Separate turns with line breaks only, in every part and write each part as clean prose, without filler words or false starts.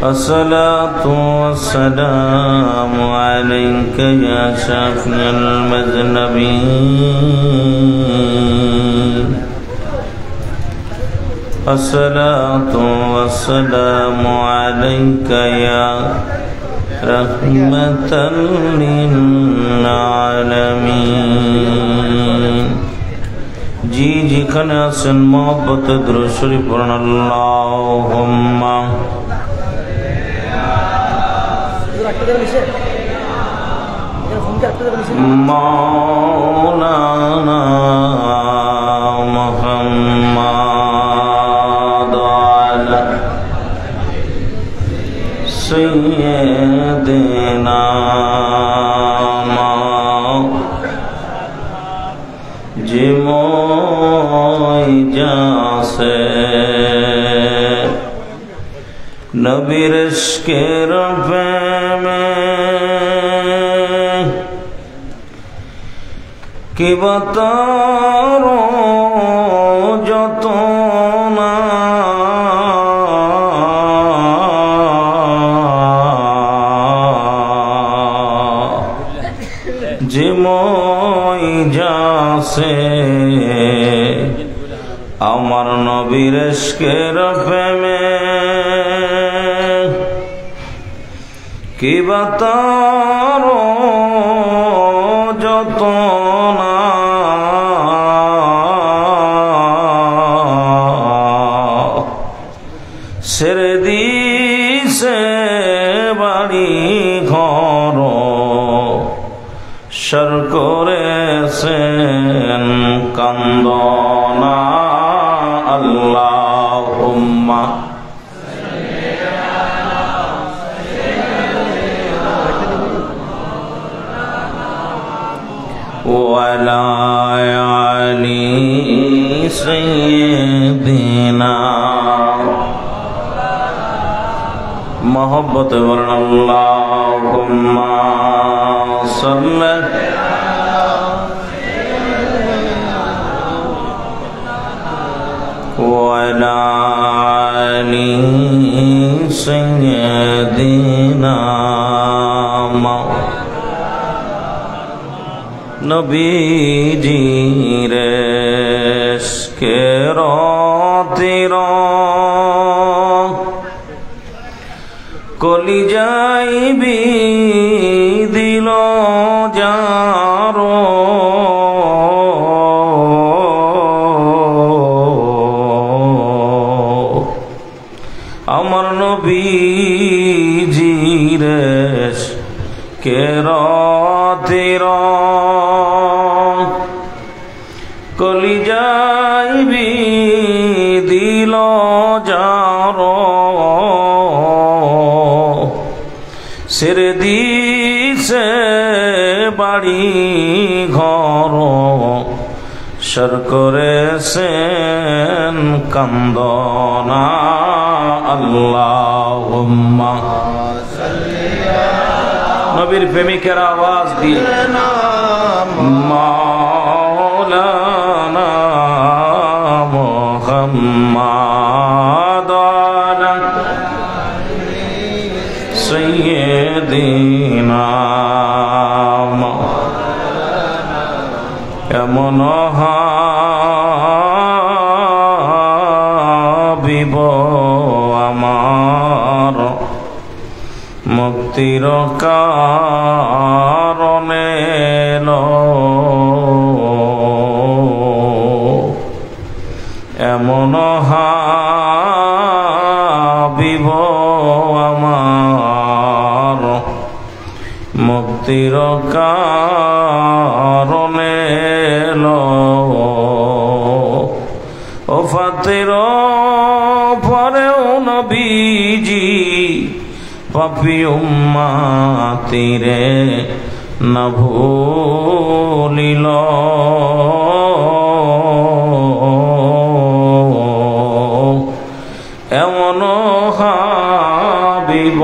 الصلاة والسلام عليك يا شافي المذنبين الصلاة والسلام عليك يا رحمة للعالمين जी যেখানে আছেন মহব্বতে দুরূদ শরীফ পড়ুন আল্লাহুম্মা মাওলানা মুহাম্মাদ আলা সাইয়্যিদিনা জিমোই জাসে নবীর ইশকের প্রেমে কি বাতারো যত না জিমোই জাসে আমার নবীর ইশকের প্রেমে কি বাতারো যত না ছেড়ে দিছে বাড়ি ঘর সর করেছেন কান্দনা আল্লাহুম্মা ওয়ালা আলি সাইয়্যিদিনা মোহব্বতে বলেন আল্লাহুম্মা সাল্লি ওয়ালা আলি সাইয়্যিদিনা নবীজির ইশকের তীর কলিজায় দিল যারো আমার নবীজির ইশকের তীর কলিজায় দিল যারো ছেড়ে দিছে বাড়ি ঘর সর করেছেন কান্দনা আল্লাহুম্মা নবীর প্রেমিকের আওয়াজ দিয়ে মাওলানা মুহাম্মাদ আলা সাইয়্যিদিনা এমন হাবিব আমার মুক্তির কারণে এমন হাবিব আমার মুক্তির কারণে ওফাতের পরেও নবীজি পাপী উম্মতিরে না ভুলিল এমন হাবিব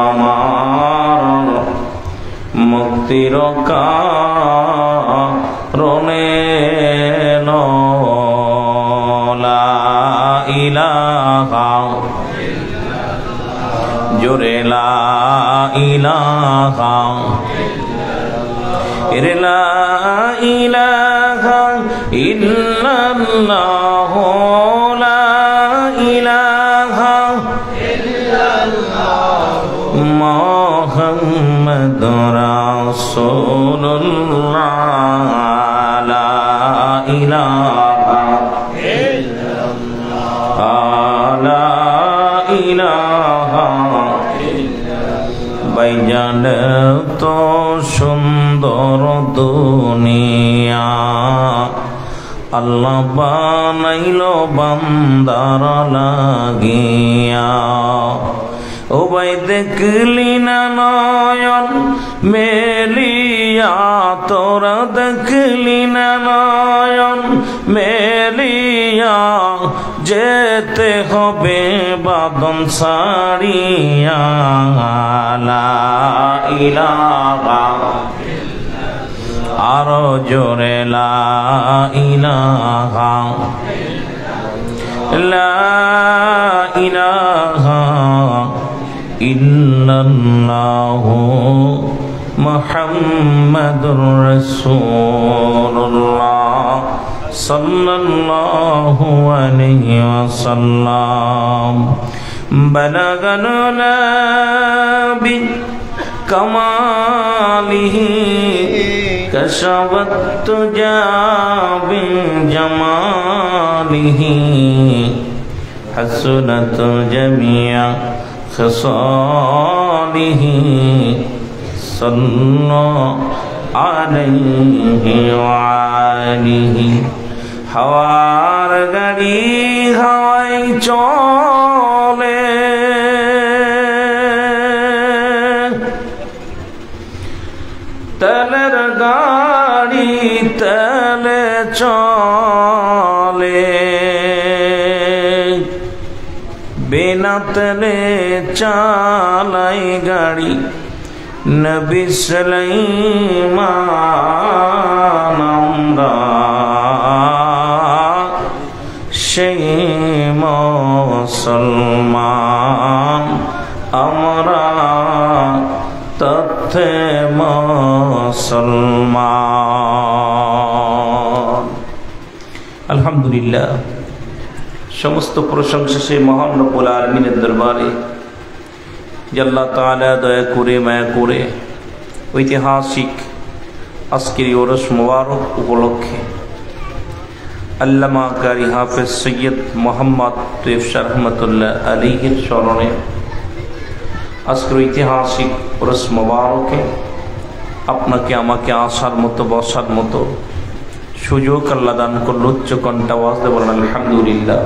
আমার মুক্তির কারণে জোরে লা ইলাহা লা ইলাহা ইল্লাল্লাহ লা ইলাহা ইল্লাল্লাহ মুহাম্মাদুর রাসূলুল্লাহ লা ইলাহা ইল্লাল্লাহ লা ইলাহা ভাইজান তো সুন্দর দুনিয়া আল্লাহ বানাইলো বান্দার লাগিয়া ও ভাই দেখলি না নয়ন মেলিয়া তোরা দেখলি না নয়ন মেলিয়া যেতে হবে বাদন সারিয়া লা ইলাহা আরো জোরে লা ইলাহা লা ইলাহা ইল্লাল্লাহ মুহাম্মাদুর রাসূলুল্লাহ সাল্লাল্লাহু আলাইহি ওয়াসাল্লাম বালাগান নাবি কামালিহি কশাবত তুজা বিজামালিহি হাসনাত জামিয়া খিসালিহি সাল্লাল্লাহু আলাইহি ওয়া আলিহি হাওয়ার গাড়ি হাওয়ায় চলে তেলের গাড়ি তেলে চলে বিনা তেলে চালাই গাড়ি নবী সুলাইমান আমরা সেই মুসলমান আমরা তথ্যে মুসলমান। আলহামদুলিল্লাহ, সমস্ত প্রশংসা সেই মহান রব্বুল আলামিনের দরবারে যে আল্লাহ তাআলা দয়া করে মায়া করে ঐতিহাসিক আজকের ওরস মুবারক উপলক্ষে আল্লামা কারি হাফেজ সৈয়দ মোহাম্মদ তৈয়ব শাহ রহমতুল্লাহ আলাইহির স্মরণে আজকের ঐতিহাসিক ওরস মুবারকে আপনাকে আমাকে আসার মতো বসার মতো সুযোগ আল্লাহ দান করল। উচ্চ কণ্ঠে আওয়াজ দিয়ে বলেন আলহামদুলিল্লাহ।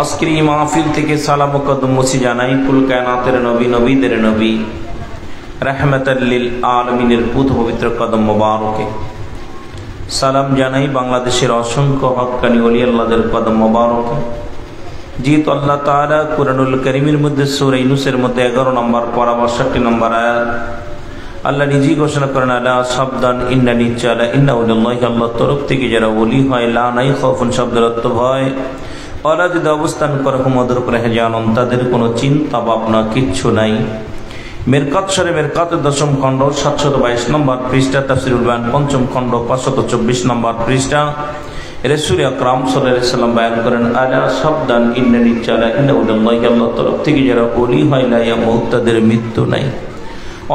আজকের এই মাহফিল থেকে সালাম ও কদম মুছি জানাই কুল কায়নাতের নবী নবীদের নবী রাহমাতাল লিল আলামিনের পুত পবিত্র কদম মোবারকে। সালাম জানাই বাংলাদেশের অসংখ্য হক্কানি ওলি আল্লাহদের কদম মোবারকে। যেহেতু আল্লাহ তাআলা কুরআনুল কারীমের মধ্যে সূরা ইউনূসের মধ্যে 11 নম্বর পারা 62 নম্বর আয়াত আল্লাহ নিজেই ঘোষণা করেন আলা সাবধান ইন্নানি চালা ইন্না উল্লাহি আল্লাহর তরফ থেকে যারা ওলি হয় লা নাই খাউফুন শব্দের অর্থ ভয়, ওরা যদি অবস্থান করে হুমদের উপরে হেজানন তাদের কোনো চিন্তা ভাবনা কিচ্ছু নাই। মেরকাত শরীফ মেরকাতের 10ম খণ্ড 722 নম্বর পৃষ্ঠা তাফসীরুল বায়ান 5ম খণ্ড 524 নম্বর পৃষ্ঠা রাসূল আকরাম সাল্লাল্লাহু আলাইহি সাল্লাম বয়ান করেন আলা সাবধান ইন্নানি চালা ইন্না উল্লাহি আল্লাহর তরফ থেকে যারা ওলি হয় লা ইয়ামুত তাদের মৃত্যু নাই।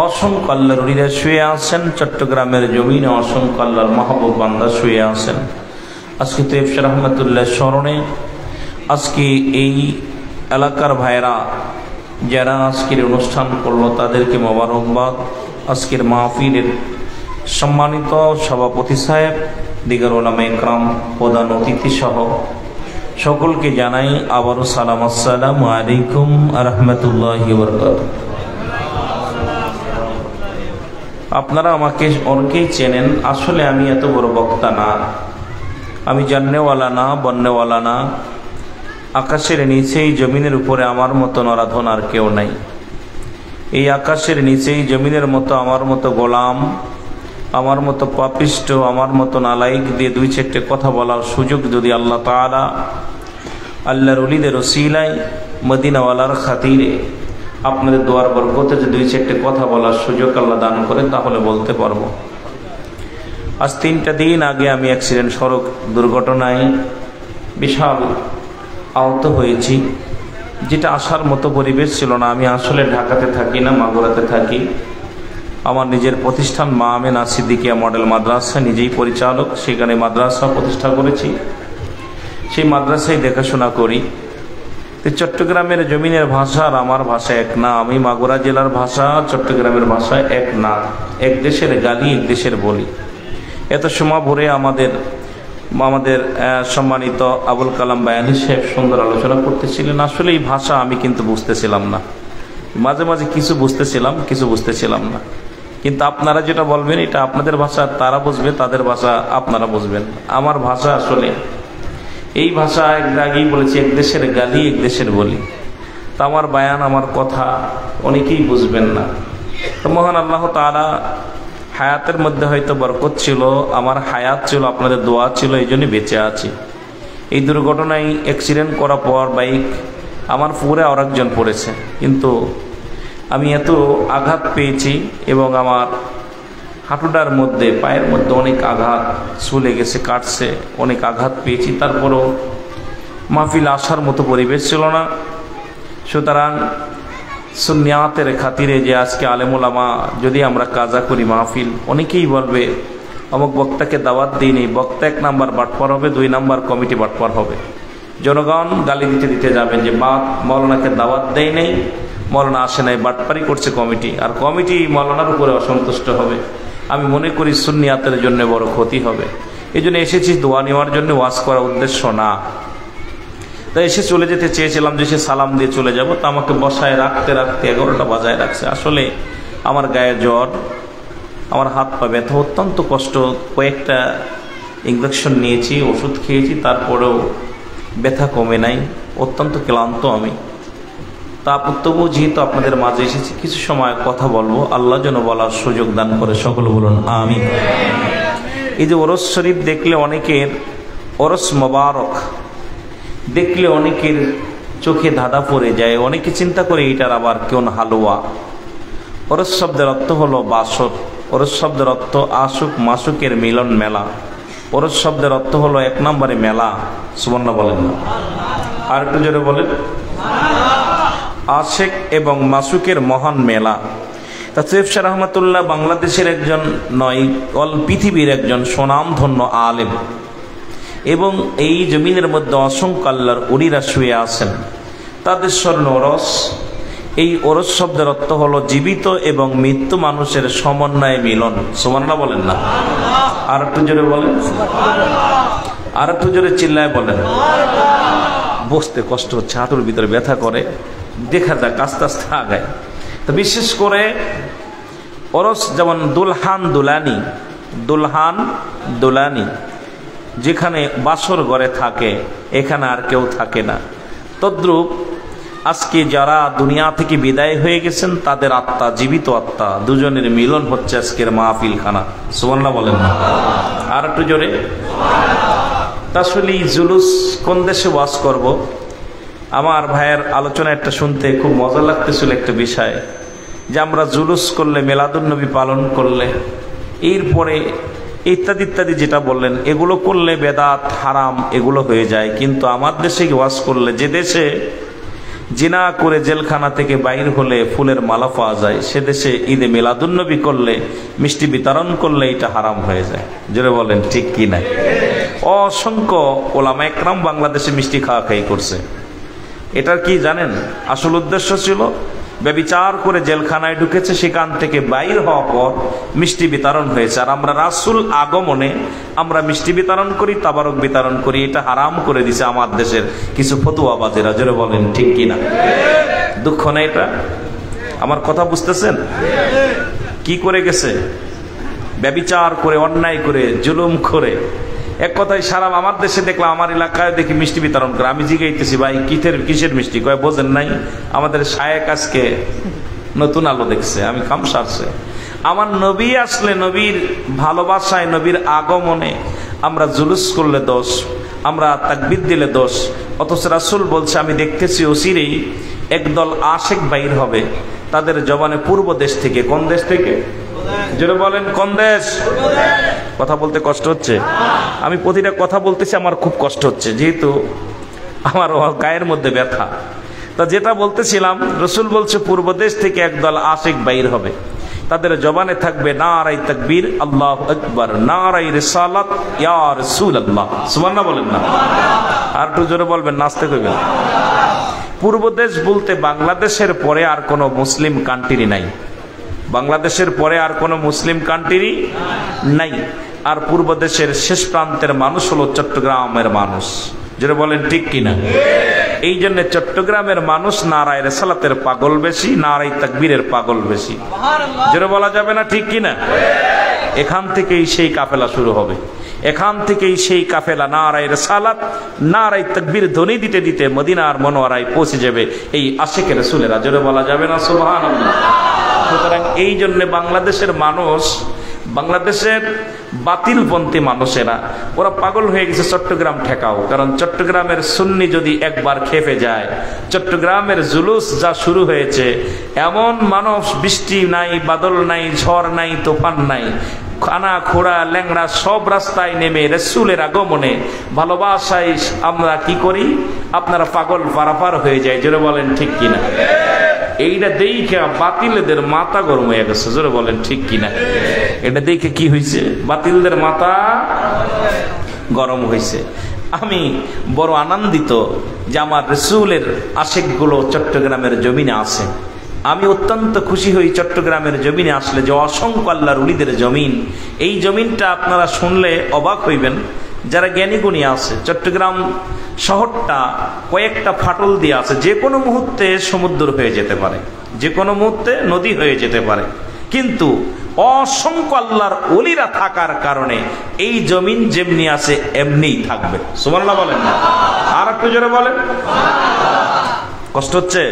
অসংখ্য আল্লাহর ওলিরা শুয়ে আছেন চট্টগ্রামের জমিনে, অসংখ্য আল্লাহর মাহবুব বান্দা শুয়ে আছেন। আজকে তৈয়ব শাহ রহমতুল্লাহ স্মরণে আজকে এই এলাকার ভাইরা যারা আজকের অনুষ্ঠান করলো তাদেরকে মোবারকবাদ। আজকের মাহফিলের সম্মানিত সভাপতি সাহেব, দিগার ওলামা ইকরাম, প্রধান অতিথি সহ সকলকে জানাই আবারও সালাম, আসসালামু আলাইকুম ওয়া রাহমাতুল্লাহি ওয়া বারাকাতুহু। আপনারা আমাকে অনেকেই চেনেন, আসলে আমি এত বড় বক্তা না, আমি জাননেওয়ালা না, বন্নেওয়ালা না। আকাশের নিচেই জমিনের উপরে আমার মতো নরাধন আর কেউ নাই। এই আকাশের নিচেই জমিনের মতো আমার মতো গোলাম, আমার মতো পাপিষ্ট, আমার মতো নালাইক দিয়ে 2-4টে কথা বলার সুযোগ যদি আল্লাহ তাআলা আল্লাহর ওলিদের ওসিলায় মদিনাওয়ালার খাতিরে আপনাদের দোয়ার বরকতে যদি দুই চারটে কথা বলার সুযোগ আল্লাহ দান করে তাহলে বলতে পারবো। আজ 3টা দিন আগে আমি অ্যাক্সিডেন্ট, সড়ক দুর্ঘটনায় বিশাল আহত হয়েছি, যেটা আসার মতো পরিবেশ ছিল না। আমি আসলে ঢাকাতে থাকি না, মাগুরাতে থাকি। আমার নিজের প্রতিষ্ঠান মা আমেনা সিদ্দিকিয়া মডেল মাদ্রাসা, নিজেই পরিচালক, সেখানে মাদ্রাসা প্রতিষ্ঠা করেছি, সেই মাদ্রাসায় দেখাশোনা করি। তো চট্টগ্রামের জমিনের ভাষা আর আমার ভাষা এক না, আমি মাগুরা জেলার ভাষা চট্টগ্রামের ভাষা এক না, এক দেশের গালি এক দেশের বলি। এত সময় ভরে আমাদের সম্মানিত আবুল কালাম বায়ানী সাহেব সুন্দর আলোচনা করতেছিলেন। আসলে এই ভাষা আমি কিন্তু বুঝতেছিলাম না, মাঝে মাঝে কিছু বুঝতেছিলাম, কিছু বুঝতেছিলাম না। কিন্তু আপনারা যেটা বলবেন এটা আপনাদের ভাষা, তারা বুঝবে, তাদের ভাষা আপনারা বুঝবেন। আমার ভাষা আসলে এই ভাষা আগেই বলেছি, এক দেশের গালি এক দেশের বলি। তা আমার বায়ান, আমার কথা অনেকেই বুঝবেন না। তো মহান আল্লাহ তাআলা হায়াতের মধ্যে হয়তো বরকত ছিল, আমার হায়াত ছিল, আপনাদের দোয়া ছিল, এই জন্য বেঁচে আছি। এই দুর্ঘটনায় অ্যাক্সিডেন্ট করার পর বাইক আমার পুরে আর একজন পড়েছে, কিন্তু আমি এত আঘাত পেয়েছি এবং আমার হাঁটুটার মধ্যে, পায়ের মধ্যে অনেক আঘাত চলে গেছে, কাটছে, অনেক আঘাত পেয়েছি। তারপরও মাহফিল আসার মতো পরিবেশ ছিল না। সুতরাং সুন্নিয়াতের খাতিরে যে আজকে আলেম ওলামা যদি আমরা কাজা করি মাহফিল, অনেকেই বলবে অমুক বক্তাকে দাওয়াত দিইনি, বক্তা 1 নাম্বার বাটপার হবে, 2 নাম্বার কমিটি বাটপার হবে। জনগণ গালি দিতে দিতে যাবেন যে মৌলানাকে দাওয়াত দেয় নেই, মৌলানা আসে নাই, বাটপারি করছে কমিটি, আর কমিটি মৌলানার উপরে অসন্তুষ্ট হবে। আমি মনে করি সুন্নিয়াতের জন্য বড় ক্ষতি হবে। এই জন্য এসেছি দোয়া নেওয়ার জন্য, ওয়াজ করার উদ্দেশ্য না। তাই এসে চলে যেতে চেয়েছিলাম, যে সে সালাম দিয়ে চলে যাব, তা আমাকে বসায় রাখতে রাখতে 11টা বাজায় রাখছে। আসলে আমার গায়ে জ্বর, আমার হাত পা ব্যথা, অত্যন্ত কষ্ট। কয়েকটা ইঞ্জেকশন নিয়েছি, ওষুধ খেয়েছি, তারপরেও ব্যথা কমে নাই, অত্যন্ত ক্লান্ত আমি। তা তবু যেহেতু আপনাদের মাঝে এসেছি, কিছু সময় কথা বলবো, আল্লাহ যেন বলার সুযোগ দান করে, সকলে বলুন আমিন। এই যে ওরস শরীফ দেখলে অনেকের, ওরস মোবারক দেখলে অনেকের চোখে ধাঁধা পড়ে যায়, অনেকে চিন্তা করে এটার আবার কেউ হালুয়া। ওরস শব্দের অর্থ হলো বাসর, ওরস শব্দের অর্থ আশুক মাসুকের মিলন মেলা, ওরস শব্দের অর্থ হলো 1 নম্বরে মেলা। সুবহানাল্লাহ বলেন না, আর একটু জোরে বলেন। আশেক এবং মাসুকের মহান মেলা। তাসিফ শাহ রহমাতুল্লাহ বাংলাদেশের একজন নয়, অল পৃথিবীর একজন সুনামধন্য আলেম, এবং এই জমিনের মধ্যে অসংখ্য আল্লাহর ওলিরা শুয়ে আছেন, তাদের স্বর্ণ ওরস। এই ওরস শব্দের অর্থ হলো জীবিত এবং মৃত্যু মানুষের সমন্বয়ে মিলন। সুবহানাল্লাহ বলেন না, আর একটু জোরে বলেন, আর একটু জোরে চিল্লায় বলেন। বসতে কষ্ট হচ্ছে, হাঁটুর ভিতরে ব্যথা করে, দেখা যাক আস্তে আস্তে আগায়। তো বিশেষ করে ওরস যেমন দুলহান দুলানি, দুলহান দুলানি, যেখানে বাসর ঘরে থাকে এখানে আর কেউ থাকে না। তদ্রূপ আজকে যারা দুনিয়া থেকে বিদায় হয়ে গেছেন, তাদের আত্মা, জীবিত আত্মা, দুজনের মিলন হচ্ছে আজকের মাহফিল খানা। সুবহানাল্লাহ বলেন না, আর একটু জোরে। আসলে জুলুস কোন দেশে ওয়াজ করব? আমার ভাইয়ের আলোচনা একটা শুনতে খুব মজা লাগতেছিল, একটা বিষয় যে আমরা জুলুস করলে, মিলাদুন্নবী পালন করলে, এরপরে ইত্যাদি ইত্যাদি যেটা বললেন, এগুলো করলে বেদাত হারাম এগুলো হয়ে যায়। কিন্তু আমার দেশে ওয়াজ করলে, যে দেশে জিনা করে জেলখানা থেকে বাইর হলে ফুলের মালা পাওয়া যায়, সে দেশে ঈদে মিলাদুন্নবী করলে, মিষ্টি বিতরণ করলে এটা হারাম হয়ে যায়। জোরে বলেন ঠিক কি না? অসংখ্য ওলামা একরাম বাংলাদেশে মিষ্টি খাওয়া খাই করছে। এটার কি জানেন আসল উদ্দেশ্য ছিল? ব্যভিচার করে জেলখানায় ঢুকেছে, সেখান থেকে বাইর হওয়ার পর মিষ্টি বিতরণ হয়েছে। আর আমরা রাসূল আগমনে আমরা মিষ্টি বিতরণ করি, তাবারক বিতরণ করি, এটা হারাম করে দিছে আমার দেশের কিছু ফতুয়াবাজেরা। জোরে বলেন ঠিক কিনা? দুঃখ না এটা? আমার কথা বুঝতেছেন? কি করে গেছে? ব্যভিচার করে, অন্যায় করে, জুলুম করে। এক কথায় সারা আমার দেশে দেখলাম, আমার এলাকায় দেখি মিষ্টি বিতরণ করে। আমি জিজ্ঞাইতেছি, ভাই কিসের মিষ্টি? কয় বোঝেন নাই, আমাদের শায়েক আজকে নতুন আলো দেখছে। আমি কাম সারছে। আমার নবী আসলে, নবীর ভালোবাসায়, নবীর আগমনে আমরা জুলুস করলে দোষ, আমরা তাকবীর দিলে দোষ। অথচ রাসূল বলছে, আমি দেখতেছি অচিরেই একদল আশেক বাইর হবে, তাদের জবানে পূর্ব দেশ থেকে। কোন দেশ থেকে? জোরে বলেন, কোন দেশ? কথা বলতে কষ্ট হচ্ছে, আমি প্রতিটা কথা বলতেছি আমার খুব কষ্ট হচ্ছে, যেহেতু আমার গায়ের মধ্যে ব্যথা। তা যেটা বলতেছিলাম, রসুল বলছে পূর্ব দেশ থেকে একদল আশেক বাইর হবে, তাদের জবানে থাকবে নারাই তাকবীর, আল্লাহু আকবার, নারাই রিসালাত, ইয়া রাসূলুল্লাহ। সুবহানাল্লাহ বলেন না? আর একটু জোরে বলবেন, নাচতে কইবেন। পূর্ব দেশ বলতে বাংলাদেশের পরে আর কোনো মুসলিম কান্ট্রি নাই। বাংলাদেশের পরে আর কোনো মুসলিম কান্ট্রি নাই। আর পূর্ব দেশের শেষ প্রান্তের মানুষ হলো চট্টগ্রামের মানুষ। যেটা বলেন ঠিক কিনা? এই জন্য চট্টগ্রামের মানুষ নারায় রিসালাতের পাগল বেশি, নারায় তাকবীরের পাগল বেশি। যেটা বলা যাবে না, ঠিক কিনা? এখান থেকেই সেই কাফেলা শুরু হবে, এখান থেকেই সেই কাফেলা নারায় রিসালাত, নারায় তাকবীর ধ্বনি দিতে দিতে মদিনার মনোয়ারায় পৌঁছে যাবে এই আশিকে রাসূলেরা। যেটা বলা যাবে না, সুবহানাল্লাহ। সুতরাং এই জন্য বাংলাদেশের মানুষ, বাংলাদেশের বাতিলপন্থী মানুষেরা, ওরা পাগল হয়ে গেছে চট্টগ্রাম ঠেকাও। কারণ চট্টগ্রামের সুন্নি যদি একবার খেপে যায়, চট্টগ্রামের জুলুস যা শুরু হয়েছে, এমন মানুষ, বৃষ্টি নাই, বাদল নাই, ঝড় নাই, তুফান নাই, খানা খোড়া ল্যাংড়া সব রাস্তায় নেমে রাসূলের আগমনে ভালোবাসায় আমরা কি করি, আপনারা পাগল পারাপার হয়ে যায়। জোরে বলেন ঠিক কিনা? এইটা দেখে বাতিলদের মাথা গরম হয়ে গেছে। জোরে বলেন ঠিক কিনা? এটা দেখে কি হয়েছে? বাতিলদের মাথা গরম হয়েছে। আমি বড় আনন্দিত যে আমার রাসূলের আশিকগুলো চট্টগ্রামের জমিনে আছে। আমি অত্যন্ত খুশি হই চট্টগ্রামের জমিনে আসলে, যে অসংখ্য আল্লাহর ওলিদের জমিন। এই জমিনটা আপনারা শুনলে অবাক হইবেন, যারা জ্ঞানী গুণী আছে। চট্টগ্রাম শহরটা কয়েকটা ফাটল দিয়ে আছে, যে কোনো মুহূর্তে সমুদ্র হয়ে যেতে পারে, যে কোনো মুহূর্তে নদী হয়ে যেতে পারে, কিন্তু অসংখ্য আল্লাহর ওলিরা থাকার কারণে এই জমিন যেমনি আছে এমনিই থাকবে। সুবহানাল্লাহ বলেন না? আর একটু জোরে বলেন। কষ্ট হচ্ছে?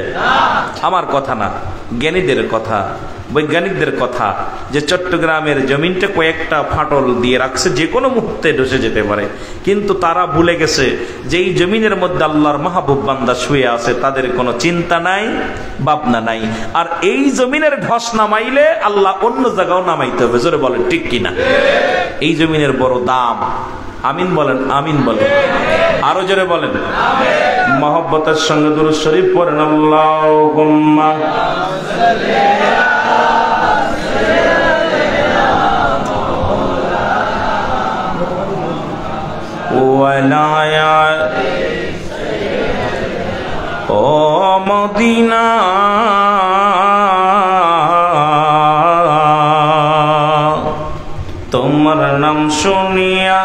আমার কথা না, জ্ঞানীদের কথা, বৈজ্ঞানিকদের কথা, যে চট্টগ্রামের জমিনটা কয়েকটা ফাটল দিয়ে রাখছে, যে কোনো মুহূর্তে ধসে যেতে পারে। কিন্তু তারা ভুলে গেছে যে এই জমিনের মধ্যে আল্লাহর মাহবুব বান্দা শুয়ে আছে, তাদের কোনো চিন্তা নাই, ভাবনা নাই। আর এই জমিনের ধস নামাইলে আল্লাহ অন্য জায়গাও নামাইতে হবে। জোরে বলেন ঠিক কিনা? এই জমিনের বড় দাম। আমিন বলেন, আমিন বলেন, আরো জোরে বলেন। মহব্বতের সঙ্গে দুরূদ শরীফ পড়েন, আল্লাহুম্মা ওয়ালায়া ও মদিনা তোমার নাম শুনিয়া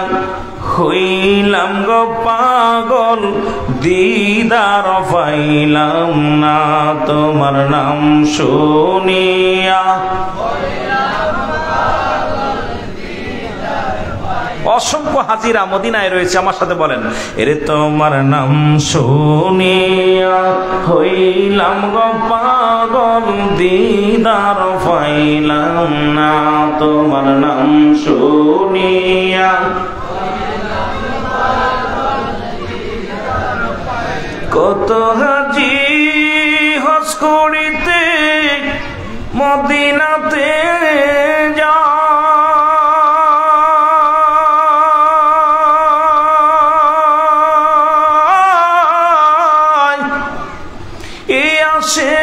হইলাম গো পাগল, দিদার পাইলাম না তোমার নাম শুনিয়া। অসংখ্য হাজিরা মদিনায় রয়েছে, আমার সাথে বলেন, এরে তোমার নাম শুনিয়া হইলাম গো পাগল, দিদার পাইলাম না তোমার নাম শুনিয়া। কত হাজি হজ করিতে মদিনাতে যায়, এ আসে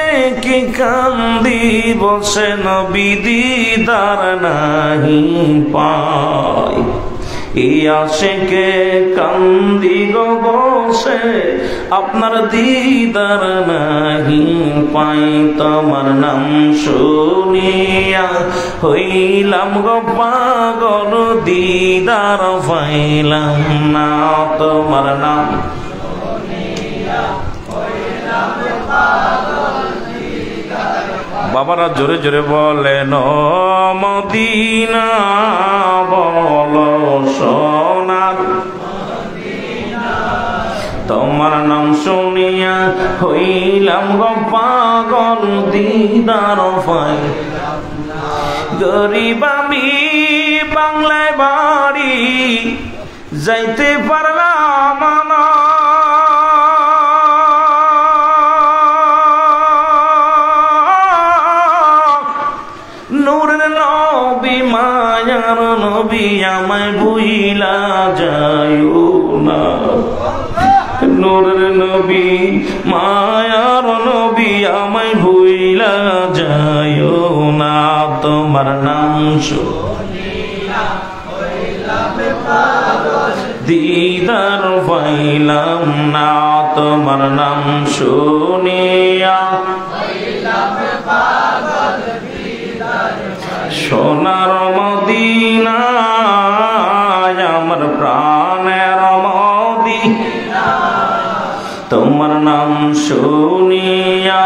কি কান্দি বসে নবী দিদার নাহি পায়। এই আশিকে কান্দি গো বসে আপনার দিদার নাহি পাই, তোমার নাম শুনিয়া হইলাম গো পাগল, দিদার পাইলাম না তোমার নাম। বাবারা জোরে জোরে বলেন, ও মদিনা বলো সোনার, তোমার নাম শুনিয়া হইলাম গো পাগল, দিদার পাই। গরিব আমি বাংলায় বাড়ি, যাইতে পারলাম না, নবী আমায় ভুইলা যাইও না, নূরের নবী মায়ার নবী আমায় ভুইলা যাইও না, তোমার নাম শুনিয়া হইলাম পাগল, দিদার পাইলাম না, তোমার নাম শুনিয়া হইলাম পাগল, সোনার মদিনা আমার প্রাণের মদিনা, তোমার নাম শুনিয়া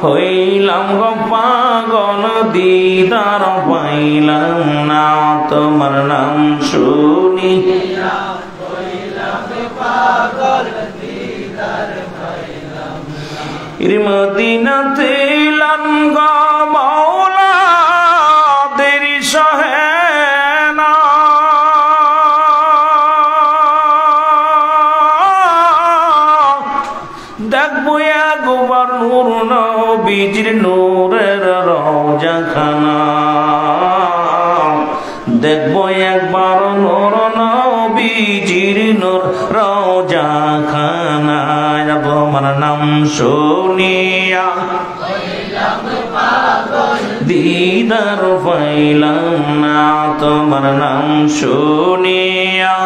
হইলাম গো পাগল, দিদার পাইলাম না, তোমার নাম শুনিয়া হইলাম পাগল, দিদার পাইলাম না। মদিনাতে লাম গো মাওলা দেরি সহে না, দেখবো একবার নূর নবীজির নূরের রওজাখানা, দেখবো একবার নূর নবীজির নূর রওজাখানা, তোমার নাম শুনিয়া দিদার পাইলাম না, তোমার নাম শুনিয়া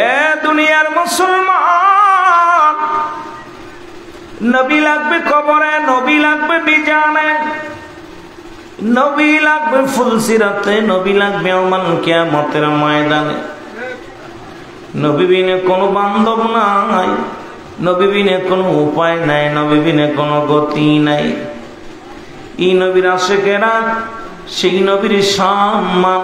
এ দুনিয়ার মুসলমান, নবী লাগবে কবরে, নবী লাগবে বিজানে, নবী লাগবে ফুলসিরাতে, নবী লাগবে আমান কিয়ামতের ময়দানে। নবী বিনে কোনো বান্ধব নাই, নবী বিনে কোনো উপায় নাই, নবী বিনে কোনো গতি নাই। এই নবীর আশিকেরা সেই নবীর সম্মান,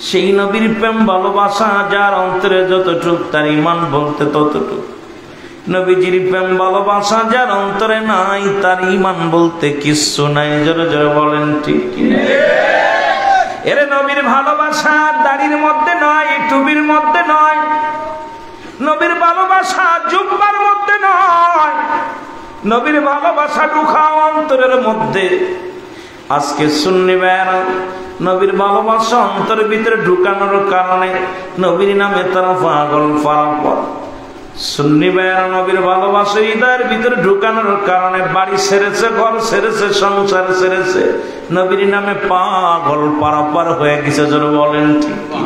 সেই নবীর প্রেম ভালোবাসা যার অন্তরে যতটুক তার ঈমান বলতে ততটুক। নবীজির প্রেম ভালোবাসা যার অন্তরে নাই তার ঈমান বলতে কিচ্ছু নাই। জোরে জোরে বলেন ঠিক কি না? এর নবীর ভালোবাসা দাড়ির মধ্যে নয়, টুপির মধ্যে নয়, নবীর ভালোবাসা জুব্বার মধ্যে নয়, নবীর ভালোবাসা ঢুকা অন্তরের মধ্যে। আজকে সুন্নি ভাইরা নবীর ভালোবাসা অন্তরের ভিতরে ঢুকানোর কারণে নবীর নামে তারা পাগল পারাপার। সুন্নি ভাইরা নবীর ভালোবাসা হৃদয়ের ভিতরে ঢুকানোর কারণে বাড়ি ছেড়েছে, ঘর ছেড়েছে, সংসার ছেড়েছে, নবীর নামে পাগল পারাপার হয়ে গেছে। জোরে বলেন ঠিক কি?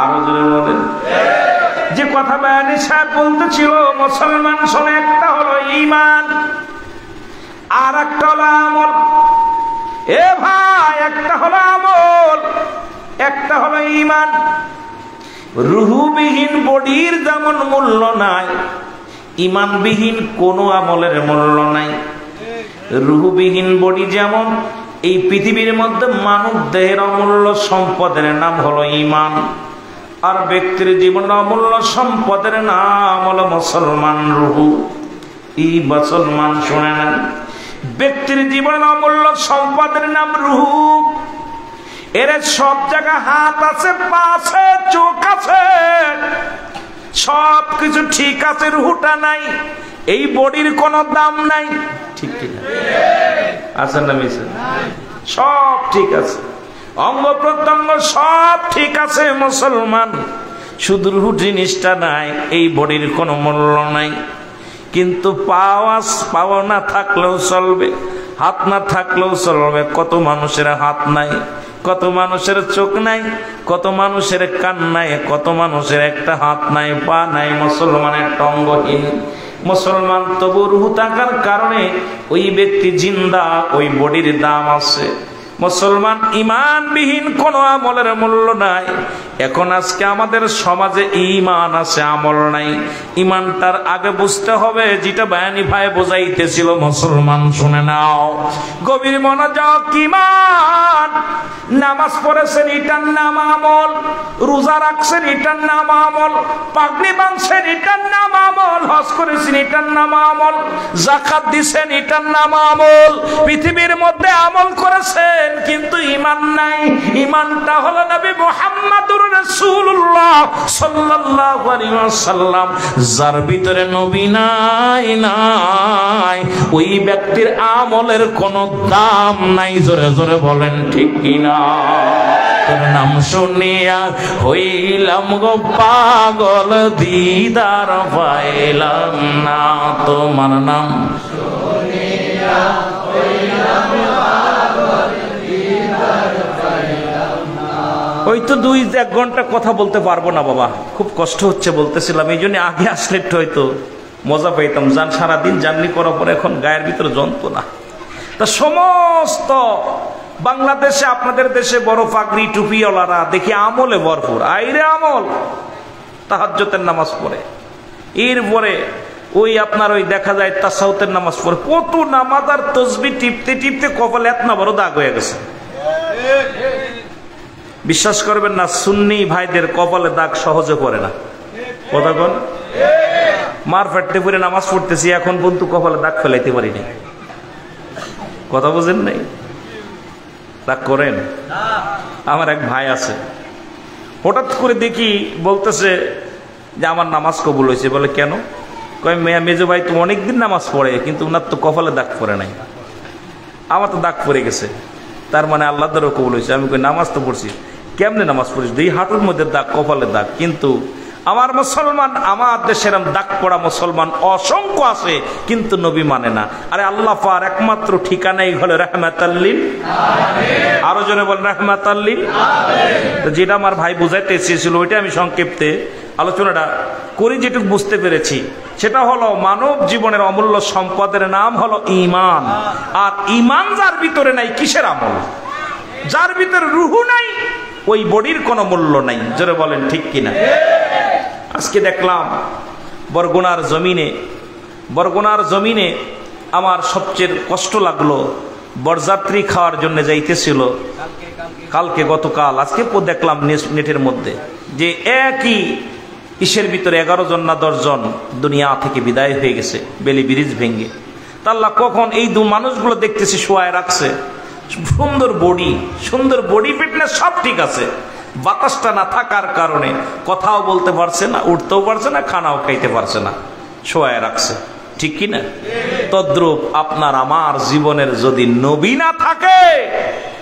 আরো জোরে বলেন। যে কথা বয়ানি সাহেব বলতেছিল মুসলমান শোনে, একটা হলো ঈমান আর একটা হলো আমল। এ ভাই, একটা হলো আমল, একটা হলো ঈমান। রুহুবিহীন বডির যেমন মূল্য নাই, ঈমানবিহীন কোনো আমলের মূল্য নাই। রুহুবিহীন বডি যেমন এই পৃথিবীর মধ্যে মানব দেহের অমূল্য সম্পদের নাম হলো ঈমান, আর ব্যক্তির জীবনের অমূল্য সম্পদের নাম হলো মুসলমান রুহু। এই মুসলমান শুনে নেন, ব্যক্তির জীবনের অমূল্য সম্পদের নাম রুহু। এর সব জায়গা হাত আছে, পা আছে, চোখ আছে, সব কিছু ঠিক আছে, রুহুটা নাই। এই বডির কোনো দাম নাই, ঠিক ঠিক আছে না মিছে? সব ঠিক আছে, অঙ্গ প্রত্যঙ্গ সব ঠিক আছে মুসলমান, শুধু রুহু জিনিসটা নাই। এই বডির কোনো মূল্য নাই। কিন্তু পাওয়া না থাকলেও চলবে, হাত না থাকলেও চলবে। কত মানুষের হাত নাই, কত মানুষের চোখ নাই, কত মানুষের কান নাই, কত মানুষের একটা হাত নাই, পা নাই, মুসলমান একটা অঙ্গহীন। মুসলমান তবু রুহু থাকার কারণে ওই ব্যক্তি জিন্দা, ওই বডির দাম আছে। মুসলমান ঈমানবিহীন কোন আমলের মূল্য নাই। এখন আজকে আমাদের সমাজে ঈমান আছে, আমল নাই। ঈমানটার আগে বুঝতে হবে, যেটা বায়ানি ভাই বোঝাইতেছিল। মুসলমান শুনে নাও, গভীর মনোযোগ। ঈমান, নামাজ পড়েছেন এটার নাম আমল, রোজা রাখছেন এটার নাম আমল, পাগড়ি বাঁধছেন এটার নাম আমল, হজ করেছেন এটার নাম আমল, যাকাত দিছেন এটার নাম আমল। পৃথিবীর মধ্যে আমল করেছেন আছেন কিন্তু ঈমান নাই। ঈমানটা হলো নবী মুহাম্মদুর রাসূলুল্লাহ সাল্লাল্লাহু আলাইহি ওয়াসাল্লাম। যার ভিতরে নবী নাই ওই ব্যক্তির আমলের কোনো দাম নাই। জোরে জোরে বলেন ঠিক কিনা? তোর নাম শুনিয়া হইলাম গো পাগল, দিদার পাইলাম না। তোমার নাম শুনিয়া হইলাম পাগল, দিদার পাইলাম না। ওই তো 2-1 ঘন্টা কথা বলতে পারবো না বাবা, খুব কষ্ট হচ্ছে বলতেছিলাম। এই জন্য আগে আসলে একটু হয়তো মজা পাইতাম। যান সারাদিন জার্নি করার পর এখন গায়ের ভিতরে যন্ত্রণা। তা সমস্ত বাংলাদেশে, আপনাদের দেশে বড় পাগড়ি টুপিওয়ালারা দেখি আমলে ভরপুর। আইরে আমল, তাহাজ্জুদের নামাজ পড়ে, এরপরে ওই আপনার ওই দেখা যায় তাসাউতের নামাজ পড়ে। কত নামাজ আর তসবিহ টিপতে টিপতে কপালে এত বড় দাগ হয়ে গেছে। বিশ্বাস করবেন না, সুন্নি ভাইদের কপালে দাগ সহজে পড়ে না। কথা কোন মার ফাটতে পড়ে নামাজ পড়তেছি, এখন পর্যন্ত কপালে দাগ ফেলাইতে পারি নাই। কথা বুঝেন নাই? তা করেন। আমার এক ভাই আছে, হঠাৎ করে দেখি বলতেছে যে আমার নামাজ কবুল হয়েছে। বলে কেন? কয় মেজো ভাই তো অনেকদিন নামাজ পড়ে কিন্তু ওনার তো কপালে দাগ পড়ে নাই, আমার তো দাগ পড়ে গেছে, তার মানে আল্লাহ দ্বারা কবুল হয়েছে। আমি কই নামাজ তো পড়ছি। কেমনে নামাজ পড়িস? এই হাঁটুর মধ্যে দাগ, কপালে দাগ। কিন্তু আমার মুসলমান, আমার দেশের দাগ পড়া মুসলমান অসংখ্য আছে কিন্তু নবী মানে না। আরে আল্লাহ পার একমাত্র ঠিকানাই হলো রাহমাতাল লিল আলামিন। আরো জনে বলেন রাহমাতাল লিল আলামিন। যেটা আমার ভাই বুঝাইতে চেয়েছিল ওইটা আমি সংক্ষেপে আলোচনাটা করি, যেটুকু বুঝতে পেরেছি সেটা হলো মানব জীবনের অমূল্য সম্পদের নাম হলো ঈমান। আর ঈমান যার ভিতরে নাই, কিসের আমল? যার ভিতরে রূহ নাই ওই বডির কোনো মূল্য নাই। জোরে বলেন ঠিক কিনা? আজকে দেখলাম বরগুনার জমিনে আমার সবচেয়ে কষ্ট লাগলো, বরযাত্রী খাওয়ার জন্য যাইতেছিল গতকাল। আজকে দেখলাম নেটের মধ্যে যে একই ইসের ভিতরে 11 জন না 10 জন দুনিয়া থেকে বিদায় হয়ে গেছে বেলি ব্রিজ ভেঙে। তাল্লাহ কখন এই মানুষগুলো দেখতেছি শোয়ায় রাখছে, সুন্দর বডি ফিটনেস সব ঠিক আছে, বাতাসটা না থাকার কারণে কথাও বলতে পারছে না, উঠতেও পারছে না, খানাও খাইতে পারছে না, শোয়ায় রাখছে। ঠিক কিনা? তদ্রূপ আপনার আমার জীবনের যদি নবী না থাকে,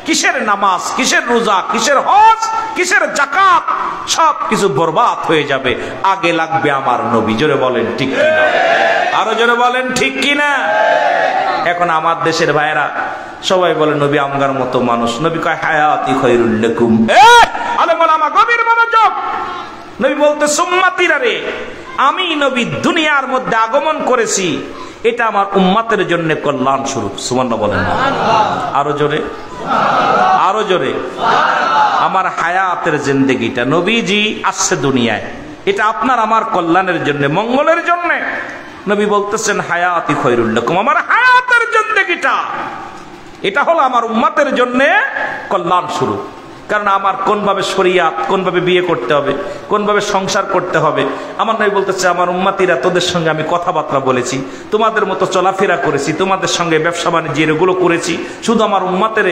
কিসের নামাজ, কিসের রোজা, কিসের হজ, কিসের যাকাত, সব কিছু বরবাদ হয়ে যাবে। আগে লাগবে আমার নবী। জোরে বলেন ঠিক কিনা? আরো জোরে বলেন ঠিক কিনা? এখন আমার দেশের ভাইয়েরা সবাই বলে নবী আমগার মতো মানুষ। নবী কয় হায়াতি খায়রুল লাকুম। আলেম ওলামা গভীর মনোযোগ। নবী বলতে সুম্মাতিরা রে, আমি নবী দুনিয়ার মধ্যে আগমন করেছি, এটা আমার উম্মতের জন্য কল্যাণ স্বরূপ। সুবহানাল্লাহ বলেন। আরো জোরে, আরো জোরে। আমার হায়াতের জিন্দেগিটা নবীজি আসছে দুনিয়ায়, এটা আপনার আমার কল্যাণের জন্য, মঙ্গলের জন্য। নবী বলতেছেন হায়াতি খায়রুল লাকুম, আমার হায়াতের জিন্দেগিটা এটা হলো আমার উম্মতের জন্য কল্যাণ স্বরূপ। কারণ আমার কোনভাবে শরিয়াত, কোনভাবে বিয়ে করতে হবে, কোনভাবে সংসার করতে হবে, আমার নবী বলতেছে আমার উম্মতিরা তোদের সঙ্গে আমি কথাবার্তা বলেছি, তোমাদের মতো চলাফেরা করেছি, তোমাদের সঙ্গে ব্যবসা বাণিজ্য এগুলো করেছি, শুধু আমার উম্মতের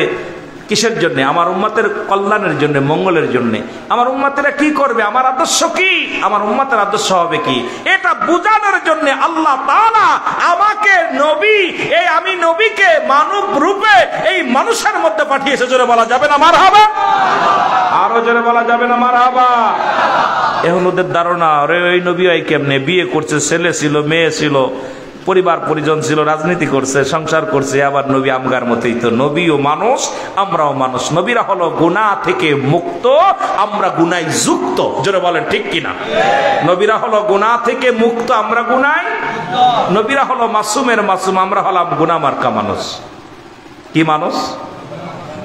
কিসের জন্য? আমার উম্মতের কল্যাণের জন্য, মঙ্গলের জন্য। আমার উম্মতেরা কি করবে, আমার আদর্শ কি, আমার উম্মতের আদর্শ হবে কি, এটা বোঝানোর জন্য আল্লাহ তাআলা আমাকে নবী, আমি নবীকে মানব রূপে এই মানুষের মধ্যে পাঠিয়েছে। জোরে বলা যাবে না মারহাবা? আরো জোরে বলা যাবে না মারহাবা? এখন ওদের ধারণা রে ওই নবী হয় কেমনে, বিয়ে করছে, ছেলে ছিল, মেয়ে ছিল, পরিবার পরিজন ছিল, রাজনীতি করছে, সংসার করছে, আবার নবী আমগার মতোই। তো নবীও মানুষ, আমরাও মানুষ। নবীরা হলো গুনাহ থেকে মুক্ত, আমরা গুনায় যুক্ত। জোরে বলেন ঠিক কিনা? নবীরা হলো গুনাহ থেকে মুক্ত, আমরা গুনায়। নবীরা হলো মাসুমের মাসুম, আমরা হলাম গুনাহ মার্কা মানুষ। কি মানুষ?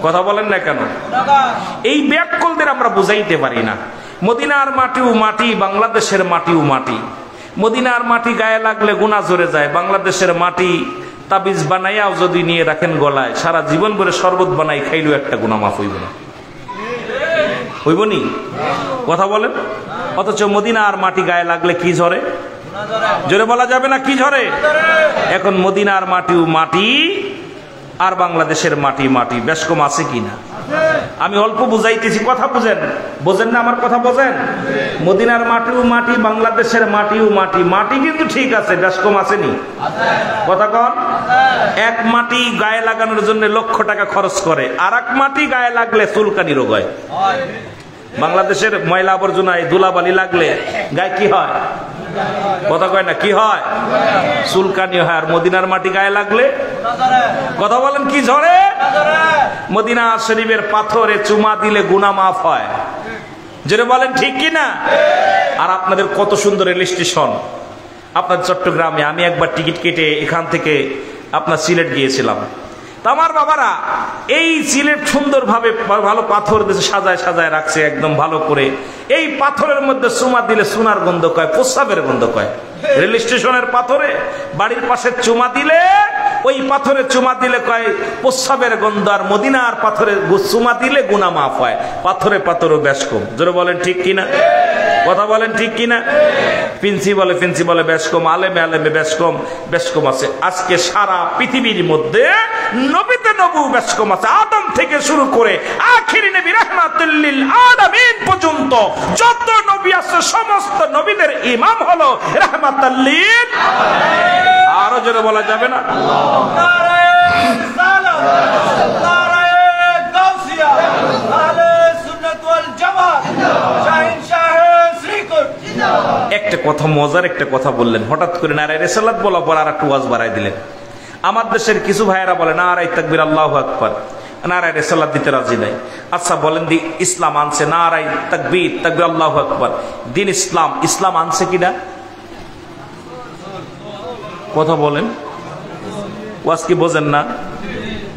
কথা বলেন না কেন? এই ব্যাককলদের আমরা বুঝাইতে পারি না। মদিনার মাটিও মাটি, বাংলাদেশের মাটিও মাটি। মদিনার মাটি গায়ে লাগলে গুনাহ ঝরে যায়, বাংলাদেশের মাটি তাবিজ বানাইয়াও যদি নিয়ে রাখেন গলায়, সারা জীবন ভরে শরবত বানাই খাইলেও একটা গুনাহ মাফ হইব না। হইব নি? কথা বলেন। অথচ মদিনার মাটি গায়ে লাগলে কি ঝরে? জোরে বলা যাবে না কি ঝরে? এখন মদিনার মাটিও মাটি, আর বাংলাদেশের মাটি মাটি, বেশ কম আছে কিনা? আমি অল্প বুঝাইতেছি, কথা বুঝেন, বোঝেন না আমার কথা? বোঝেন? মদিনার মাটিও মাটি, বাংলাদেশের মাটিও মাটি, মাটি কিন্তু ঠিক আছে, বেশ কম আসেনি? কথা কন। এক মাটি গায়ে লাগানোর জন্য লক্ষ টাকা খরচ করে, আর এক মাটি গায়ে লাগলে চুলকানি রোগ হয়। বাংলাদেশের ময়লা আবর্জনায় ধুলাবালি লাগলে গায়ে কি হয়? কথা কয় না, কি হয়? চুলকানি হয়। আর মদিনার মাটি গায়ে লাগলে, কথা বলেন, কি ঝরে? মদিনা শরীফের পাথরে চুমা দিলে গুনাহ মাফ হয়। যেটা বলেন ঠিক কি না? আর আপনাদের কত সুন্দর রেল স্টেশন আপনার চট্টগ্রামে। আমি একবার টিকিট কেটে এখান থেকে আপনার সিলেট গিয়েছিলাম। আমার বাবারা এই সিলেট সুন্দরভাবে ভালো পাথর দিয়ে সাজায় সাজায় রাখছে একদম ভালো করে। এই পাথরের মধ্যে চুমা দিলে সোনার গন্ধ কয়, প্রস্রাবের গন্ধ কয়। রেল স্টেশনের পাথরে বাড়ির পাশে চুমা দিলে, ওই পাথরে চুমা দিলে কয় প্রস্রাবের গন্ধ। আর মদিনার পাথরে চুমা দিলে গুনাহ মাফ হয়। পাথরে পাথরও বেশ কম। জোরে বলেন ঠিক কিনা? কথা বলেন ঠিক কিনা? প্রিন্সিপালে প্রিন্সিপালে বেশ কম, আলেমে আলেমে বেশ কম, বেশ কম আছে। আজকে সারা পৃথিবীর মধ্যে নবীতে নবু বেশ কম আছে। আদম থেকে শুরু করে আখিরি নবী রাহমাতুল লিল আলামিন পর্যন্ত যত নবী আছে সমস্ত নবীদের ইমাম হলো রাহমাতুল লিল আলামিন। আরো জোরে বলা যাবে না? একটা কথা, মজার একটা কথা বললেন, হঠাৎ করে নারায়ে রিসালাত বলা পর আর একটু ওয়াজ বাড়াই দিলেন। আমার দেশের কিছু ভাইয়েরা বলে নারায়ে তাকবীর আল্লাহু আকবার, নারায়ে রিসালাত দিতে রাজি নাই। আচ্ছা বলেন, ইসলাম আনছে নারায়ে তাকবীর, তাকবীর আল্লাহু আকবার, দিন ইসলাম, ইসলাম আনছে কিনা? কথা বলেন, ওয়াজ কি বোঝেন না?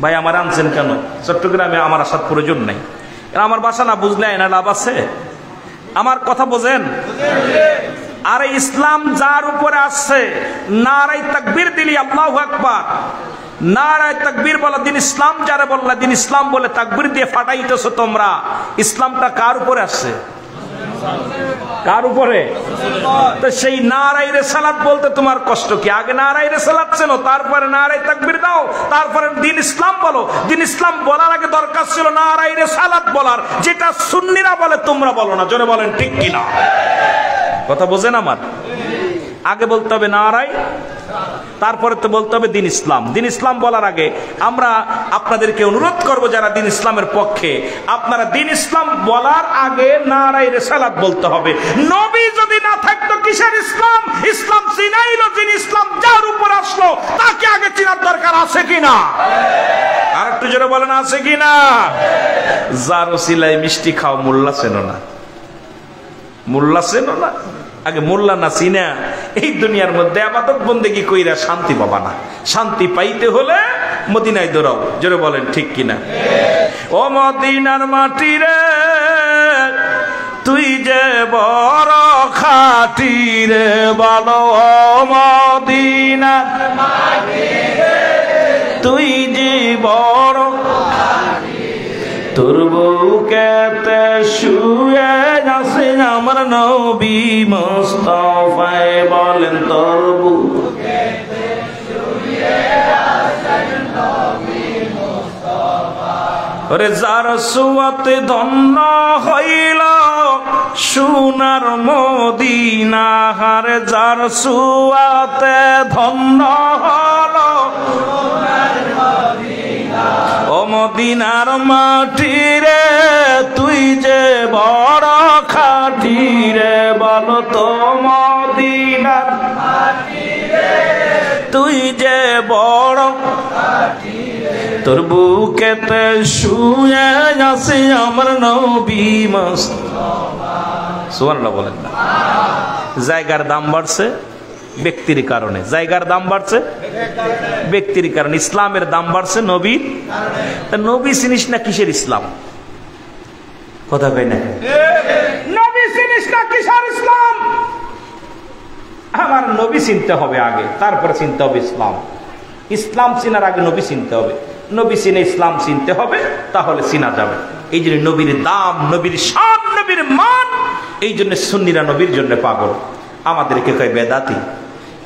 ভাই আমার আনছেন কেন? চট্টগ্রামে আমার আসার প্রয়োজন নাই, আমার বাসা না বুঝলে এনা লাভ আছে? আমার কথা বোঝেন? আরে ইসলাম যার উপরে আসছে নারায়ে তাকবীর দিলি আল্লাহু আকবার, নারায়ে তাকবীর বলা দিন ইসলাম যারা বললা, দিন ইসলাম বলে তাকবীর দিয়ে ফাটাইতেছো তোমরা। ইসলামটা কার উপরে আসছে? কার উপরে? তো সেই নারায়ে রিসালাত বলতে তোমার কষ্ট কি? আগে নারায়ে রিসালাত ছিল, তারপরে নারায়ে তাকবীর দাও, তারপরে দিন ইসলাম বলো। দিন ইসলাম বলার আগে দরকার ছিল নারায়ে রিসালাত বলার, যেটা সুন্নিরা বলে তোমরা বলো না। জোরে বলেন ঠিক কিনা? কথা বোঝেন আমার? আগে বলতে হবে নারায়ে, তারপরে তো বলতে হবে দিন ইসলাম। দিন ইসলাম বলার আগে আমরা আপনাদেরকে অনুরোধ করব, যারা দিন ইসলামের পক্ষে, আপনারা দিন ইসলাম বলার আগে নারায়ে রিসালাত বলতে হবে। নবী যদি না থাকতো কিসের ইসলাম? ইসলাম চিনাইলো দিন ইসলাম যার উপর আসলো তাকে আগে চিনার দরকার আছে কিনা? আর একটু জোরে বলেন, আছে কিনা? যার ওসিলায় মিষ্টি খাও, মোল্লা চেনো না, মোল্লা চেনো না। আগে মোল্লা না চিনা এই দুনিয়ার মধ্যে ইবাদত বন্দেগী কইরা শান্তি পাবা না। শান্তি পাইতে হলে মদিনায় দৌড়াও। জোরে বলেন ঠিক কিনা? ও মদিনার মাটি রে, তুই যে বড় খাঁটি রে, বলো ও মদিনার মাটি রে, তুই যে বড় খাঁটি, তোর বুকেতে শুয়ে আছে আমার নবী মুস্তাফায়ে, বলেন তোর বুকেতে শুয়ে আছেন নবী মুস্তাফা। ওরে যার সুয়াতে ধন্য হইল সোনার মদিনা, হারে যার সুয়াতে ধন্য হলো সোনার মদিনা। ও মদিনার মাটি রে, তুই যে বড় খাঁটি রে, বলো তো মদিনার মাটি রে, তুই যে বড় খাঁটি রে, তোর বুকেতে শুয়ে আছে আমার নবী মুস্তাফা। সুবহানাল্লাহ বলেন না? জায়গার দাম বাড়ছে ব্যক্তির কারণে, জায়গার দাম বাড়ছে ব্যক্তির কারণে, ইসলামের দাম বাড়ছে নবীর। তা নবী চিনিস না কিসের ইসলাম? কথা কই না? নবী চিনিস না কিসের ইসলাম? আমার নবী চিনতে হবে আগে, তারপরে চিনতে হবে ইসলাম। ইসলাম চিনার আগে নবী চিনতে হবে, নবী চিনে ইসলাম চিনতে হবে, তাহলে চিনা যাবে। এই জন্য নবীর দাম, নবীর শান, নবীর মান। এই জন্য সুন্নিরা নবীর জন্য পাগল। আমাদেরকে কয় বেদাতি,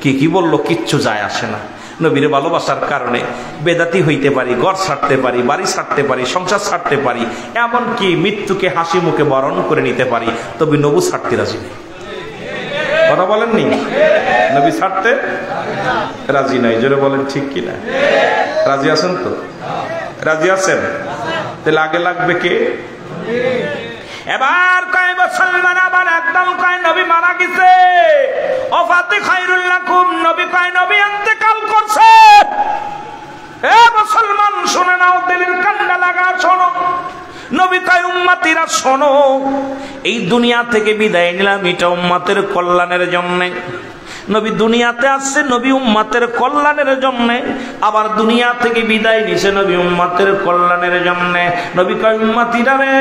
কি কি বললো কিচ্ছু যায় আসে না। নবীর ভালোবাসার কারণে বেদাতি হইতে পারি, ঘর ছাড়তে পারি, বাড়ি ছাড়তে পারি, সংসার ছাড়তে পারি, এমনকি মৃত্যুকে হাসি মুখে বরণ করে নিতে পারি, তবে নবী ছাড়তে রাজি নেই। কথা বলেননি? নবী ছাড়তে রাজি নাই। জোরে বলেন ঠিক কিনা? রাজি আছেন তো? রাজি আছেন? তাহলে আগে লাগবে কে? এবার কয় মুসলমান আবার একদম কয় নবী মারা গেছে, ওফাতে খায়রুল লাকুম, নবী কয় নবী ইন্তেকাল করছে। এ মুসলমান শুনে নাও, দিলের কান্না লাগা শোনো। নবী কয় উম্মতিরা শোনো, এই দুনিয়া থেকে বিদায় নিলাম এটা উম্মতের কল্যাণের জন্য। নবী দুনিয়াতে আসছে নবী উম্মতের কল্যাণের জন্য, আবার দুনিয়া থেকে বিদায় নিছে নবী উম্মতের কল্যাণের জন্য। নবী কয় উম্মতিরা রে,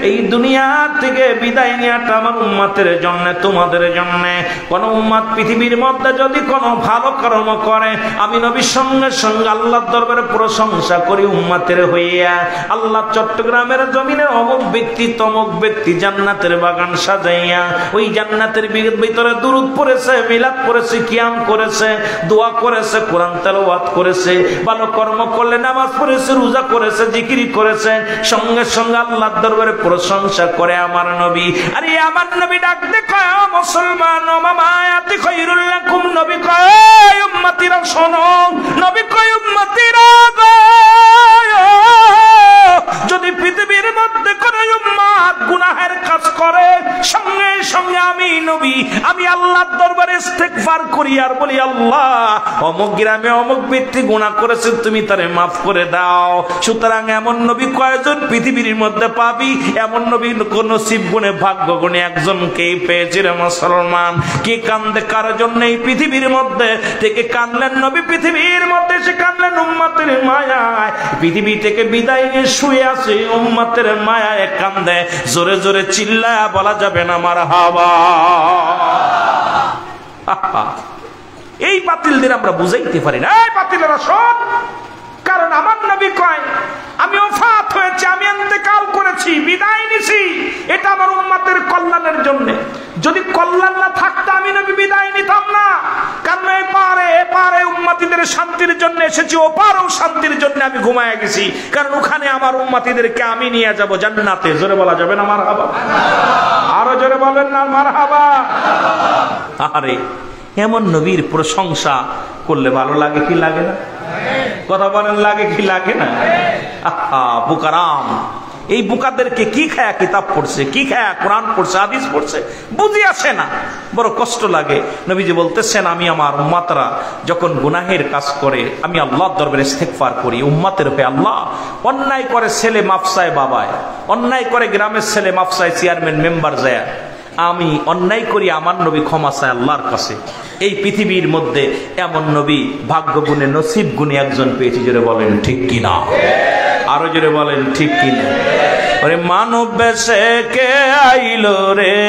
এই দুনিয়া থেকে বিদায় নেওয়াটা আমার উম্মতের জন্য, তোমাদের জন্য। কোন উম্মত পৃথিবীর মধ্যে যদি কোনো ভালো কর্ম করে, আমি নবীর সঙ্গে সঙ্গে আল্লাহর দরবারে প্রশংসা করি উম্মতের হইয়া। আল্লাহ চট্টগ্রামের জমিনের অমুক ব্যক্তি তমুক ব্যক্তি জান্নাতের বাগান সাজাইয়া, ওই জান্নাতের ভিতরে দুরূদ পড়েছে, মিলাদ পড়েছে, কিয়াম করেছে, দোয়া করেছে, কোরআন তেলাওয়াত করেছে, ভালো কর্ম করলে নামাজ পড়েছে, রোজা করেছে, জিকির করেছে, সঙ্গে সঙ্গে আল্লাহর দরবারে প্রশংসা করে আমার নবী। আরে আমার নবী ডাকতে কয় ও মুসলমান, ও মামায়াতি খায়রুল লাকুম, নবী কয় উম্মতিরা শোনো, নবী কয় উম্মতিরা গো, যদি পৃথিবীর মধ্যে কোন উম্মত গুনাহের কাজ করে, সঙ্গে সঙ্গে আমি নবী আমি আল্লাহর দরবারে ইস্তেগফার করি আর বলি, আল্লাহ অমুক গ্রামে অমুক ব্যক্তি গুনাহ করেছে, তুমি তারে মাফ করে দাও। সুতরাং এমন নবী কয়জন পৃথিবীর মধ্যে পাবি? এমন নবী কোন নসিব গুণে ভাগ্য গুণে একজনকেই পেয়েছে রে মুসলমান। কে কান্দে কার জন্য এই পৃথিবীর মধ্যে থেকে? কানলেন নবী পৃথিবীর মধ্যে, সে কানলেন উম্মতের মায়ায়। পৃথিবী থেকে বিদায় নিয়ে শুয়ে আছে উম্মতের মায়ায় কান্দে, জোরে জোরে চিল্লায়া বলা যাবে না মারহাবা। এই বাতিলদের আমরা বুঝাইতে পারি না, এই বাতিলেরা শোন, কারণ আমার নবী কয় আমি ওফাত হয়েছি, আমি ইন্তেকাল করেছি, বিদায় নিছি, এটা আমার উম্মতের কল্যাণের জন্য। যদি কল্যাণ না থাকতো আমি নবী বিদায় নিতাম না, কারণ এপারে উম্মতিদের শান্তির জন্য এসেছি, ওপারেও শান্তির জন্য আমি ঘুমায় গেছি, কারণ ওখানে আমার উম্মতিদেরকে আমি নিয়ে যাব জান্নাতে। জোরে বলা যাবে না মারহাবা? আরো জোরে বলেন না মারহাবা? আরে এমন নবীর প্রশংসা করলে ভালো লাগে কি লাগে না? কথা বলেন, লাগে কি লাগে না? বুকারাম, এই বুকাদেরকে কি খায়া কিতাব পড়ছে, কি খায়া কোরআন পড়ছে, হাদিস পড়ছে, বুঝি আসে না, বড় কষ্ট লাগে। নবীজি বলতেছেন আমি আমার উম্মতরা যখন গুনাহের কাজ করে আমি আল্লাহর দরবারে ইস্তেগফার করি উম্মতের হয়ে। আল্লাহ অন্যায় করে ছেলে মাফসায় বাবায়, অন্যায় করে গ্রামের ছেলে মাফসায় চেয়ারম্যান মেম্বার যায়, আমি অন্যায় করি, আমার নবী ক্ষমা চায় আল্লাহর কাছে। এই পৃথিবীর মধ্যে এমন নবী ভাগ্য গুণে নসিব গুণে একজন পেয়েছি। জোরে বলেন ঠিক কিনা? আরো জোরে বলেন ঠিক কিনা? ওরে মানব বেশে কে আইলো রে,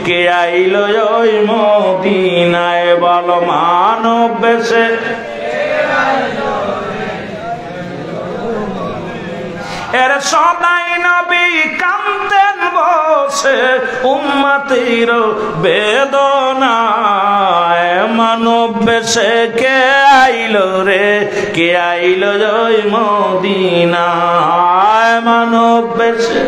কে আইলো ওই মদিনায়, বলো মানব বেশে এর সদাই নবী কান্দেন বসে উম্মতের বেদনায়। মানব বেশে কে আইলো রে, কে আইলো ওই মদিনায়, মানব বেশে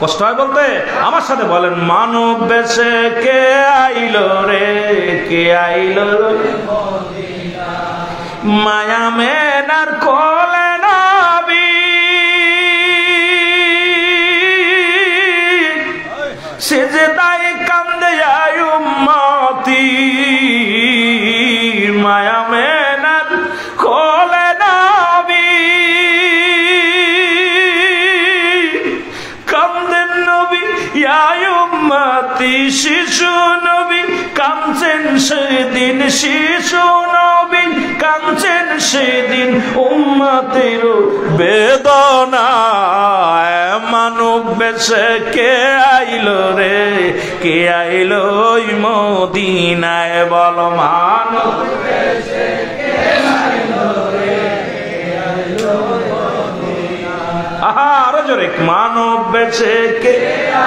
কষ্ট হয় বলতে, আমার সাথে বলেন মানব বেশে কে আইলো রে, কে আইলো মায়া মেনার কোলে নবী, সিজদায় কান্দে আয় উম্মতি, মায়া মেনার কোলে নবী, কান্দেন নবী আয় উম্মতি, শিশু নবী কাঁদছেন সেদিন, শিশু নবী কাঁদছেন সেদিন উম্মতের বেদনায়। মানব বেশে কে আইলো রে, কে আইলো ওই মদিনায়, বলো মানব বেশে কে আইলো রে, কে আইলো মদিনায়। আহা আরো জোরে, মানব বেশে কে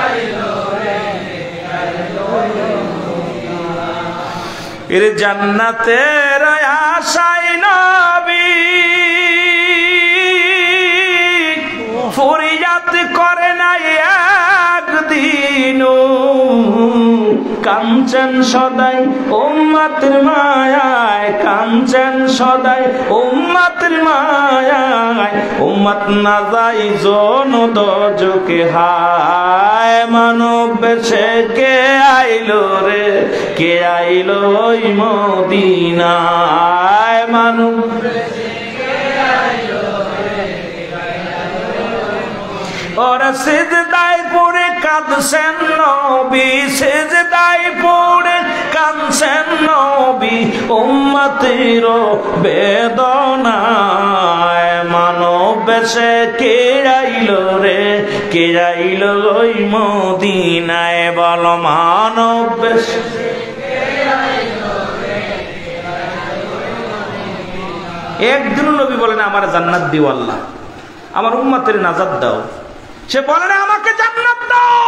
আইলো রে, কে আইলো এর জান্নাতের আশায় নবী ফরিয়াদ করে নাই একদিনও, কাঞ্চন সদাই উম্মতের মায়ায়, কাঞ্চন সদাই উম্মতের মায়ায়, উম্মত না যাই জন দোজকে হায়। মানব বেশে কে আইলো রে, কে আইলো ওই মদিনায়, মানব ওরা সিজদায় পড়ে কাঁদছেন নবী, সিজদায় পড়ে কাঁদছেন নবী উম্মতের বেদনায়। মানব বেশে কে আইলো রে, কে আইলো ওই মদিনায়, বল মানব বেশে একদিন নবী বলেন আমার জান্নাত দিও আল্লাহ, আমার উম্মতের নাজাত দাও। সে বলে না আমাকে জান্নাত দাও,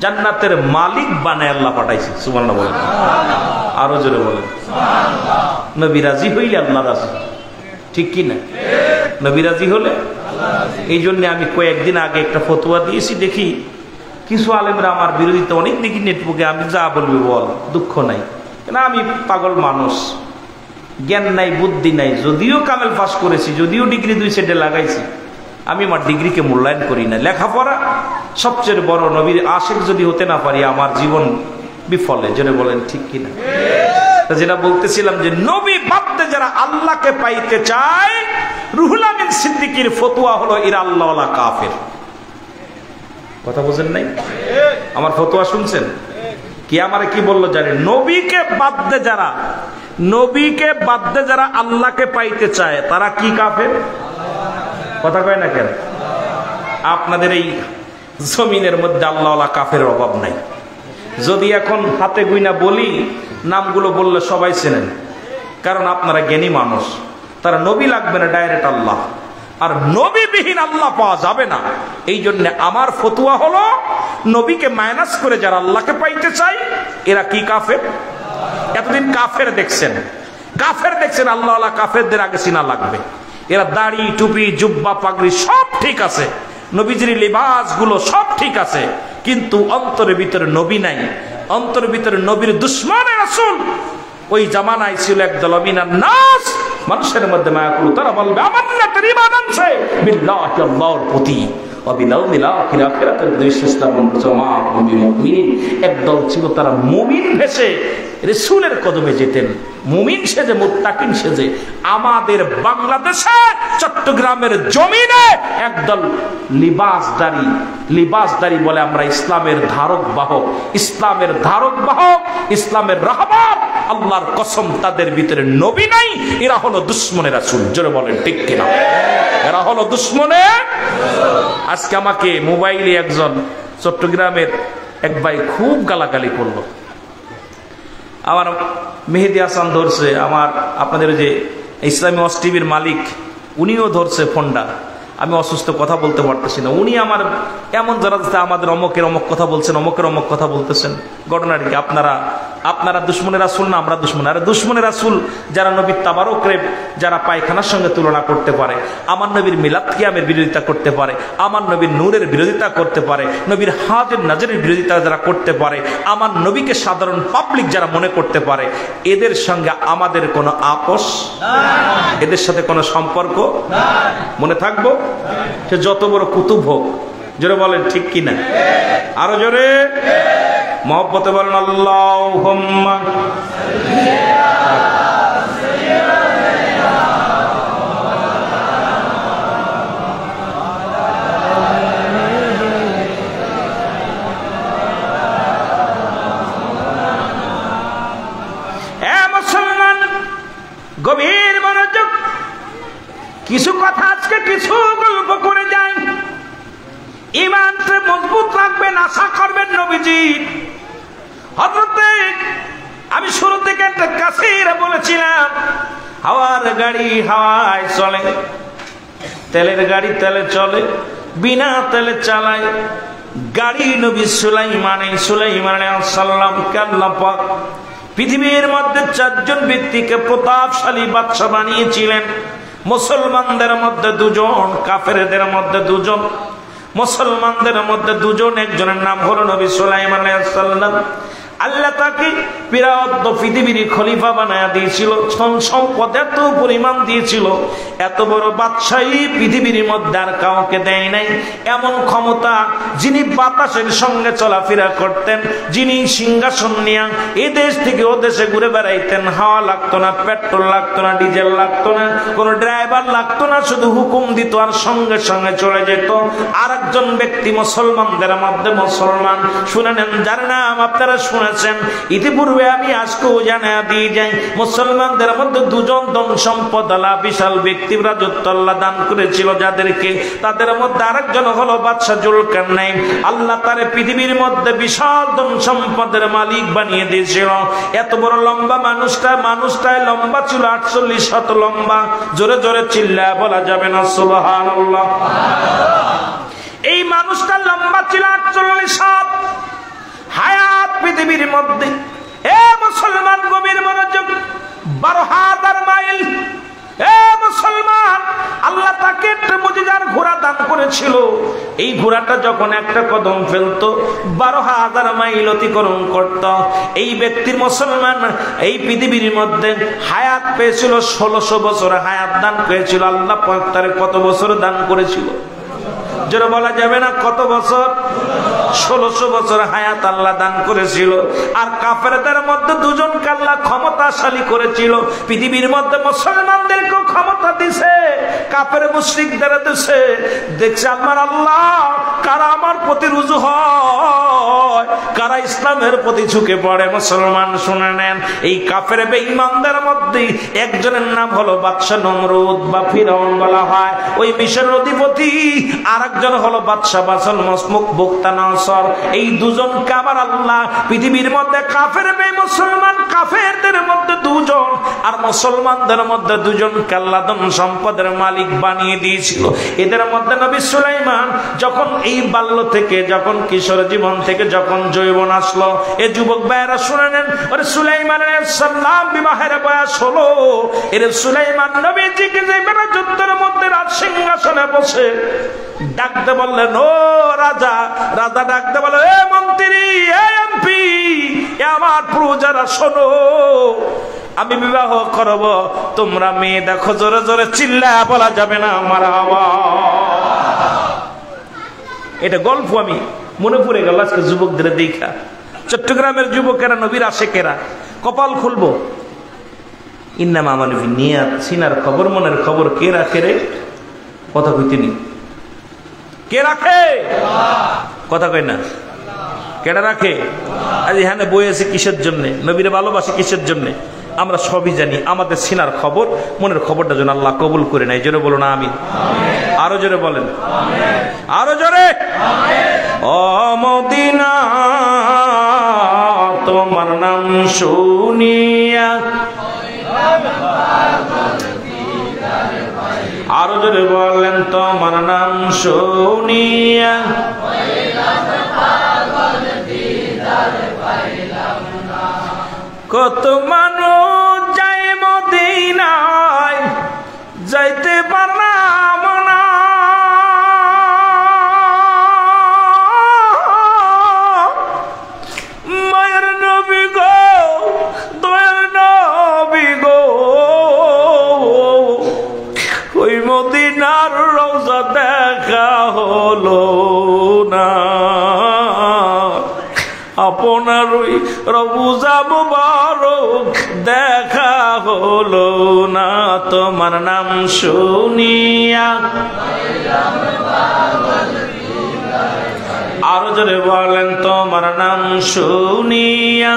জান্নাতের মালিক বানায় আল্লাহ পাঠাইছে। সুবহানাল্লাহ বলেন, আরো জোরে বলেন। নবী রাজি হইলে আল্লাহ রাজি, ঠিক কি না? নবী রাজি হলে। এই জন্য আমি কয়েকদিন আগে একটা ফতোয়া দিয়েছি, দেখি কিছু আলেমরা আমার বিরোধিতা অনেক দেখি নেটবুকে, আমি যা বলবি বল, দুঃখ নাই, কেন আমি পাগল মানুষ, জ্ঞান নাই বুদ্ধি নাই, যদিও কামেল পাস করেছি, যদিও ডিগ্রি 2 সেটে লাগাইছি, আমি আমার ডিগ্রিকে মূল্যায়ন করি না। লেখাপড়া সবচেয়ে বড়, নবীর আশিক যদি হতে না পারি আমার জীবন বিফলে, যেটা বলেন ঠিক কিনা? যেটা বলতেছিলাম যে নবী বাদে যারা আল্লাহকে পাইতে চায়, রুহুল আমিন সিদ্দিকীর ফতোয়া হলো এরা আল্লাহওয়ালা কাফের। কথা বুঝেন নাই? আমার ফতোয়া শুনছেন? কি আমারে কি বললো জানেন? নবীকে বাদে যারা, নবীকে বাদে যারা আল্লাহকে পাইতে চায় তারা কি কাফের? কথা কয় না কেন? আপনাদের এই জমিনের মধ্যে আল্লাহওয়ালা কাফের অভাব নাই। যদি এখন হাতে গুইনা বলি, নামগুলো বললে সবাই চেনেন, কারণ আপনারা জ্ঞানী মানুষ। তারা নবী লাগবে না, ডাইরেক্ট আল্লাহ। আর নবীবিহীন আল্লাহ পাওয়া যাবে না। এই জন্য আমার ফতোয়া হলো নবীকে মাইনাস করে যারা আল্লাহকে পাইতে চায় এরা কি কাফের? এতদিন কাফের দেখছেন, কাফের দেখছেন, আল্লাহওয়ালা কাফেরদের আগে চিনা লাগবে। এরা দাড়ি টুপি জুব্বা পাগড়ি সব ঠিক আছে, নবীজির লিবাস গুলো সব ঠিক আছে, কিন্তু অন্তরের ভিতরে নবী নাই, অন্তরের ভিতরে নবীর দুশ্মনের রাসূল। ওই জামানায় ছিল একদল মিনান নাস, মানুষের মধ্যে মায়া করলো, তারা বলবে আমান্না তার ঈমান আনছে বিল্লাহি, আল্লাহর প্রতি, অবিলাউমিল আখির, আখিরাতের বিশ্বাসতাম মুমিন। একদল ছিল তারা মুমিন ভেসে রাসূলের কদমে যেতেন, মুমিন সেজে, মুত্তাকিন সেজে। আমাদের বাংলাদেশে চট্টগ্রামের জমিনে একদল লিবাসদারি বলে আমরা ইসলামের ধারক বাহক, ইসলামের ধারক বাহক, ইসলামের রাহবার। আল্লাহর কসম তাদের ভিতরে নবী নাই, এরা হলো দুশ্মনের রাসূল। জোরে বলেন ঠিক কিনা? এরা হলো দুশ্মনের। আজকে আমাকে মোবাইলে একজন চট্টগ্রামের এক ভাই খুব গালাগালি করলো। আমার মেহেদি হাসান ধরছে, আমার আপনাদের যে ইসলামী ওয়াজ টিভির মালিক উনিও ধরছে ফোনটা। আমি অসুস্থ, কথা বলতে পারতেছি না। উনি আমার এমন যারা আমাদের অমকের অমক কথা বলছেন, অমকের অমক কথা বলতেছেন। ঘটনাটা কি? আপনারা দুশ্মনের রাসূল না আমরা দুশ্মন? আরে দুশ্মনের রাসূল যারা নবীর তাবারকরে যারা পায়খানার সঙ্গে তুলনা করতে পারে, আমার নবীর মিলাদ কিয়ামের বিরোধিতা করতে পারে, আমার নবীর নূরের বিরোধিতা করতে পারে, নবীর হাজের নাজরের বিরোধিতা যারা করতে পারে, আমার নবীকে সাধারণ পাবলিক যারা মনে করতে পারে, এদের সঙ্গে আমাদের কোনো আপোষ, এদের সাথে কোনো সম্পর্ক মনে থাকবো? সে যত বড় কুতুব হোক। জোরে বলেন ঠিক কিনা? আরো জোরে মহব্বতে বলেন আল্লাহুম্মা। মুসলমান গভীর মনোযোগ, কিছু কথা আজকে কিছু গল্প করে যায়। ঈমানকে মজবুত রাখবেন, আশা করবেন নবীজি। হযরতে আমি শুরু থেকে একটা কাসিরা বলেছিলাম, হাওয়ার গাড়ি হাওয়ায় চলে, তেলের গাড়ি তেলে চলে, বিনা তেলে চালায় গাড়ি। নবী সুলাইমান আলাইহিস সালাম কে আল্লাহ পাক পৃথিবীর মধ্যে 4 জন ব্যক্তিকে প্রতাপশালী বাদশা বানিয়েছিলেন। মুসলমানদের মধ্যে 2 জন, কাফেরদের মধ্যে 2 জন। মুসলমানদের মধ্যে 2 জন, একজনের নাম হলো নবী সুলাইমান আলাইহিস সালাম। আল্লাহ তাকে বিরাট পৃথিবীর খলিফা বানায়া দিয়েছিল, সম্পদ এত পরিমাণ দিয়েছিল, এত বড় বাদশাহী পৃথিবীর মধ্যে আর কাউকে দেয় নাই। এমন ক্ষমতা, যিনি বাতাসের সঙ্গে চলাফেরা করতেন, যিনি সিংহাসন নিয়ে এ দেশ থেকে ও দেশে ঘুরে বেড়াইতেন, হাওয়া লাগতো না, পেট্রোল লাগতো না, ডিজেল লাগতো না, কোনো ড্রাইভার লাগতো না, শুধু হুকুম দিত আর সঙ্গে সঙ্গে চলে যেত। আর একজন ব্যক্তি মুসলমানদের মধ্যে মুসলমান, শুনে নেন, যার নাম আপনারা শুনে ইতিপূর্বে আমি আজকেও জানা দিয়ে যাই, মুসলমানদের মধ্যে 2 জন ধন সম্পদ আলা বিশাল ব্যক্তি রাজত্ব আল্লাহ দান করেছিল যাদেরকে, তাদের মধ্যে আরেকজন হলো বাদশা জুলকারনাইন। আল্লাহ তারে পৃথিবীর মধ্যে বিশাল ধন সম্পদের মালিক বানিয়ে দিয়েছিল। এত বড় লম্বা মানুষটায় লম্বা ছিল 48 হাত লম্বা। জোরে জোরে চিল্লায় বলা যাবে না সুবহানাল্লাহ। এই মানুষটা লম্বা ছিল 48 হাত। হায়াত পৃথিবীর মধ্যে, এ মুসলমান গভীর মনোযোগ, 12,000 মাইল। এ মুসলমান, আল্লাহ তাকে একটা মুজিজার ঘোড়া দান করেছিল। এই ঘোড়াটা যখন একটা কদম ফেলতো 12,000 মাইল অতিক্রম করত। এই ব্যক্তির মুসলমান এই পৃথিবীর মধ্যে হায়াত পেয়েছিল 1600 বছর হায়াত দান পেয়েছিল। আল্লাহ পাক তারে কত বছর দান করেছিল? যেটা বলা যাবে না কত বছর? 1600 বছর হায়াত আল্লাহ দান করেছিল। আর কাফেরদের মধ্যে 2 জনকে আল্লাহ ক্ষমতাশালী করেছিল। পৃথিবীর মধ্যে মুসলমানদেরকেও ক্ষমতা দিছে, কাফের মুশরিকদের দিছে। দেখছে আমার আল্লাহ কারা আমার প্রতি রুজু হয়, কারা ইসলামের প্রতি ঝুঁকে পড়ে। মুসলমান শুনে নেন, এই কাফের বেঈমানদের মধ্যে একজনের নাম হলো বাদশা নমরুদ বা ফিরআউন বলা হয়, ওই মিশরের অধিপতি। আর একজন হলো বাদশা বাসল মসমুক বুক্তানাসর। এই 2 জনকে আবার আল্লাহ পৃথিবীর মধ্যে কাফের মুসলমান কাফেরদের মধ্যে 2 জন আর মুসলমানদের মধ্যে 2 জনকে আল্লাহ ধন সম্পদের মালিক বানিয়ে দিয়েছিল। এদের মধ্যে নবী সুলাইমান যখন এই বাল্য থেকে, যখন কিশোর জীবন থেকে যখন যৌবন আসলো, এ যুবক ভাইয়েরা শুনে নেন, ওরে সুলাইমান আলাইহিস সালাম বিবাহের বয়স হলো। এর সুলাইমান নবীজিকে যে যুদ্ধের মধ্যে রাজ সিংহাসনে বসে ডাকতে বললেন, ও রাজা। রাজা ডাকতে বলল, এ মন্ত্রী, এ এমপি, এ আমার প্রজারা শোনো, আমি বিবাহ করব, তোমরা মেয়ে দেখো। জোরে জোরে চিল্লায় বলা যাবে না আমার আওয়াজ। এটা গল্প আমি মনে পড়ে গেল আজকে যুবকদের দেখা। চট্টগ্রামের যুবকেরা, নবীর আশেকেরা কপাল খুলবো। ইন্নামা আমাল বিন্নিয়াত, সিনার খবর মনের খবর কে রাখে রে? কথা কইতে নি, কে রাখে? কথা কই না, কেডা রাখে? আজ এখানে বই আছে কিসের জন্য? নবীরে ভালোবাসে কিসের জন্য? আমরা সবই জানি। আমাদের সিনার খবর মনের খবরটা যেন আল্লাহ কবুল করে নেয়। জোরে বলুন আমিন। আরো জোরে বলেন, আরো জোরে। ও মদিনা তোমার নাম শুনিয়া, আরো জোরে বলেন, তোমার নাম শুনিয়া কত মানুষ যায় মদিনায়, যাইতে পারলাম না। মায়ের নবী গো, দয়ার নবী গো, ওই মদিনার রওজা দেখা হলো না। আপনার ওই রওজা মুবারক দেখা হলো না। তোমার নাম শুনিয়া, আরো জোরে বলেন, তোমার নাম শুনিয়া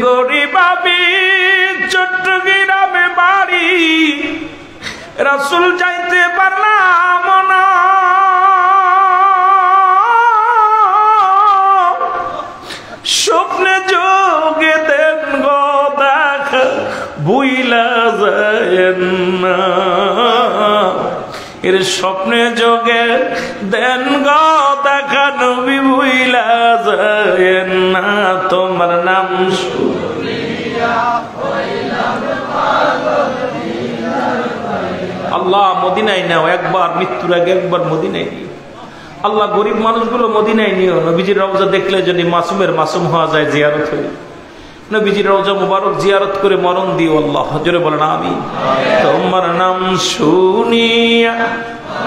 গরিব আমি চট্টগ্রামে বাড়ি, রাসূল যাইতে পারলাম না। স্বপ্নে যোগে দেন গো দেখা, ভুইলা যায় না। এর স্বপ্নে যোগে দেন গো দেখা নবী ভুইলা যায় না তোমার নাম শুনিয়া হইলাম পাগল। আল্লাহ মদিনায় নাও, একবার মৃত্যুর আগে একবার মদিনায় নিও আল্লাহ। গরিব মানুষগুলো মদিনায় নিও। নবীজির রওজা দেখলে যদি মাসুমের মাসুম হওয়া যায়, জিয়ারত হয়ে নবীজির রওজা মুবারক জিয়ারত করে মরণ দিও আল্লাহ। জোরে বলেন আমিন। তোমার নাম শুনিয়া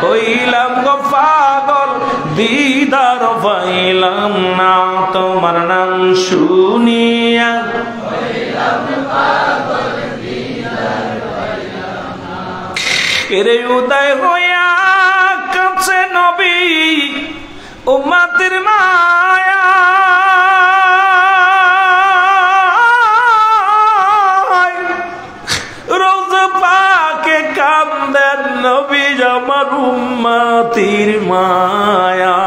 হইলাম গো পাগল, দিদার পাইলাম না তোমার নাম শুনিয়া হইলাম পাগল, দিদার পাইলাম না। এরে উদয় হইয়া কাছে নবী উম্মতের মায়া, রওজা পাকে কান্দেন নবী আমার উম্মতের মায়া,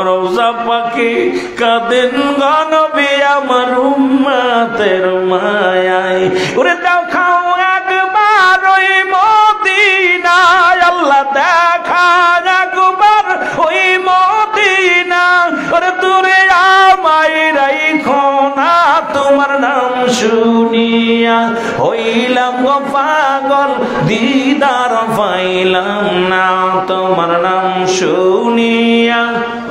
রওজা পাকে কাঁদেন গো নবী আমার উম্মতের মায়ায়। ওরে দাও খাও একবার ওই মদিনায়, আল্লাহ দেখা একবার ওই মদিনা। ওরে দূরে আমায় রাইখো না তোমার নাম শুনিয়া হইলাম গো পাগল, দিদার পাইলাম না তোমার নাম শুনিয়া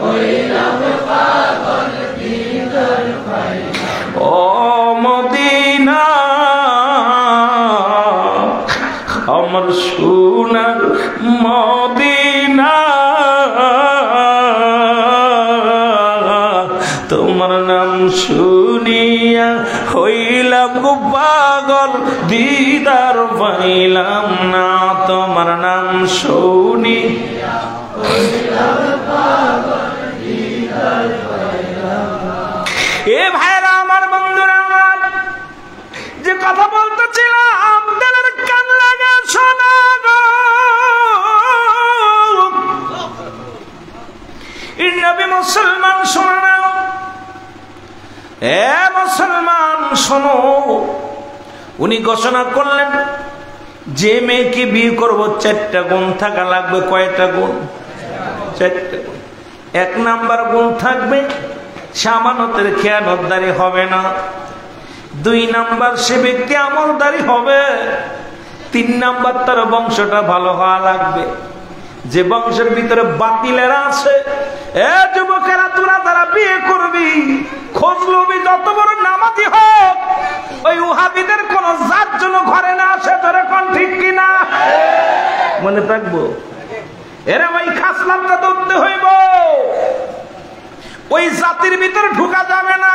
হইলাম পাগল, দিদার পাইলাম। ও মদিনা আমার সোনার মদিনা, তোমার নাম শুনিয়া হইলাম গো পাগল, দিদার পাইলাম না তোমার নাম শুনিয়া হইলাম পাগল, দিদার পাইলাম না। এ ভাইরা আমার, বন্ধুরা আমার, যে কথা বলতেছিলাম দিলের কান লাগা শোনা গো। নবী মুসলমান শোনো, এ মুসলমান শোনো, উনি ঘোষণা করলেন যে মেয়েকে বিয়ে করব 4টা গুণ থাকা লাগবে। কয়টা গুণ? 4টা গুণ। 1 নাম্বার গুণ থাকবে সে আমানতের খেয়ানতদারি হবে না। 2 নাম্বার সে ব্যক্তি আমলদারি হবে। 3 নাম্বার তার বংশটা ভালো হওয়া লাগবে। যে বংশের ভিতরে বাতিলেরা আছে, এ যুবকেরা তোরা তারা বিয়ে করবি, খোঁজ লবি যত বড় নামাজি হোক, ওই ওহাবিদের কোন জাত যেন ঘরে না আসে। ধরে কোন ঠিক কিনা? মনে থাকবো। এরা ওই খাসলামটা ধরতে হইব। ওই জাতির ভিতরে ঢুকা যাবে না,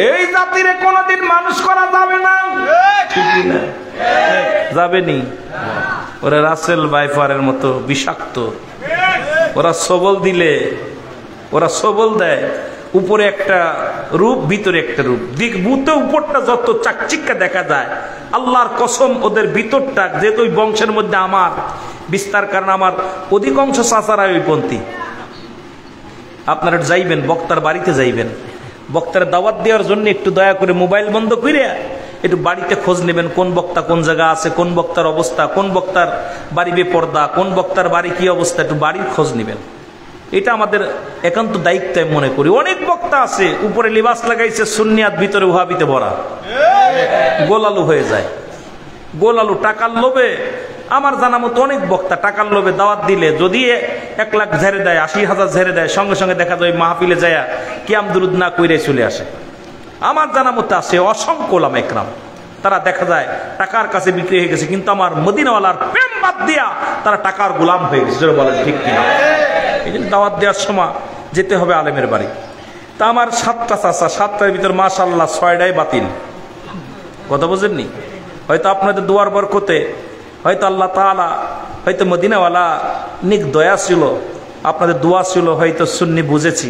এই জাতিরে কোনদিন মানুষ করা যাবে না। ঠিক কিনা? যাবেনি। ওরা রাসেল বাইফারের মতো বিষাক্ত। ওরা সবল দিলে, ওরা সবল দেয়, উপরে একটা রূপ ভিতরে একটা রূপ। দিক বুতে উপরটা যত চাকচিক্কা দেখা যায়, আল্লাহর কসম ওদের ভিতরটা, যেহেতু ওই বংশের মধ্যে আমার বিস্তার, কারণ আমার অধিকাংশ চাচারা ওই পন্থী। আপনারা যাইবেন, বক্তার বাড়িতে যাইবেন, বক্তার দাওয়াত দেওয়ার জন্য একটু দয়া করে মোবাইল বন্ধ করে একটু বাড়িতে খোঁজ নেবেন, কোন বক্তা কোন জায়গা আছে, কোন বক্তার অবস্থা, কোন বক্তার বাড়ি বেপর্দা, কোন বক্তার বাড়ি কি অবস্থা, একটু বাড়ির খোঁজ নেবেন। এটা আমাদের একান্ত দায়িত্ব মনে করি। অনেক বক্তা আছে উপরে লিবাস লাগাইছে সুন্নিয়াত, ভিতরে ওহাবিতে ভরা, গোলালু হয়ে যায়। গোলালু টাকার লোভে, আমার জানা মতো অনেক বক্তা টাকার লোভে দাওয়াত দিলে যদি 1 লাখ ঝেড়ে দেয়, 80,000 ঝেড়ে দেয়, সঙ্গে সঙ্গে দেখা যায় মাহফিলে যায় কিয়াম দুরুদ না কইরে চলে আসে। আমার জানা মতো আছে অসংখ্য ওলামা একরাম, তারা দেখা যায় টাকার কাছে বিক্রি হয়ে গেছে, কিন্তু আমার মদিনাওয়ালার প্রেম বাদ দিয়া তারা টাকার গোলাম হয়ে গেছে। বলেন ঠিক কিনা? এই জন্য দাওয়াত দেওয়ার সময় যেতে হবে আলেমের বাড়ি। তা আমার 7টা চাচা, 7টার ভিতর মাশাআল্লাহ 6টাই বাতিল। কথা বুঝেননি? হয়তো আপনাদের দোয়ার বরকতে, হয়তো আল্লাহ তাআলা, হয়তো মদিনাওয়ালা নিক দয়া ছিল, আপনাদের দোয়া ছিল, হয়তো সুন্নি বুঝেছি।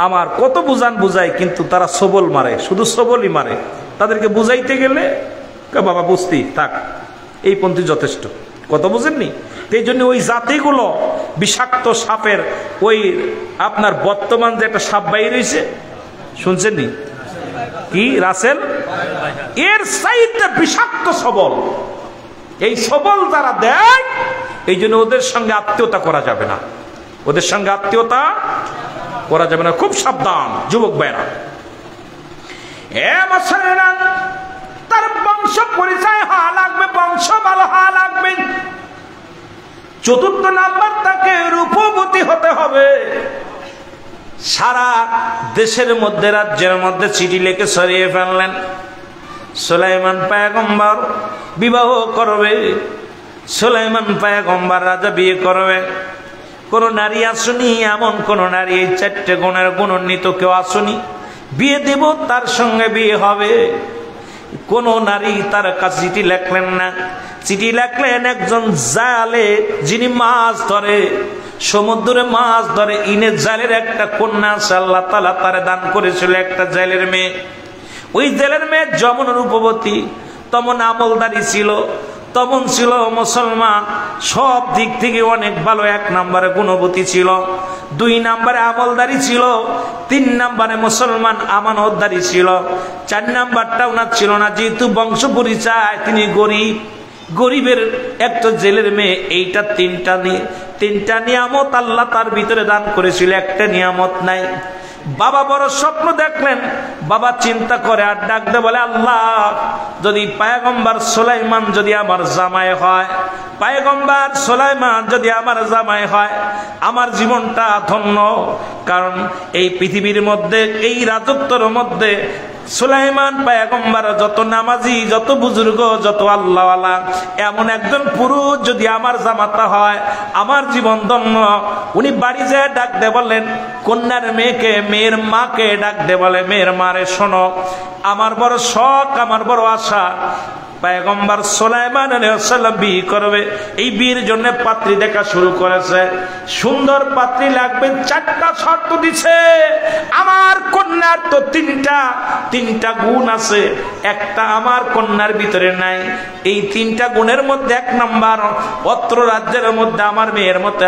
আমার কত বুঝাই, কিন্তু তারা সবল মারে, শুধু সবলই মারে। তাদেরকে বুঝাইতে গেলে বাবা বুঝতি থাক, এই পন্থী যথেষ্ট। কথা বুঝেননি? এই জন্য ওই জাতিগুলো বিষাক্ত সাপের, ওই আপনার বর্তমান যে একটা সাপ বাইর হয়েছে, শুনছেননি কি? রাসেল, এর চাইতে বিষাক্ত সবল। এই সবল যারা দেয়, এই জন্য ওদের সঙ্গে আত্মীয়তা করা যাবে না, ওদের সঙ্গে আত্মীয়তা করা যাবে না। খুব সাবধান যুবক ভাইরা। তার বংশ পরিচয় হওয়া লাগবে, বংশ ভালো হওয়া লাগবে। চতুর্থ নাম্বার, তাকে রূপবতী হতে হবে। সারা দেশের মধ্যে, রাজ্যের মধ্যে চিঠি লিখে সরিয়ে ফেললেন, সুলাইমান পয়গম্বর বিবাহ করবে, সুলাইমান পয়গম্বর রাজা বিয়ে করবে। কোন নারী আসুনি, এমন কোন নারী এই 4টে গুণের গুণান্বিত কেউ আসুনি, বিয়ে দেব তার সঙ্গে বিয়ে হবে। কোন নারী তার কাছে চিঠি লেখলেন না। চিঠি লেখলেন একজন জালে, যিনি মাছ ধরে, সমুদ্রে মাছ ধরে, ইনে জালের একটা কন্যা আছে, আল্লাহ তাআলা তারে দান করেছিল, একটা জালের মেয়ে। ওই জেলের মেয়ে যেমন রূপবতী, তেমন আমলদারি ছিল, তেমন ছিল মুসলমান, সব দিক থেকে অনেক ভালো। 1 নম্বরে গুণবতী ছিল, 2 নম্বরে আমলদারি ছিল, 3 নম্বরে মুসলমান আমানতদারি ছিল, 4 নম্বরটা ওনার ছিল না, যেহেতু বংশ পরিচয় তিনি গরিব, গরিবের একটা জেলের মেয়ে। এইটা 3টা নিয়ামত আল্লাহ তার ভিতরে দান করেছিল, একটা নিয়ামত নাই। বাবা বড় স্বপ্ন দেখলেন, বাবা চিন্তা করে আর ডাক দে বলে, আল্লাহ যদি পয়গম্বর সুলাইমান যদি আমার জামাই হয়, পয়গম্বর সুলাইমান যদি আমার জামাই হয়, আমার জীবনটা ধন্য। কারণ এই পৃথিবীর মধ্যে, এই রাজত্বের মধ্যে সুলাইমান পয়গম্বর যত নামাজি, যত বুজুর্গ, যত আল্লাহওয়ালা, এমন একজন পুরুষ যদি আমার জামাতা হয়, আমার জীবন ধন্য। উনি বাড়ি যেয়ে ডাক দে বলেন, কন্যার মেয়েকে, মেয়ের মাকে ডাক দে বলে, মেয়ের মারে শোনো, আমার বড় শখ, আমার বড় আশা, পয়গম্বর সুলাইমান আলাইহিস সালাম বিয়ে করবে। এই বিয়ের জন্য পাত্রী দেখা শুরু করেছে। সুন্দর পাত্রী লাগবে, 4টা শর্ত দিছে। আমার কন্যার তো 3টা গুণ আছে, একটা আমার কন্যার ভিতরে নাই। এই 3টা গুণের মধ্যে 1 নাম্বার, অত্র রাজ্যের মধ্যে আমার মেয়ের মতো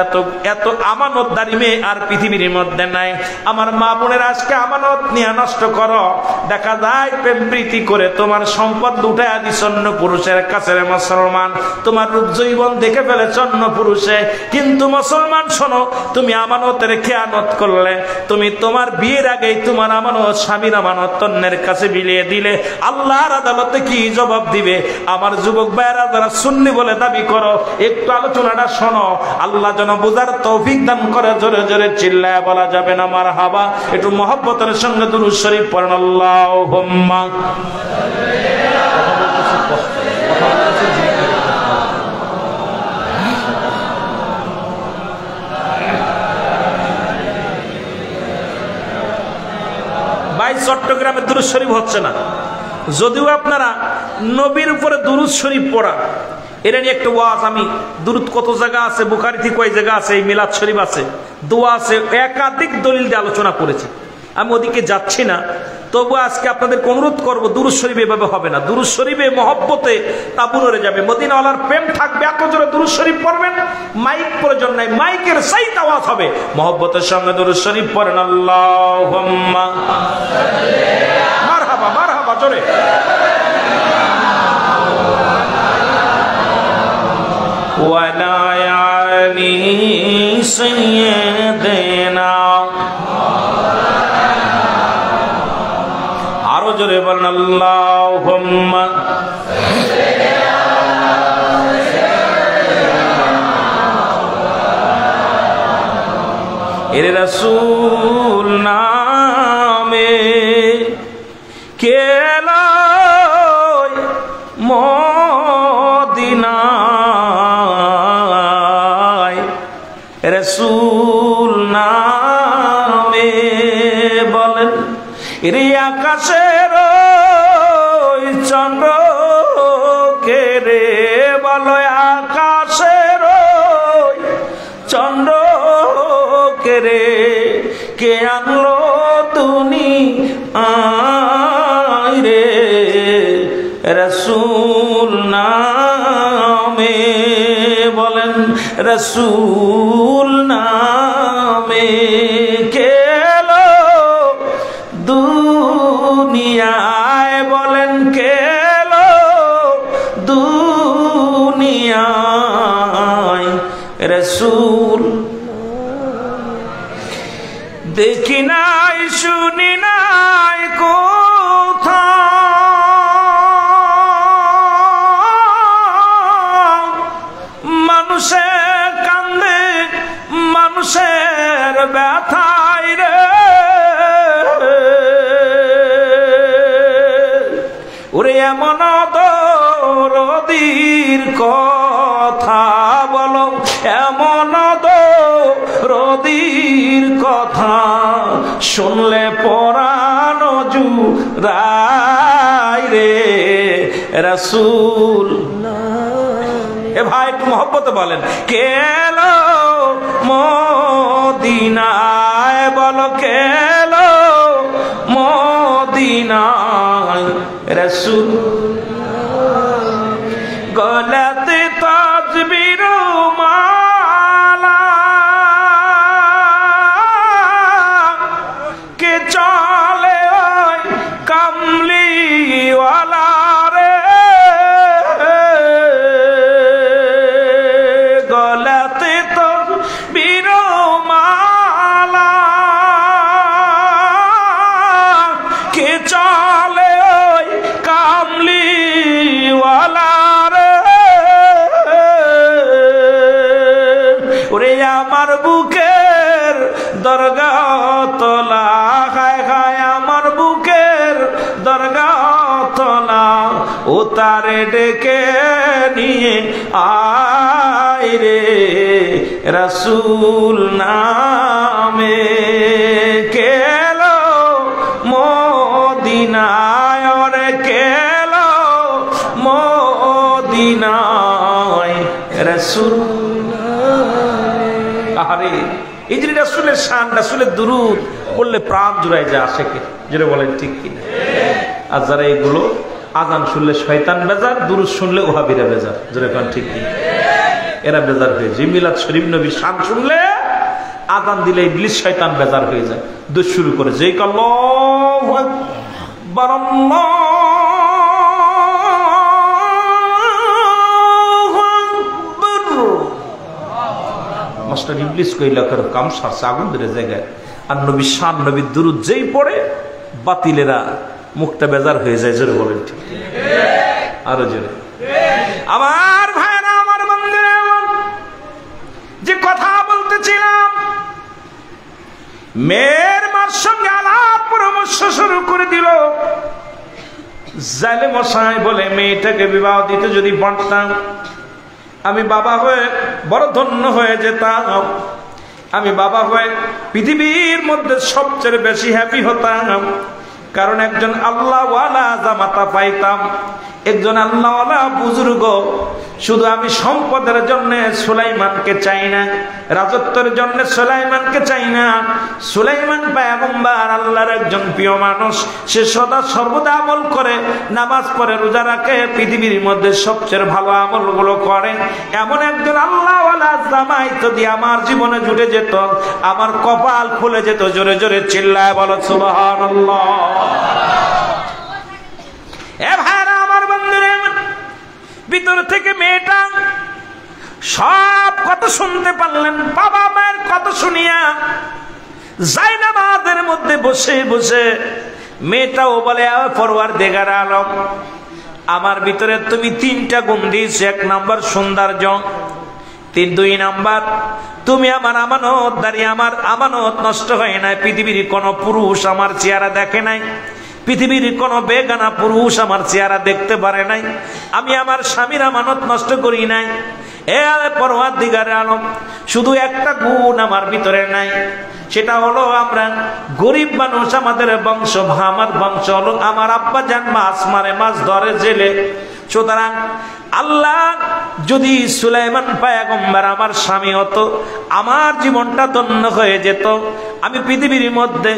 এত আমানতদারি মেয়ে আর পৃথিবীর মধ্যে নাই। আমার মা বোনের আজকে আমানত নিয়ে নষ্ট করো, দেখা যায় প্রেম প্রীতি করে তোমার সম্পদ লুটাইয়া দিছ অন্য পুরুষের কাছে। মুসলমান, তোমার রূপ জৈবন দেখে ফেলেছ অন্য পুরুষে, কিন্তু মুসলমান শোনো, তুমি আমানতের খেয়ানত করলে, তুমি তোমার বিয়ের আগেই তোমার আমানত, স্বামীর আমানত অন্যের কাছে বিলিয়ে দিলে, আল্লাহর আদালতে কি জবাব দিবে? আমার যুবক ভাইয়েরা যারা সুন্নি বলে দাবি করো, একটু আলোচনাটা শোনো, আল্লাহ যেন বুঝার তৌফিক দান করে। জোরে জোরে চিল্লায় বলা যাবে না মারহাবা? একটু মহব্বতের সঙ্গে দুরূদ শরীফ পড়েন, আল্লাহুম্মা। ভাই, চট্টগ্রামে দুরূদ শরীফ হচ্ছে না, যদিও আপনারা নবীর উপরে দুরূদ শরীফ পড়া, এটা নিয়ে একটা ওয়াজ, আমি দুরূদ কত জায়গা আছে, বুখারীতে কয় জায়গা আছে, এই মিলাদ শরীফ আছে, দোয়া আছে, একাধিক দলিল দিয়ে আলোচনা করেছে। আমি ওদিকে যাচ্ছি না, তবু আজকে আপনাদের অনুরোধ করব, দুরূদ শরীফ এভাবে হবে না। দুরূদ শরীফে মহব্বতে তাবু নড়ে যাবে, মদিনাওয়ালার প্রেম থাকবে। এত জোরে দুরূদ শরীফ পড়বেন, মাইক প্রয়োজন নাই, মাইকের চাইতে আওয়াজ হবে। মহব্বতের সঙ্গে দুরূদ শরীফ পড়েন, আল্লাহুম্মা মারহাবা, মারহাবা জোরে। ওয়ালা আলি সাইয়্যিদিনা, আরো জোরে বলেন, আল্লাহুম্মা। এর রাসূল নামে কেলাই মদিনায়, রাসূল নামে বলেন, রে আকাশের চন্দ্র কে রে বলো, আকাশের চন্দ্র কে রে, কে আনলো তুমি আয় রে, রাসূল নামে বলেন, রাসূল নামে কেলো দুনিয়ায়, বলেন কেলো দুনিয়ায়। রাসূল দেখি নাই শুনি নাই কথা মানুষের কান্দে মানুষের ব্যথায় রে ওরে এমন দরদীর কথা বলো এমন দরদীর কথা শুনলে পরাণ জুড়ায় রে রাসূল এ ভাই একটু মহব্বতে বলেন কেলো মদিনায় বলো কেলো মদিনায় রাসূল গলাতে তাজবীর মালা কে চলে ওই কামলিওয়ালা রে গলাতে তাজবীর মালা কে চলে ওই কামলিওয়ালা আমার বুকের দরগা তোলা হায় হায় আমার বুকের দরগা তোলা ও তারে ডেকে নিয়ে আয় রে রাসূল নামে কেলো মদিনায় রে কেলো মদিনায় রাসূল আরে এই যে রাসূলের শান রাসূলের দুরূদ বললে প্রাণ জুড়ায় যায় আশেকে যেটা বলেন ঠিক কি আর যারা এগুলো আযান শুনলে শয়তান বেজার দুরূদ শুনলে ওহাবিরা বেজার যেটা কোন ঠিক কি এরা বেজার হয়ে যায় মিলাদ শরীফ নবীর শান শুনলে আযান দিলে ইবলিস শয়তান বেজার হয়ে যায় দুরূদ শুরু করে যেই আল্লাহু আকবার মাস্টার ইবলিস কইলা করে কাম সারছে আগুন ধরে জায়গায় আর নবী শান নবী দুরূদ যেই পড়ে বাতিলেরা মুখটা বেজার হয়ে যায় জোরে বলেন ঠিক আরো জোরে আমার ভাইরা আমার বন্ধুরা যে কথা বলতেছিলাম মেয়ের মার সঙ্গে আলাপ পরামর্শ শুরু করে দিল জালে মশাই বলে মেয়েটাকে বিবাহ দিতে যদি পারতাম আমি বাবা হয়ে বড় ধন্য হয়ে যেতাম আমি বাবা হয়ে পৃথিবীর মধ্যে সবচেয়ে বেশি হ্যাপি হতাম কারণ একজন আল্লাহওয়ালা জামাতা পাইতাম একজন আল্লাহওয়ালা বুজুর্গ শুধু আমি সম্পদের জন্য সুলাইমানকে চাই না রাজত্বের জন্য সুলাইমানকে চাই না সুলাইমান পয়গম্বর আল্লাহর একজন প্রিয় মানুষ সে সদা সর্বদা আমল করে নামাজ পড়ে রোজা রাখে পৃথিবীর মধ্যে সবচেয়ে ভালো আমলগুলো করে এমন একজন আল্লাহওয়ালা জামাই যদি আমার জীবনে জুটে যেত আমার কপাল খুলে যেত জোরে জোরে চিল্লায় বলো সুবহানাল্লাহ এ ভাইরা আমার বন্ধুরা ভিতর থেকে মেয়েটা সব কথা শুনতে পারলেন বাবা মায়ের কথা শুনিয়া জায়নামাজের মধ্যে বসে বসে মেয়েটাও বলে পরওয়ারদিগার আলম আমার ভিতরে তুমি তিনটা গুণ দিয়েছো এক নাম্বার সৌন্দর্য দুই নাম্বার তুমি আমার আমানতদারি আমার আমানত নষ্ট হয় নাই পৃথিবীর কোন পুরুষ আমার চেহারা দেখে নাই পৃথিবীর কোন বেগানা পুরুষ আমার চেহারা দেখতে পারে নাই আমি আমার স্বামীর আমানত নষ্ট করি নাই এ পরওয়ারদিগার আলম শুধু একটা গুণ আমার ভিতরে নাই সেটা হলো আমরা গরিব মানুষ আমাদের বংশ আমার বংশ হলো আমার আব্বা জান মাছ মারে মাছ ধরে জেলে সুতরাং আল্লাহ যদি সুলাইমান পয়গম্বর আমার স্বামী হতো আমার জীবনটা ধন্য হয়ে যেত আমি পৃথিবীর মধ্যে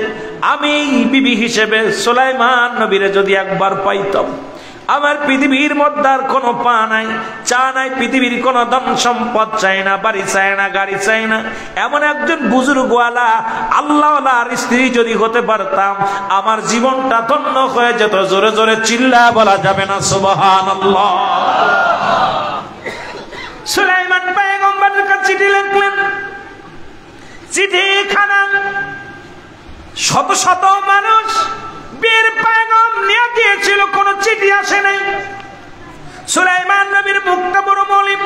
আমি বিবি হিসেবে সুলাইমান নবীরে যদি একবার পাইতাম আমার পৃথিবীর মধ্যে আর কোনো পা নাই চা নাই পৃথিবীর কোনো ধন সম্পদ চাই না বাড়ি চাই না গাড়ি চাই না এমন একজন বুজুর্গওয়ালা আল্লাহওয়ালা আর স্ত্রী যদি হতে পারতাম আমার জীবনটা ধন্য হয়ে যেত জোরে জোরে চিল্লা বলা যাবে না সুবহানাল্লাহ সুলাইমান পয়গম্বরের কাছে চিঠি লিখলেন। চিঠিখানা শত শত মানুষ বীর পয়গম নিয়ে গিয়েছিল, কোন চিঠি আসে নাই। সুলাইমান নবীর মুখটা বড় মলিন।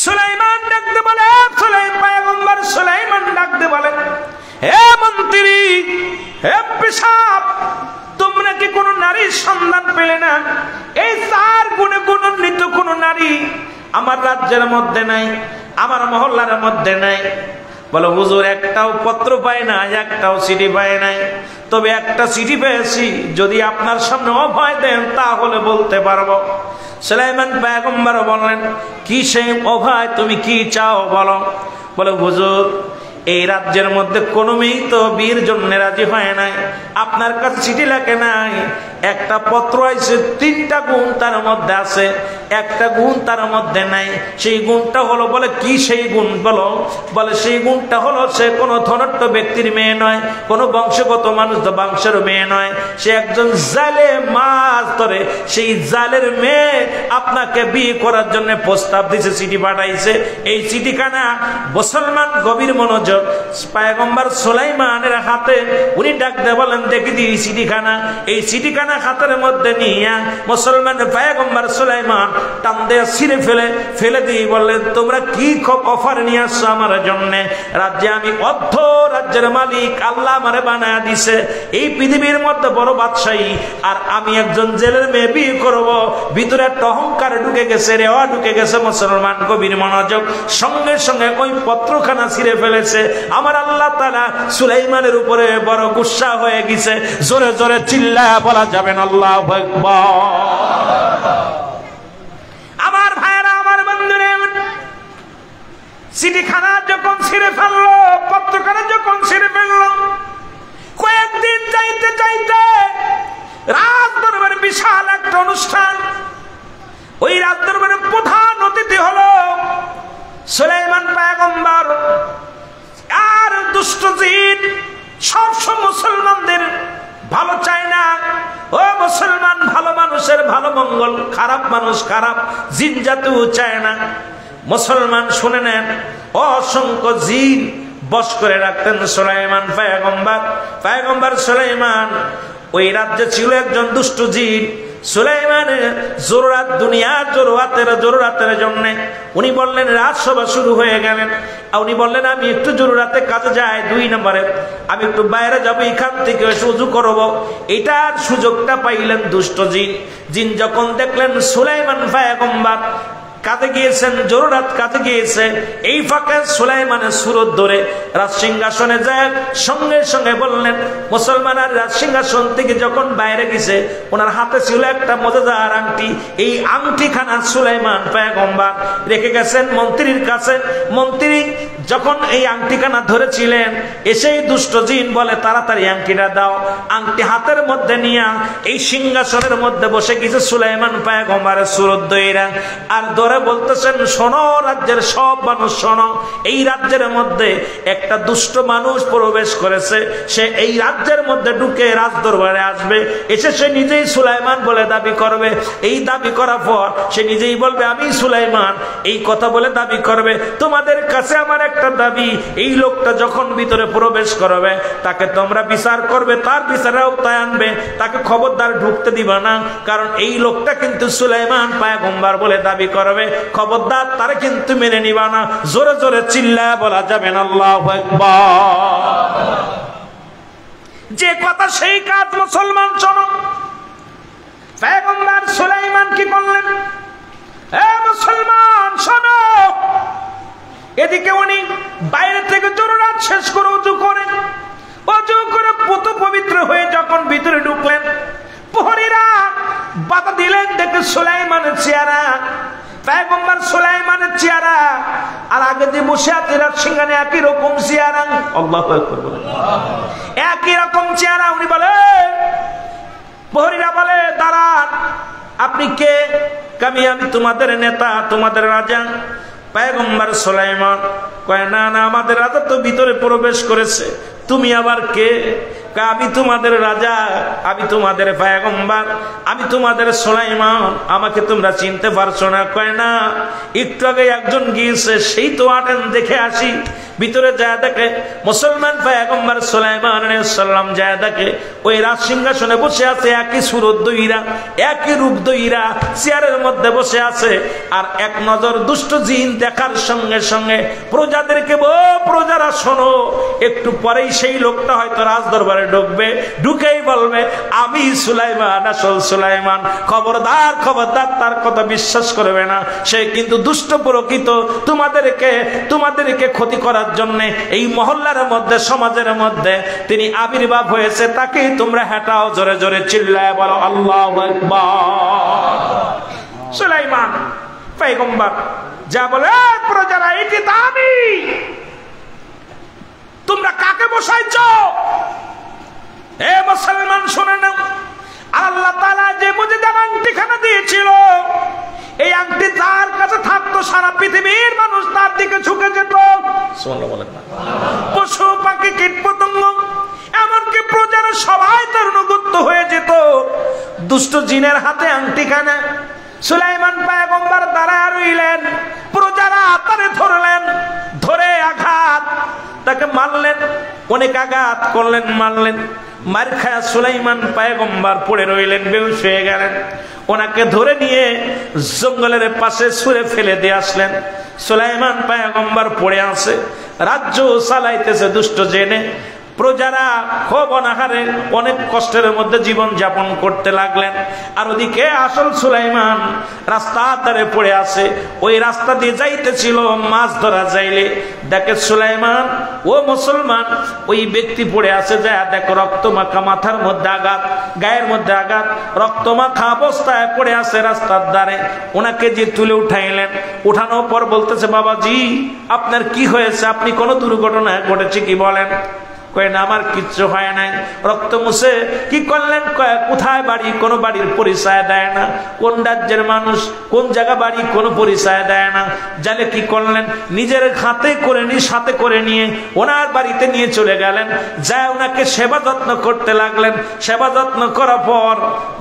সুলাইমান ডাকতে বলে, পয়গম্বর সুলাইমান ডাকতে বলে, হে মন্ত্রী, হে পেশাব, তোমরা কি কোন নারীর সন্ধান পেলে না? এই 4 গুণে গুণান্বিত কোন নারী আমার রাজ্যের মধ্যে নাই, আমার মহল্লার মধ্যে নাই। বলো হুজুর, একটাও পত্র পায় না, একটাও চিঠি পায় নাই। তবে একটা চিঠি পেয়েছি, যদি আপনার সামনে অভয় দেন তাহলে বলতে পারবো। সুলাইমান পয়গম্বর বললেন, কি সেই অভয়, তুমি কি চাও বলো। বলে হুজুর, এই রাজ্যের মধ্যে কোনো মেয়ে তো বীর জন্য রাজি হয় নাই, আপনার কাছে চিঠি লেখে নাই। একটা পত্র আছে, 3টা গুণ তার মধ্যে আছে, একটা গুণ তার মধ্যে নাই। সেই গুণটা হলো, বলে কি সেই গুণ বলো। বলে সেই গুণটা হলো, সে কোনো ধনাঢ্য ব্যক্তির মেয়ে নয়, কোনো বংশগত মানুষ তো বংশের মেয়ে নয়, সে একজন জালে মাছ ধরে, সেই জালের মেয়ে আপনাকে বিয়ে করার জন্য প্রস্তাব দিয়েছে, চিঠি পাঠাইছে। এই চিঠিখানা মুসলমান গভীর মনোযোগ পয়গম্বর সুলাইমানের হাতে, উনি ডাকতে বলেন, দেখি দি চিঠিখানা। এই চিঠিখানা হাতের মধ্যে নিয়ে মুসলমান পয়গম্বর সুলাইমান টান দিয়ে ছিঁড়ে ফেলে দিয়ে বললেন, তোমরা কি অফার নিয়ে আসছো আমার জন্য? রাজ্যে আমি অর্ধ রাজ্যের মালিক, আল্লাহ আমারে বানায়া দিছে, এই পৃথিবীর মধ্যে বড় বাদশাহী, আর আমি একজন জেলের মেয়ে বিয়ে করবো। ভিতরে একটা অহংকার ঢুকে গেছে, রেওয়া ঢুকে গেছে। মুসলমান গভীর মনোযোগ, সঙ্গে সঙ্গে ওই পত্রখানা ছিঁড়ে ফেলেছে। আমার আল্লাহ তাআলা সুলাইমানের উপরে বড় গুসা হয়ে গেছে। জোরে জোরে চিল্লায়া বলা যাবেন আল্লাহু আকবার। আমার ভাইরা, আমার বন্ধুরা, চিঠিখানা যখন ছিঁড়ে ফেললো, পত্রখানা যখন ছিঁড়ে ফেললো, কয়েকদিন যাইতে যাইতে রাজ দরবারে বিশাল একটা অনুষ্ঠান। ওই রাজ দরবারে প্রধান অতিথি হলো সুলাইমান পয়গম্বর। আর দুষ্ট জিন সবসময় মুসলমানদের ভালো চায় না। ও মুসলমান, ভালো মানুষের ভালো মঙ্গল, খারাপ মানুষ খারাপ, জিন জাতিও চায় না। মুসলমান শুনে নেন, অসংখ্য জিন বশ করে রাখতেন সুলাইমান পয়গম্বর সুলাইমান। ওই রাজ্যে ছিল একজন দুষ্ট জিন। সুলাইমানের জরুরাত, দুনিয়ার জরুরাতের জন্য উনি বললেন, রাজসভা শুরু হয়ে গেলেন। উনি বললেন, আমি একটু জরুরাতে কাজে যাই, 2 নম্বরে আমি একটু বাইরে যাবো, এখান থেকে উজু করবো। এটার সুযোগটা পাইলেন দুষ্ট জিন। যখন দেখলেন সুলাইমান পয়গম্বর কাজে গিয়েছেন, জরুরাত কাজে গিয়েছে, এই ফাঁকে সুলাইমানের সুরত ধরে রাজ সিংহাসনে যায়। সঙ্গে সঙ্গে বললেন, মুসলমান আর রাজ সিংহাসন থেকে যখন বাইরে গেছে, ওনার হাতে ছিল একটা মজাদার আংটি। এই আংটিখানা সুলাইমান পয়গম্বর রেখে গেছেন মন্ত্রীর কাছে। মন্ত্রী যখন এই আংটিখানা ধরেছিলেন, এসেই দুষ্ট জিন বলে, তাড়াতাড়ি আংটিটা দাও। আংটি হাতের মধ্যে নিয়ে এই সিংহাসনের মধ্যে বসে গেছে সুলাইমান পয়গম্বরের সুরত দইরা। আর বলতেছেন, শোনো রাজ্যের সব মানুষ শোনো, এই রাজ্যের মধ্যে একটা দুষ্ট মানুষ প্রবেশ করেছে। সে এই রাজ্যের মধ্যে ঢুকে রাজ দরবারে আসবে, এসে সে নিজেই সুলাইমান বলে দাবি করবে। এই দাবি করার পর সে নিজেই বলবে, আমি সুলাইমান, এই কথা বলে দাবি করবে। তোমাদের কাছে আমার একটা দাবি, এই লোকটা যখন ভিতরে প্রবেশ করবে, তাকে তোমরা বিচার করবে, তার বিচারে আওতায় আনবে, তাকে খবরদার ঢুকতে দিবা না। কারণ এই লোকটা কিন্তু সুলাইমান পয়গম্বর বলে দাবি করবে, খবরদার তারা কিন্তু মেনে নিবা না। জোরে জোরে চিল্লায়া বলা যাবেন আল্লাহু আকবার। যে কথা সেই কাজ, মুসলমান শোনো। পয়গম্বর সুলাইমান কি করলেন? এ মুসলমান শোনো, এদিকে উনি বাইরে থেকে জরুরাত শেষ করে উজু করে পুত পবিত্র হয়ে যখন ভিতরে ঢুকলেন, প্রহরীরা বাধা দিলেন। দেখে সুলাইমানের চেহারা, পয়গম্বর সুলাইমানের চেহারা আর আগে যে বসে আছে রাজ সিংহাসনে একই রকম চেহারা। আল্লাহু আকবার, একই রকম চেহারা। উনি বলে, প্রহরীরা বলে, দাঁড়ান, আপনি কে? আমি তোমাদের নেতা, তোমাদের রাজা। পয়গম্বর সুলাইমান কয়, না না, আমাদের রাজা তো ভিতরে প্রবেশ করেছে, তুমি আবার কে? আমি তোমাদের রাজা, আমি তোমাদের পয়গম্বর, আমি তোমাদের সুলাইমান, আমাকে তোমরা চিনতে পারছো না? কয় না, একটু আগে একজন গিয়েছে, সেই তো আটেন, দেখে আসি। ভিতরে যায় দেখে মুসলমান পয়গম্বর সুলাইমান আলাইহিস সালাম যায় দেখে ওই রাজ সিংহাসনে বসে আছে, একই সুরত দইরা, একই রূপ দইরা চেয়ারের মধ্যে বসে আছে। আর এক নজর দুষ্ট জিন দেখার সঙ্গে সঙ্গে প্রজাদেরকে, প্রজারা শোনো, একটু পরেই সেই লোকটা হয়তো রাজ দরবারে ঢুকবে, ঢুকেই বলবে আমি সুলাইমান, আসল সুলাইমান। খবরদার, খবরদার, তার কথা বিশ্বাস করবে না, সে কিন্তু দুষ্ট প্রকৃত। তোমাদেরকে ক্ষতি করার জন্য এই মহল্লার মধ্যে, সমাজের মধ্যে তিনি আবির্ভাব হয়েছে, তাকেই তোমরা হেঁটাও। জোরে জোরে চিল্লায় বলো আল্লাহু আকবার। সুলাইমান পয়গম্বর যা বলে, প্রজারা এটি তো আমি, তোমরা কাকে বসাইছো? হে মুসলমান শুনে নাও, আল্লাহ তাআলা যে মুজিজার আংটিখানা দিয়েছিল, এই আংটি যার কাছে থাকতো সারা পৃথিবীর মানুষ তার দিকে ঝুঁকে যেত। সুবহানাল্লাহ বলেন না? পশু পাখি কীট পতঙ্গ এমনকি প্রজারা সবাই তার অনুগত হয়ে যেত। দুষ্ট জিনের হাতে আংটিখানা সুলাইমান পয়গম্বর দাঁড়ায় রইলেন, প্রজারা তারে ধরলেন, ধরে আঘাত, তাকে মারলেন, অনেক আঘাত করলেন, মারলেন। মার খায়া সুলাইমান পয়গম্বর পড়ে রইলেন, বেহুশ হয়ে গেলেন। ওনাকে ধরে নিয়ে জঙ্গলের পাশে ছুঁড়ে ফেলে দিয়ে আসলেন। সুলাইমান পয়গম্বর পড়ে আছে, রাজ্য চালাইতেছে দুষ্ট জেনে। প্রজারা খুব অনাহারে অনেক কষ্টের মধ্যে জীবন যাপন করতে লাগলেন। আর ওদিকে আসল সুলাইমান রাস্তা ধারে পড়ে আছে, ওই রাস্তা দিয়ে যাইতেছিল, মাছ ধরা যাইলে দেখে সুলাইমান, ও মুসলমান, ওই ব্যক্তি পড়ে আছে, যায় দেখো রক্ত মাখা, মাথার মধ্যে আঘাত, গায়ের মধ্যে আঘাত, রক্ত মাখা অবস্থায় পড়ে আছে রাস্তার ধারে। ওনাকে যে তুলে উঠাইলেন, উঠানোর পর বলতেছে, বাবাজি আপনার কি হয়েছে? আপনি কোনো দুর্ঘটনা ঘটেছে কি বলেন? কয় না, আমার কিচ্ছু হয় নাই। রক্ত মুছে কি করলেন? কোথায় বাড়ি? কোনো বাড়ির পরিচয় দেয় না। কোন রাজ্যের মানুষ, কোন জায়গা বাড়ি, কোনো পরিচয় দেয় না। জালে কি করলেন? নিজের হাতে করে নিয়ে, সাথে করে নিয়ে ওনার বাড়িতে নিয়ে চলে গেলেন। যায় ওনাকে সেবা যত্ন করতে লাগলেন। সেবা যত্ন করার পর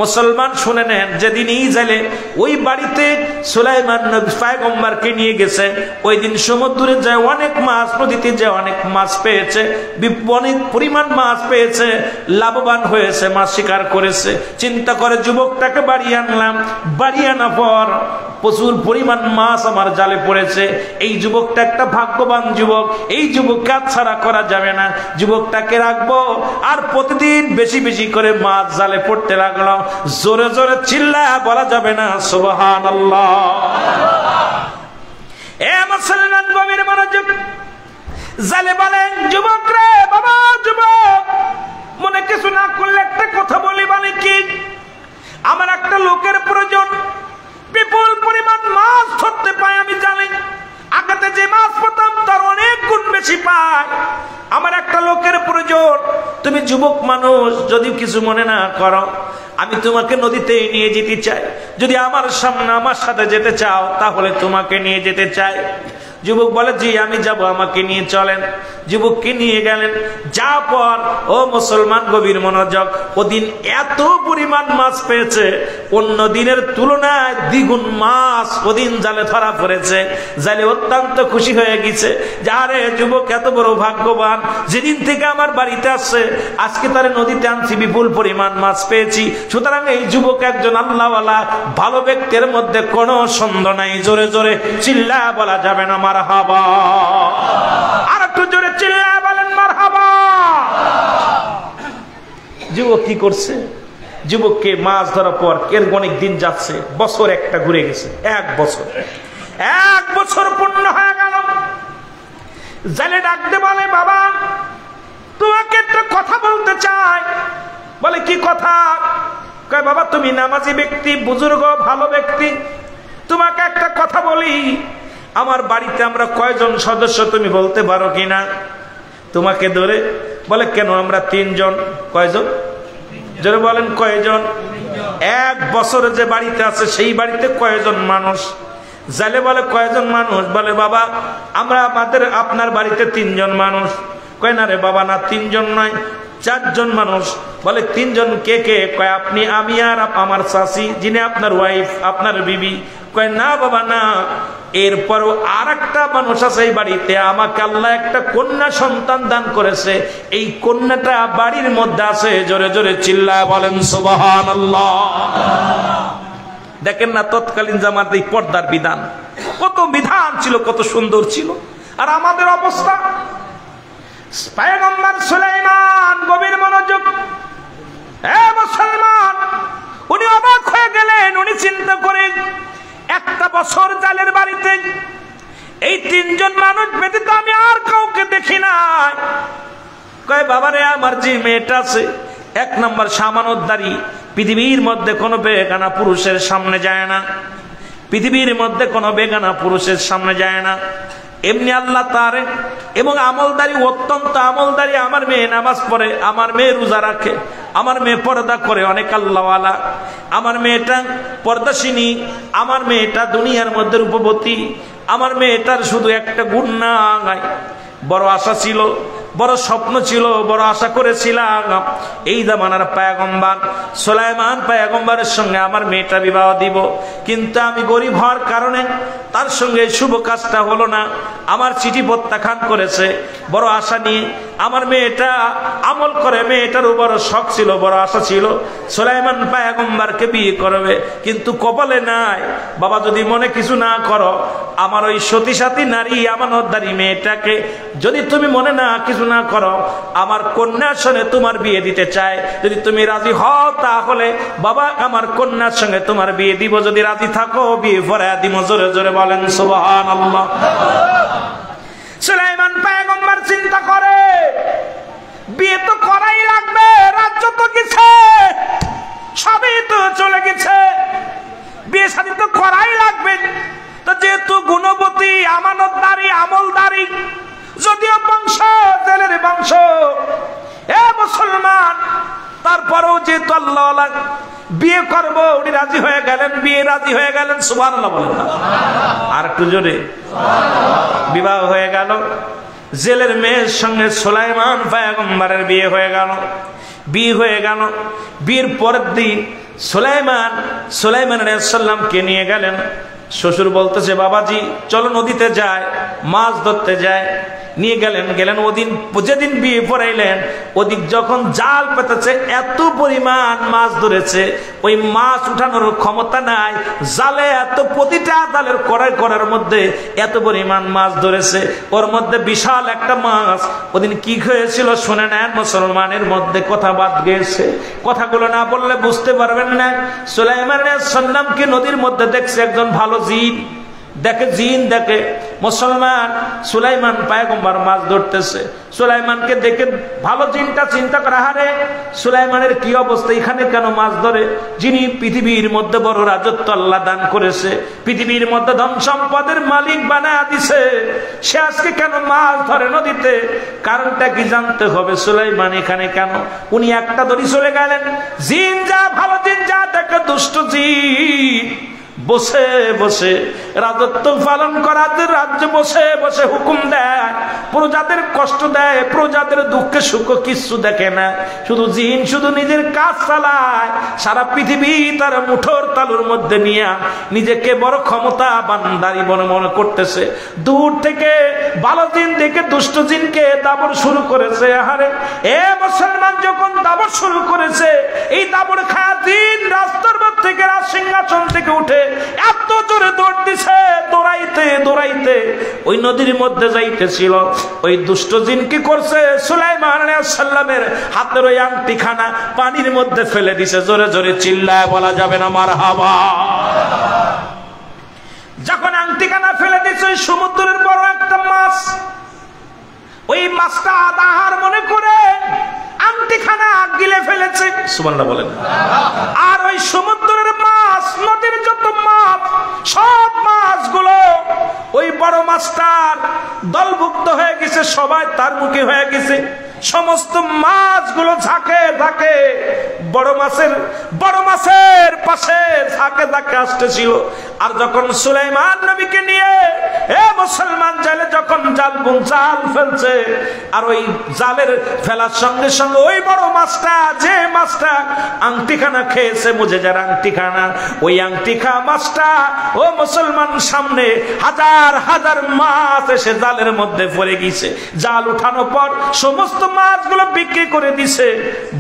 মুসলমান শুনে নেন, যেদিনই জালে ওই বাড়িতে সুলাইমান নবী পয়গম্বরকে নিয়ে গেছে, ওই দিন সমুদ্রে যায় অনেক মাছ, নদীতে যায় অনেক মাছ পেয়েছে, অনেক পরিমাণ মাছ পেয়েছে, লাভবান হয়েছে, মাছ শিকার করেছে। চিন্তা করে যুবকটাকে বাড়ি আনলাম, বাড়ি আনার পর প্রচুর পরিমাণ মাছ আমার জালে পড়েছে। এই যুবকটা একটা ভাগ্যবান যুবক, এই যুবককে ছাড়া করা যাবে না, যুবকটাকে রাখবো। আর প্রতিদিন বেশি বেশি করে মাছ জালে পড়তে লাগলো। জোরে জোরে চিল্লায়া বলা যাবে না সুবহানাল্লাহ। এ মুসলমান গভীর মনোযোগ, জালে বলেন, যুবক রে, বাবা যুবক, মনে কিছু না করলে একটা কথা বলি, মানে কি, আমার একটা লোকের প্রয়োজন, বিপুল পরিমাণ মাছ ধরতে পাই আমি জানি, আগাতে যে মাছ পেতাম তার অনেক গুণ বেশি পাই। আমার একটা লোকের প্রয়োজন। তুমি যুবক মানুষ, যদি কিছু মনে না করো, আমি তোমাকে নদীতে নিয়ে যেতে চাই। যদি আমার সামনে আমার সাথে যেতে চাও, তাহলে তোমাকে নিয়ে যেতে চাই। যুবক বলে, জি আমি যাব, আমাকে নিয়ে চলেন। যুবককে নিয়ে গেলেন। যা পর ও মুসলমান গভীর মনোযোগ, ওদিন এত পরিমাণ মাছ পেয়েছে, অন্য দিনের তুলনায় দ্বিগুণ মাছ ওদিন জালে ধরা পড়েছে। জালে অত্যন্ত খুশি হয়ে গেছে, যারে যুবক এত বড় ভাগ্যবান, যেদিন থেকে আমার বাড়িতে আসছে, আজকে তার নদীতে আনছি, বিপুল পরিমাণ মাছ পেয়েছি। সুতরাং এই যুবক একজন আল্লাহওয়ালা ভালো ব্যক্তির মধ্যে কোনো সন্দেহ নাই। জোরে জোরে চিল্লা বলা যাবে না মারহাবা? আর একটু জোরে চিল্লা বলেন মারহাবা। যুবক কি করছে? যুবককে মাছ ধরার পর এর অনেক দিন যাচ্ছে, বছর একটা ঘুরে গেছে, এক বছর পূর্ণ হয়ে গেল। জালে ডাকতে বলে, বাবা তোমাকে একটা কথা বলতে চাই। বলে, কি কথা? কয়, বাবা তুমি নামাজি ব্যক্তি, বুজুর্গ, ভালো ব্যক্তি, তোমাকে একটা কথা বলি। আমার বাড়িতে আমরা কয়জন সদস্য তুমি বলতে পারো কিনা? তোমাকে ধরে বলে, কেন আমরা 3 জন। কয়জন? জোরে বলেন, কয়জন? এক বছরে যে বাড়িতে আছে সেই বাড়িতে কয়জন মানুষ? জালে বলে, কয়জন মানুষ? বলে, বাবা আমরা আপনার বাড়িতে 3 জন মানুষ। কয়, না রে বাবা, না 3 জন নয়, চারজন মানুষ। বলে তিনজন কে কে? কয় আপনি, আমি আর আমার চাচি, যিনি আপনার ওয়াইফ, আপনার বিবি। কয় না বাবা না, এরপরও আর একটা মানুষ আছে এই বাড়িতে, আমাকে আল্লাহ একটা কন্যা সন্তান দান করেছে, এই কন্যাটা বাড়ির মধ্যে আছে। জোরে জোরে চিল্লায় বলেন সুবহানাল্লাহ। দেখেন না তৎকালীন জামাতে এই পর্দার বিধান, কত বিধান ছিল, কত সুন্দর ছিল। আর আমাদের অবস্থা, পয়গম্বর সুলাইমান, গভীর মনোযোগ, মুসলমান, উনি অবাক হয়ে গেলেন। উনি চিন্তা করেন, একটা বছর জালের বাড়িতে এই তিনজন মানুষ ব্যতীত আমি আর কাউকে দেখি না। কয় বাবারে, আমার যে মেয়েটা আছে, এক নম্বর সামানোদ্দারী, পৃথিবীর মধ্যে কোনো বেগানা পুরুষের সামনে যায় না, পৃথিবীর মধ্যে কোনো বেগানা পুরুষের সামনে যায় না। এমনি আল্লাহ তার এবং আমলদারি, অত্যন্ত আমলদারি। আমার মেয়ে নামাজ পড়ে, আমার মেয়ে রোজা রাখে, আমার মেয়ে পর্দা করে, অনেক আল্লাহওয়ালা। আমার মেয়েটা পর্দাসিনী, আমার মেয়েটা দুনিয়ার মধ্যে রূপবতী। আমার মেয়েটার শুধু একটা গুণ নাই। বড় আশা ছিল, বড় স্বপ্ন ছিল, বড় আশা করেছিলাম এই জামানার পয়গম্বর সুলাইমান পয়গম্বরের সঙ্গে আমার মেয়েটা বিবাহ দিব, কিন্তু আমি গরিব হওয়ার কারণে তার সঙ্গে শুভ কাজটা হলো না। আমার চিঠি প্রত্যাখ্যান করেছে। বড় আশা নিয়ে আমার মেয়েটা আমল করে, মেয়েটারও বড় শখ ছিল, বড় আশা ছিল সুলাইমান পয়গম্বরকে বিয়ে করবে, কিন্তু কপালে নাই। বাবা যদি মনে কিছু না করো, আমার ওই সতী সাথী নারী আমানতদারী মেয়েটাকে যদি তুমি মনে না কিছু না করো, আমার কন্যার সঙ্গে তোমার বিয়ে দিতে চাই। যদি তুমি রাজি হও তাহলে বাবা আমার কন্যার সঙ্গে তোমার বিয়ে দিব, যদি রাজি থাকো বিয়ে পড়ায়া দিব। জোরে জোরে বলেন সুবহানাল্লাহ। সুলাইমান পয়গম্বর চিন্তা করে, বিয়ে তো করাই লাগবে, রাজ্য তো গেছে, সবই তো চলে গেছে, বিয়ে শাদী তো করাই লাগবে। তো যেহেতু গুণবতী, আমানতদারী, আমলদারী, যদিও বংশ জেলের বংশ, মুসলমান, তারপরেও যেহেতু আল্লাহ বিয়ে করব, উনি রাজি হয়ে গেলেন, বিয়ে রাজি হয়ে গেলেন। সুবহানাল্লাহ বলেন না আর একটু জোরে। বিবাহ হয়ে গেল, জেলের মেয়ের সঙ্গে সুলাইমান পয়গম্বরের বিয়ে হয়ে গেল। বিয়ে হয়ে গেল, বিয়ের পরের দিন সুলাইমান আলাইহিস সালামকে নিয়ে গেলেন। শ্বশুর বলতেছে, বাবাজি চলো নদীতে যায়, মাছ ধরতে যায়। নিয়ে গেলেন। ওদিন যেদিন বিয়ে পড়াইলেন, ওদিক যখন জাল পেতেছে, এত পরিমাণ মাছ ধরেছে, ওই মাছ উঠানোর ক্ষমতা নাই। জালে এত, প্রতিটা জালের করার মধ্যে এত পরিমাণ মাছ ধরেছে। ওর মধ্যে বিশাল একটা মাছ। ওদিন কি হয়েছিল শুনে নেন। মুসলমানের মধ্যে কথা বাদ গিয়েছে, কথাগুলো না বললে বুঝতে পারবেন না। সুলাইমান আলাইহিস সালামকে নদীর মধ্যে দেখছে একজন ভালো জিন, দেখে সুলাইমান পয়গম্বর মাছ ধরতেছে। সুলাইমানকে দেখে ভালো জিনটা চিন্তা করে, হারে সুলাইমানের কি অবস্থা, এখানে কেন মাছ ধরে? যিনি পৃথিবীর মধ্যে বড় রাজত্ব আল্লাহ দান করেছে, পৃথিবীর মধ্যে ধন সম্পদের মালিক বানায় দিছে, সে আজকে কেন মাছ ধরে নদীতে? কারণটা কি জানতে হবে। সুলাইমান এখানে কেন? উনি একটা দড়ি চলে গেলেন। জিন যা, ভালো জিন যা দেখে, দুষ্ট জিন বসে বসে রাজত্ব পালন করার রাজ্যে বসে বসে হুকুম দেয়, প্রজাদের কষ্ট দেয়, প্রজাদের দুঃখে সুখ কিছু দেখে না। শুধু জিন শুধু নিজের কাজ চালায়, সারা পৃথিবী তার মুঠোর তালুর মধ্যে নিয়ে নিজেকে বড় ক্ষমতা বান্দারি মনে করতেছে। দূর থেকে ভালো জিন দেখে দুষ্ট জিনকে দাবর শুরু করেছে। আহারে মুসলমান যখন দাবর শুরু করেছে, এই দাবর খায়া জিন রাস্তার থেকে, রাজ সিংহাসন থেকে উঠে এত জোরে দৌড় দিছে, দৌড়াইতে ওই নদীর মধ্যে যাইতেছিল। ওই দুষ্ট জিন কি করছে, সুলাইমান আলাইহিস সালামের হাতের ওই আংটিখানা পানির মধ্যে ফেলে দিছে। জোরে জোরে চিল্লায় বলা যাবে না মারহাবা। যখন আংটিখানা ফেলে দিছে, সমুদ্রের বড় একটা মাছ, ওই মাছটা আহার মনে করে আংটিখানা গিলে ফেলেছে। সুবহানাল্লাহ বলেন। আর ওই সমুদ্রের মাছ, নদীর যত মাছ, সব মাছগুলো ওই বড় মাছটার দলভুক্ত হয়ে গেছে, সবাই তার মুখে হয়ে গেছে। সমস্ত মাছগুলো ঝাঁকে ঝাঁকে বড় মাছের পাশে ঝাঁকে ঝাঁকে আসতেছিল। আর যখন সুলাইমান নবীকে নিয়ে মুসলমান জালে যখন জাল ফেলছে, আর ওই জালের ফেলার সঙ্গে সঙ্গে ওই বড় মাছটা, যে মাছটা আংটিখানা খেয়েছে, মুজেজার আংটিখানা, ওই আংটি খাওয়া মাছটা ও মুসলমান সামনে হাজার হাজার মাছ এসে জালের মধ্যে পড়ে গেছে। জাল উঠানোর পর সমস্ত মাছগুলো বিক্রি করে দিছে।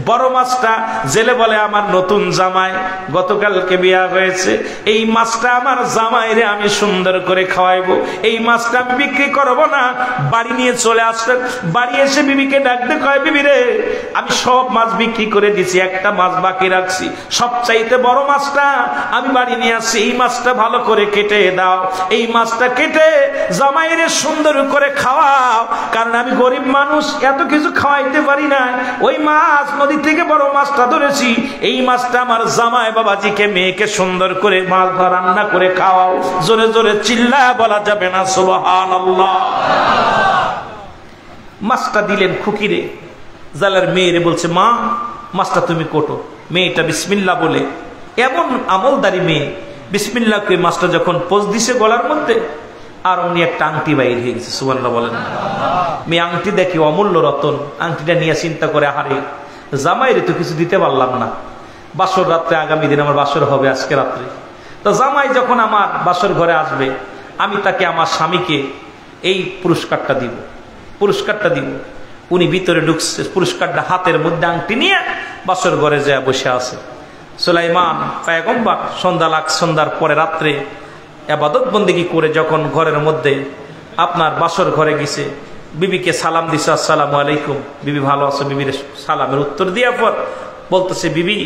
বড় মাছটা জেলে বলে, আমার নতুন জামাই, গতকালকে বিয়া হয়েছে, এই মাছটা আমার জামাইরে আমি সুন্দর করে খাওয়াইবো, এই মাছটা আমি বিক্রি করবো না। বাড়ি নিয়ে চলে আসলেন। বাড়ি এসে বিবিকে ডাকতে কয়, বিবি রে, আমি সব মাছ বিক্রি করে দিছি, একটা মাছ বাকি রাখছি, সবচাইতে বড় মাছটা আমি বাড়ি নিয়ে আসছি, এই মাছটা ভালো করে কেটে দাও, এই মাছটা কেটে জামাইরে সুন্দর করে খাওয়াও, কারণ আমি গরিব মানুষ, এত কিছু খাওয়াইতে পারি না। ওই মাছ নদী থেকে বড় মাছটা ধরেছি, এই মাছটা আমার জামাই বাবাজিকে, মেয়েকে সুন্দর করে মাছ রান্না করে খাওয়াও। জোরে জোরে চিল্লায় বলা যাবে না সুবহানাল্লাহ। মাছটা দিলেন খুকিরে। জালের মেয়েরে বলছে, মা মাছটা তুমি কোটো। মেয়েটা বিসমিল্লাহ বলে, এমন আমলদারি মেয়ে, বিসমিল্লাহ করে মাছটা যখন পোজ দিছে গলার মধ্যে, আর অমনি একটা আংটি বাইর হয়ে গেছে। সুবহানাল্লাহ বলেন। মেয়ে আংটি দেখি অমূল্য রতন, আংটিটা নিয়ে চিন্তা করে, হারে জামাইরে তো কিছু দিতে পারলাম না, বাসর রাত্রে, আগামী দিন আমার বাসর হবে আজকে রাত্রে, তো জামাই যখন আমার বাসর ঘরে আসবে, আমি তাকে, আমার স্বামীকে এই পুরস্কারটা দিব। উনি ভিতরে ঢুকছে, পুরস্কারটা হাতের মধ্যে আংটি নিয়ে বাসর ঘরে যায় বসে আছে। সুলাইমান পয়গম্বর সন্ধ্যার পরে রাত্রে ইবাদত বন্দেগী করে যখন ঘরের মধ্যে আপনার বাসর ঘরে গেছে, বিবিকে সালাম দিছে, আসসালামু আলাইকুম, বিবি ভালো আছো? বিবির সালামের উত্তর দেওয়ার পর বলতেছে, বিবি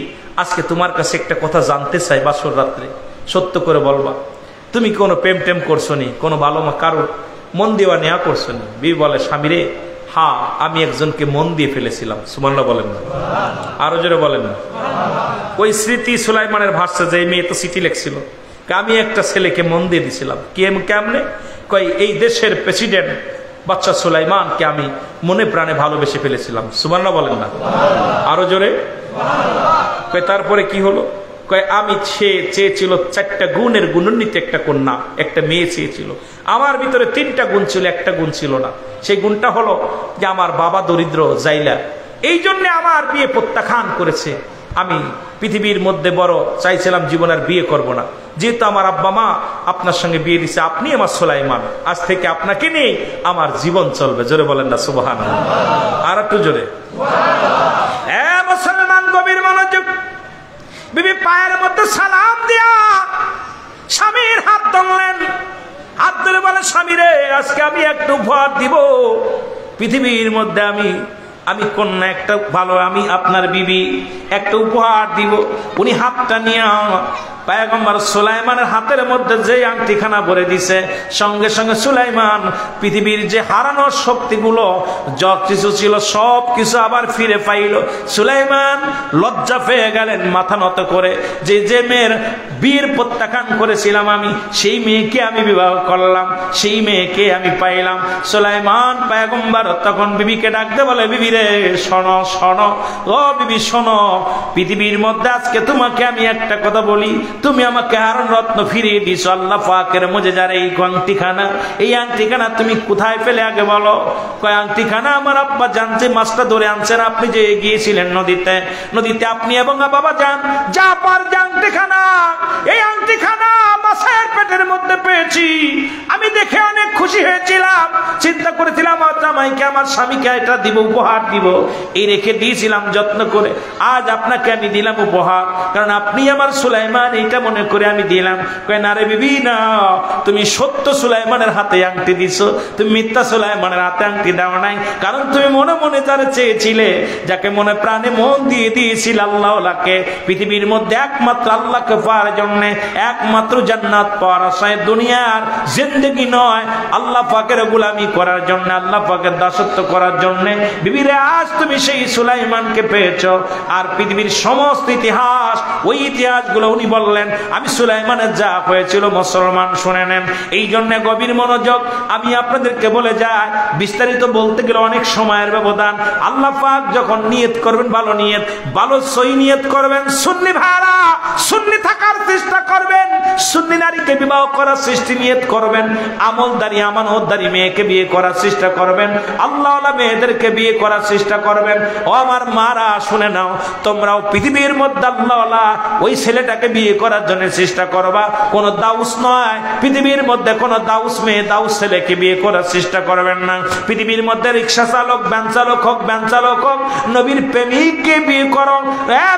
আজকে তোমার কাছে একটা কথা জানতে চাই, বাসর রাত্রে সত্য করে বলবা, তুমি কোনো প্রেম টেম করছো নি, কোনো ভালো কারো মন দেওয়া নেওয়া করছো নি? বিবি বলে, স্বামী রে, হ্যাঁ আমি একজনকে মন দিয়ে ফেলেছিলাম। সুবহানাল্লাহ বলেন না, আরো জোরে বলেন না। ওই স্মৃতি সুলাইমানের ভাষা, যে মেয়ে তো চিঠি লিখছিল, আমি একটা ছেলেকে মন দিয়ে দিছিলাম। কেমনে? কই এই দেশের প্রেসিডেন্ট বাচ্চা সুলাইমানকে আমি মনে প্রাণে ভালোবেসে ফেলেছিলাম। সুবহানাল্লাহ বলেন না, আরো জোরে। কই তারপরে কি হলো? কয় আমি চেয়েছিল 4টা গুণের গুণান্বিত একটা কন্যা, একটা মেয়ে চেয়েছিল। আমার ভিতরে 3টা গুণ ছিল, একটা গুণ ছিল না। সেই গুণটা হলো যে আমার বাবা দরিদ্র জাইলা, এই জন্য আমার বিয়ে প্রত্যাখ্যান করেছে। আমি পৃথিবীর মধ্যে বড় চাইছিলাম, জীবনের বিয়ে করব না, যেহেতু আমার আব্বা মা আপনার সঙ্গে বিয়ে দিছে, আপনি আমার সুলাইমান, আজ থেকে আপনাকে নিয়ে আমার জীবন চলবে। জোরে বলেন না সুবহানাল্লাহ, আর একটু জোরে। মুসলমান গভীর মনোযোগ। বিবি পায়ের মধ্যে সালাম দিয়া স্বামীর হাত ধরলেন। হাত ধরে বলে, স্বামী রে, আজকে আমি একটা উপহার দিব পৃথিবীর মধ্যে, আমি কন্যা একটা ভালো, আমি আপনার বিবি একটা উপহার দিব। উনি হাতটা নিয়ে পয়গম্বর সুলাইমানের হাতের মধ্যে যে আংটিখানা ভরে দিছে, সঙ্গে সঙ্গে সুলাইমান পৃথিবীর যে হারানোর শক্তিগুলো যা কিছু ছিল সব কিছু আবার ফিরে পাইল। সুলাইমান লজ্জা পেয়ে গেলেন, মাথা নত করে, যে মেয়ের বিয়ের প্রত্যাখ্যান করেছিলাম আমি, সেই মেয়েকে আমি বিবাহ করলাম, সেই মেয়েকে আমি পাইলাম। সুলাইমান পয়গম্বর তখন বিবিকে ডাকতে বলে, বিবি রে, শোনো শোনো, ও বিবি শোনো, পৃথিবীর মধ্যে আজকে তোমাকে আমি একটা কথা বলি, তুমি আমাকে হারান রত্ন ফিরিয়ে দিছো, আল্লাহ পাকের মুজেজার এই আংটিখানা তুমি কোথায় পেলে আগে বলো? কয় আংটিখানা আমার আব্বা জানছে, মাছটা ধরে আনছেন আপনি, যে গিয়েছিলেন নদীতে আপনি এবং বাবা যান, যা পার আংটিখানা, এই আংটিখানা মাছের পেটের মধ্যে পেয়েছি, আমি দেখে অনেক খুশি হয়েছিলাম, চিন্তা করেছিলাম আমার জামাইকে, আমার স্বামীকে এটা দিব, উপহার দিব, এই রেখে দিয়েছিলাম যত্ন করে, আজ আপনাকে আমি দিলাম উপহার, কারণ আপনি আমার সুলাইমান, এইটা মনে করে আমি দিলাম। কয় না রে বিবি, না, তুমি সত্য সুলাইমানের হাতে আংটি দিছো, তুমি মিথ্যা সুলাইমানের হাতে আংটি দাও নাই, কারণ তুমি মনে মনে যারা চেয়েছিলে, যাকে মনে প্রাণে মন দিয়ে দিয়েছিল আল্লাহকে, পৃথিবীর মধ্যে একমাত্র আল্লাহকে পাওয়ার জন্য, একমাত্র জান্নাত পাওয়ার আশায়, দুনিয়ার জিন্দেগি নয়, আল্লাহ পাকের গোলামি করার জন্য, আল্লাহ পাকের দাসত্ব করার জন্য, বিবিরে আজ তুমি সেই সুলাইমানকে পেয়েছো। আর পৃথিবীর সমস্ত ইতিহাস, ওই ইতিহাসগুলো উনি বললেন, আমি সুলাইমানের যা হয়েছিল মুসলমান শুনে নেন। এই জন্য গভীর মনোযোগ, আমি আপনাদেরকে বলে যাই, বিস্তারিত বলতে গেলে অনেক সময়ের ব্যবধান। আল্লাহ পাক যখন নিয়ত করবেন, ভালো নিয়ত, ভালো সই নিয়ত করবেন। সুন্নি ভাইরা, সুন্নি থাকার চেষ্টা সুন্নি নারীকে বিবাহ করার সৃষ্টি নিয়ত করবেন, আমলদারি আমানতদারি মেয়েকে বিয়ে করার চেষ্টা করবেন, আল্লাহওয়ালা মেয়েদেরকে বিয়ে করার চেষ্টা করবেন। ও আমার মারা শুনে নাও, তোমরাও পৃথিবীর মধ্যে আল্লাহওয়ালা ওই ছেলেটাকে বিয়ে করার জন্য চেষ্টা করবা। কোন দাউস নয়, পৃথিবীর মধ্যে কোন দাউস মেয়ে দাউস ছেলেকে বিয়ে করার চেষ্টা করবেন না। পৃথিবীর মধ্যে রিক্সা চালক, ভ্যান চালক হোক, ভ্যান চালক হোক, নবীর প্রেমিককে বিয়ে করো।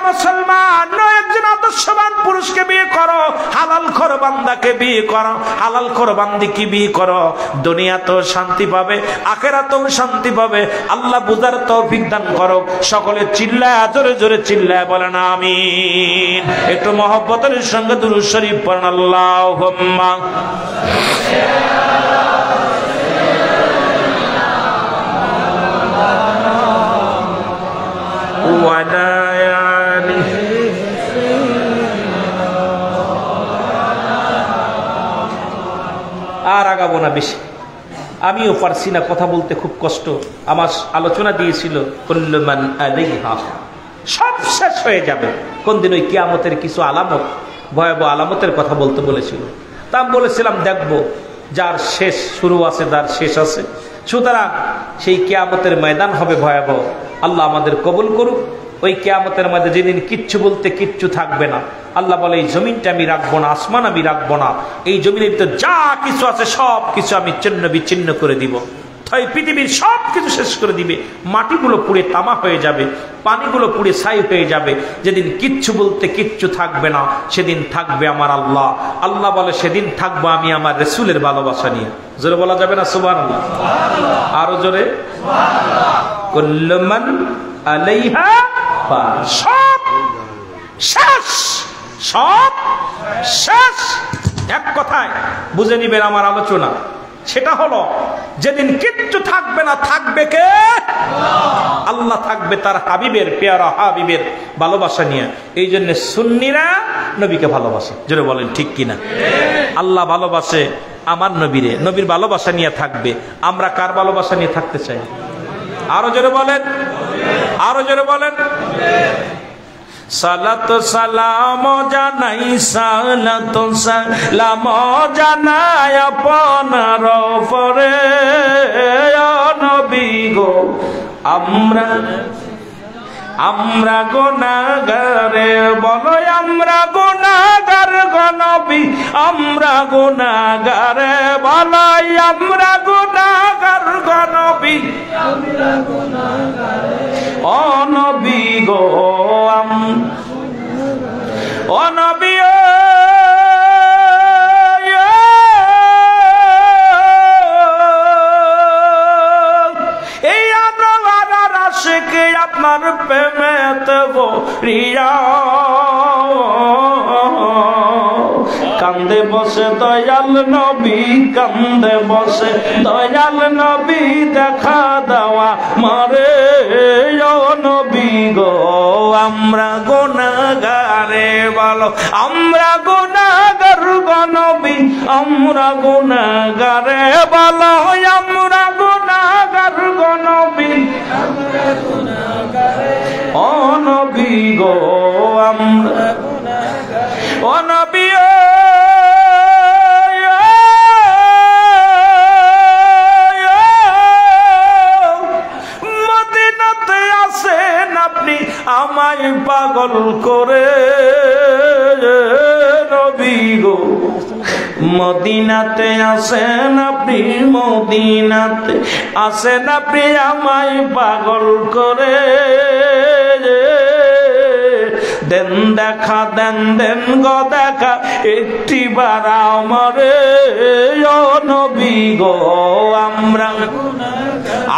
মুসলমান একজন আদর্শবান পুরুষকে বিয়ে করো, হালাল খোর বান্দাকে বিয়ে করো, হালাল খোর বান্দিকে বিয়ে করো। দুনিয়া তো শান্তি পাবে, আখিরাতেও শান্তি পাবে। আল্লাহ বুঝার তৌফিক দান করো। সকলে চিল্লায় জোরে জোরে চিল্লায় বলেন আমিন। একটু মহব্বতের সঙ্গে দুরূদ শরীফ পড়েন আল্লাহুম্মা আর আগাবো না বেশি, আমিও পারছি না, কথা বলতে খুব কষ্ট। আমার আলোচনা দিয়েছিল কুল্লু মান আলাইহা, সব শেষ হয়ে যাবে। কোন দিন ওই কিয়ামতের কিছু আলামত, ভয়াবহ আলামতের কথা বলতে বলেছিল। তা আমি বলেছিলাম দেখবো, যার শেষ শুরু আছে তার শেষ আছে। সুতরাং সেই কিয়ামতের ময়দান হবে ভয়াবহ। আল্লাহ আমাদের কবুল করুক। ওই কিয়ামতের মধ্যে যেদিন কিচ্ছু বলতে কিচ্ছু থাকবে না। আল্লাহ বলে এই জমিনটা আমি রাখবো না, আসমান আমি রাখবো না, এই জমিনের ভিতরে যা কিছু আছে সব কিছু আমি ছিন্ন বিচ্ছিন্ন করে দিব। তাই পৃথিবীর সব কিছু শেষ করে দিবে, মাটিগুলো পুড়ে তামা হয়ে যাবে, পানিগুলো পুড়ে ছাই হয়ে যাবে। যেদিন কিচ্ছু বলতে কিচ্ছু থাকবে না, সেদিন থাকবে আমার আল্লাহ। আল্লাহ বলে সেদিন থাকবো আমি আমার রাসূলের ভালোবাসা নিয়ে। জোরে বলা যাবে না সুবহানাল্লাহ? আরো জোরে কুল্লু মান আলাইহা ফান, সব শেষ, সব শেষ। এক কথায় বুঝে নিবেন আমার আলোচনা, সেটা হলো যেদিন কিচ্ছু থাকবে না, থাকবে কে? আল্লাহ থাকবে তার হাবিবের, পেয়ারা হাবিবের ভালোবাসা নিয়ে। এই জন্য সুন্নিরা নবীকে ভালোবাসে। জোরে বলেন ঠিক কিনা? আল্লাহ ভালোবাসে আমার নবীরে, নবীর ভালোবাসা নিয়ে থাকবে। আমরা কার ভালোবাসা নিয়ে থাকতে চাই? আরো জোরে বলেন, আরো জোরে বলেন। সালাত সালাম জানাই, সালাত সালাম জানাই আপনার উপরে নবী গো। আমরা গুনাহগারে, বলো আমরা গুনাহগার গো নবী, আমরা গুনাহগারে, বলো আমরা গুনাহগার গো নবী, ও নবী গো। ও নবী এই আমরা আশিকে আপনার প্রেমেতে ভরিয়া কান্দে বসে দয়াল নবী, কান্দে বসে দয়াল নবী, দেখা দেওয়া মারে ও নবী গো। আমরা গুনাহগারে, বলো আমরা গুনাহগার গো নবী, আমরা গুনাহগারে, বলো আমরা গুনাহগার গো নবী, ও নবী গো। আমরা ও নবী মদিনাতে আসেন আপনি আমায় পাগল করে নবী গো। মদিনাতে আসেন আপনি, মদিনাতে আসেন আপনি আমায় পাগল করে। দেন দেখা, দেন দেন গো দেখা একটি বার আমারে ও নবী গো। আমরা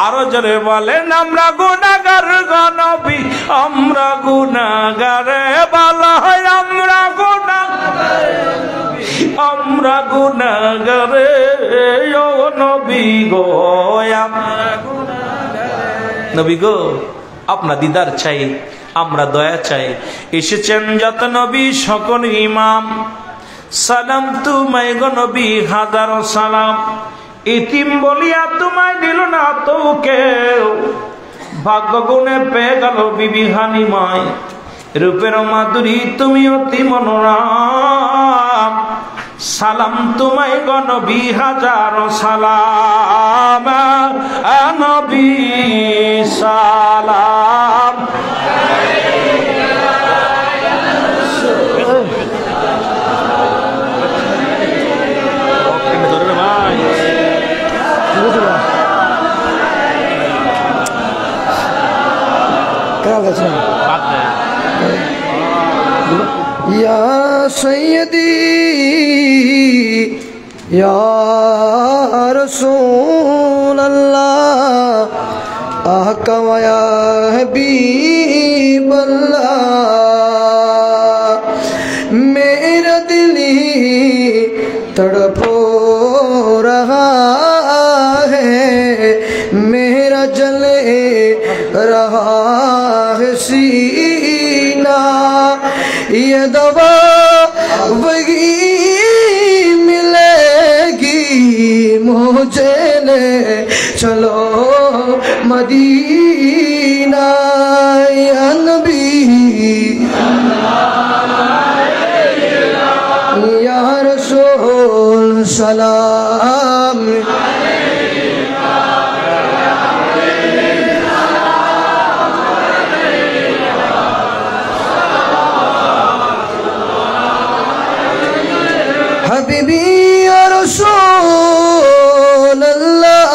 আরো জোরে বলেন, আমরা গুনাহগার গো নবী, আমরা গুনাহগারে, বলা হয় আমরা গুনাহগার, আমরা গুনাহগারে ও নবী গো। আমরা গুনাহগারে, নবী গো আপনার দিদার চাই, আমরা দয়া চাই। এসেছেন যত নবী সকল ইমাম, সালাম তোমায় গো নবী হাজারো সালাম। ইতিম বলিয়া তোমায় দিল না তো কেউ, ভাগ্য গুণে পেয়ে গেল বিবি হালিমায়। রূপের মাধুরী তুমি অতি মনোরম, সালাম তোমায় গো নবী হাজারো সালাম নবী সালাম
या सैयदी या रसूल अल्लाह आका व या हबीब अल्लाह मेरा दिल तड़पो रहा है मेरा जले रहा है सीना ये दवा वही मिलेगी मुझे ले चलो मदीना या नबी या रसूल सलाम हबीबी या रसूल अल्लाह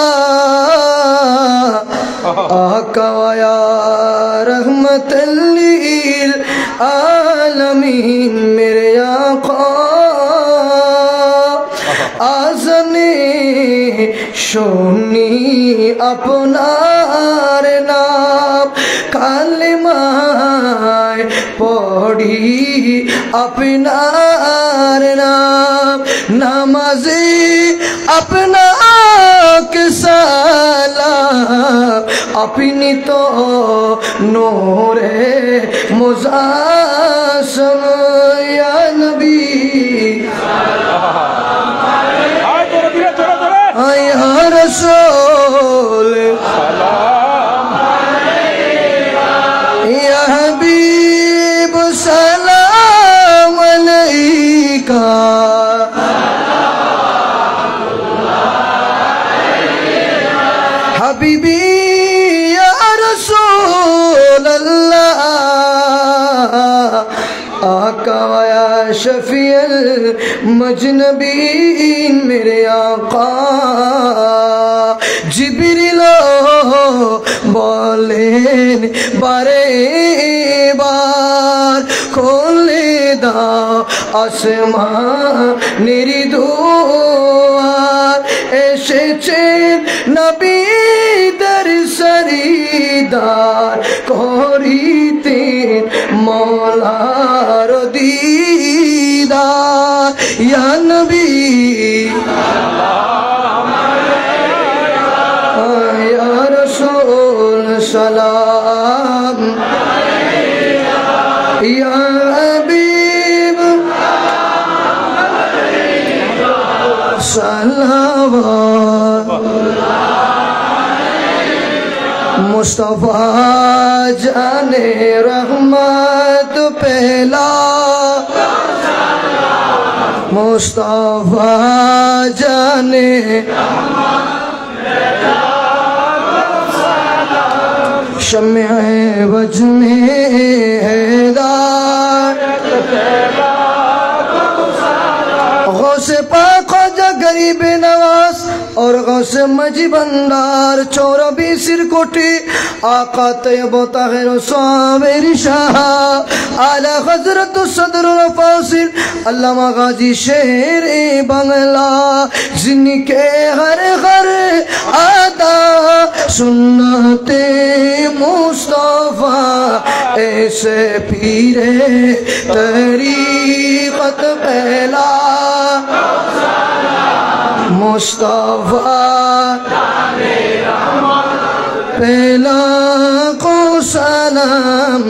आका व या रहमतल लिल आलमीन मेरे आका आज़ने शोनी अपनार नाम कालिमाय पढ़ी अपनार नाम नमाज़ी अपना के सलाम अपनी तो नूरे मुज़ासम या नबी या रसूल या हबीब सलाम अलैका हबीबी या रसूल अल्लाह आका व या शफीअल मजनबीन मेरे आका जिब्रीलो बोलेन बारे बार खोले दाओ আসমানের দুয়ার এসেছেন নবীদের সরিদার করিতেন মওলার দিদার ইয়া নবী ইয়া রাসূল সালাম ইয়া হাবিব সালাওয়াত मुस्तफा जाने रहमत पहला मुस्तफा जाने शम्मे वज में हिदायत गौसे पाक ख्वाजा गरीब नवाज और गौसे मजी बंदार चौरबी सिरकोटी आका तैयब ताहिर साबिर शाह आला हजरत सदरुल फासिल अल्लामा गाजी शेर बांग्ला जिनके हर घर आदा सुन्नते मुस्तफा ऐसे पीरे तरीक़त पहला मुस्तफा पहला को सलाम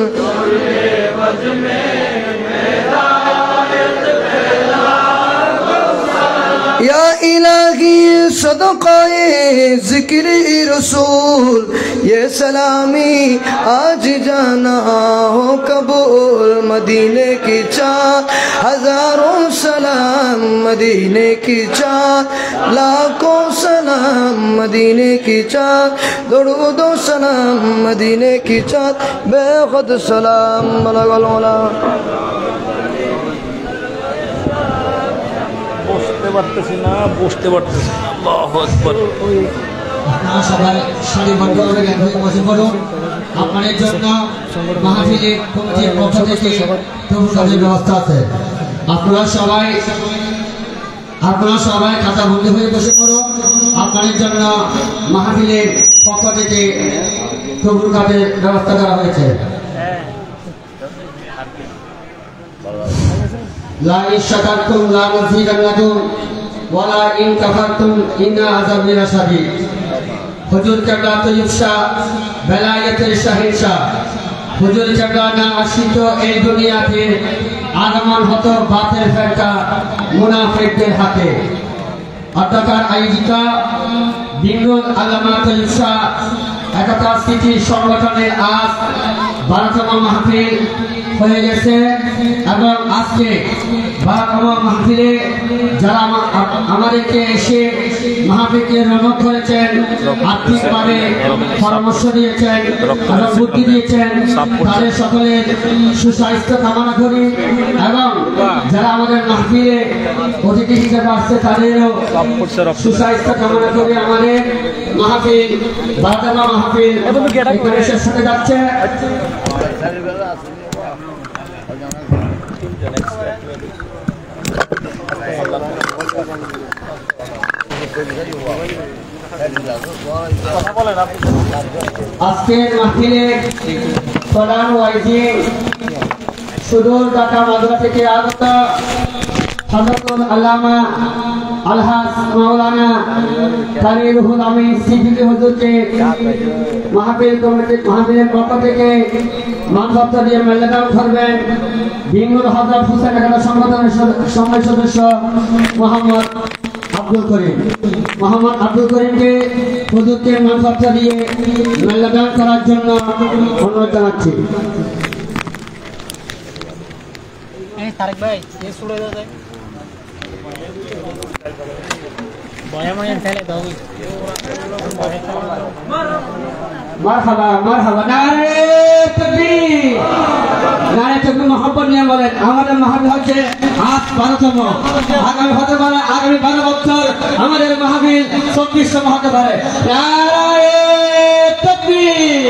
या इलाही सदक़ाए ज़िक्र रसूल ये सलामी आज जाना हो कबूल मदीने की चाँद हजारों सलाम मदीने की चाँद लाखों सलाम मदीने की चाँद दरूदो सलाम मदीने की चाँद बेखुद सलाम अलगल मौला
বসতে পারতেছি না আল্লাহু আকবার
আপনারা সবাই সারিবদ্ধভাবে লাইনে বসে পড়ুন। আপনাদের জন্য মাহফিলে কমিটির পক্ষ থেকে তহবিলের ব্যবস্থা আছে। আপনারা সবাই কাতারবন্দি হয়ে বসে পড়ুন। আপনাদের জন্য মাহফিলের পক্ষ থেকে তহবিলের ব্যবস্থা করা হয়েছে। লা ইন শাকারতুম লা নাযিদান্নাকুম ওয়া লা ইন কাফারতুম ইন্না আযাবি লাশাদীদ। হুজুর কেবলা তৈয়ব শাহ বেলায়েতের শাহিনশাহ হুজুর কেবলা না আশিত এই দুনিয়াতে আগমন হতো বাতের ফেরকা মুনাফিকদের হাতে। অধ্যকার আয়োজিত বিঙ্গুল আল্লামা তৈয়ব শাহ একতা স্মৃতি সংগঠনের আজ 12তম মাহফিল হয়ে গেছে এবং আজকে 12তম মাহফিলে যারা আমাদেরকে এসে মাহফিলকে রৌনক করেছেন, আর্থিকভাবে পরামর্শ দিয়েছেন এবং বুদ্ধি দিয়েছেন, তাদের সকলের সুস্বাস্থ্য কামনা করি এবং যারা আমাদের মাহফিলে অতিথি হিসেবে আসছে তাদেরও সুস্বাস্থ্য কামনা করি। আমাদের মাহফিল 12তম মাহফিল এখানে শেষ হতে যাচ্ছে। আজকের মাহফিলে প্রধান ওয়াইজি সুদূর ঢাকা মাদ্রাসা থেকে আগত হযরতুল আল্লামা আলহাজ মাওলানা কারি রুহুল আমিন সিদ্দিকী হুজুরকে মাহফিলের পক্ষ থেকে মানবতা দিয়ে মেলদান করবেন বিঙ্গুল হযরত হুসেন একতা সংগঠনের সম্মানিত সদস্য মোহাম্মদ আব্দুল করিমকে হুজুরকে মানবতা দিয়ে মেলদান করার জন্য অনুরোধ জানাচ্ছি।
তারেক ভাই এ ছুড়ে দাও যায় বয়াময়ন ফেলে দাও
মারহাবা নারে তাকবীর মোহাম্মদ নিয়ে বলেন। আমাদের মাহফিল হচ্ছে আজ 12তম, আগামী 12 বছর আমাদের মাহফিল 24তম হতে পারে। নারে তাকবীর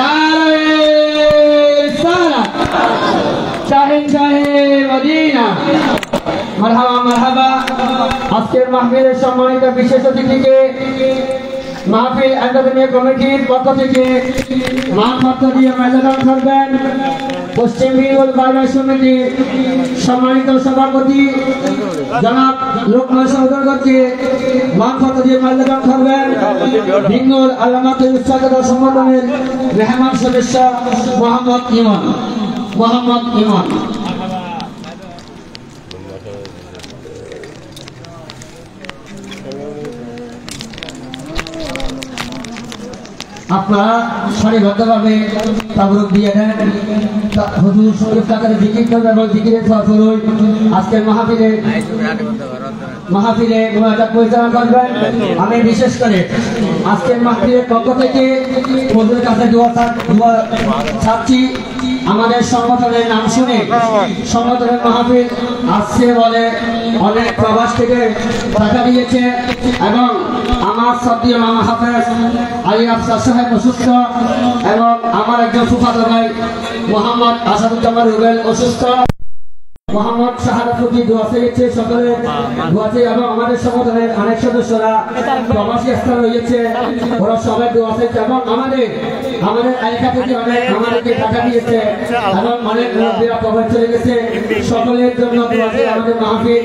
নারে রিসালাত শাহে মদিনা মারহাবা। আজকের মাহফিলের সম্মানিত বিশেষ অতিথিকে মাহফিল একাডেমিক কমিটির পক্ষ থেকে মানপত্র দিয়ে মেলদান করবেন পশ্চিম বেঙ্গল বাজার সমিতির সম্মানিত সভাপতি জনাব লোকমান সহদরকে মানপত্র দিয়ে মেলদান করবেন বেঙ্গল আল্লামা তৈয়ব শাহ সংগঠনের মেহমান সদস্য মোহাম্মদ ইমান। আপনারা সারিবদ্ধভাবে তাবরুক দিয়ে দেন। হুজুর শরীফ তাকে জিকির করবে এবং জিকিরের ফলস্বরূপ আজকের মাহফিলে মুনাজাত পরিচালনা করবেন। আমি বিশেষ করে আজকের মাহফিলের পক্ষ থেকে হুজুরের কাছে দোয়া চাচ্ছি। আমাদের সংগঠনের নাম শুনে সংগঠনের মাহফিল আসছে বলে অনেক প্রবাস থেকে টাকা দিয়েছে এবং আমার সদ্যীয় মামা হাফেজ আলী আফসার সাহেব অসুস্থ এবং আমার একজন ফুফাতো ভাই মোহাম্মদ আসাদুজ্জামান রুবেল অসুস্থ। মোহাম্মদ শাহাদাতুদ্দিন দোয়া চেয়েছে, সকলের দোয়া চেয়ে এবং আমাদের সংগঠনের অনেক সদস্যরা প্রবাসী স্থান রয়েছে, ওরা সবাই দোয়া চেয়েছে এবং আমাদের এলাকা থেকে অনেক আমাদেরকে টাকা দিয়েছে এবং অনেক মুরব্বীরা প্রবাস চলে গেছে। সকলের জন্য দোয়া চেয়ে আমাদের মাহফিল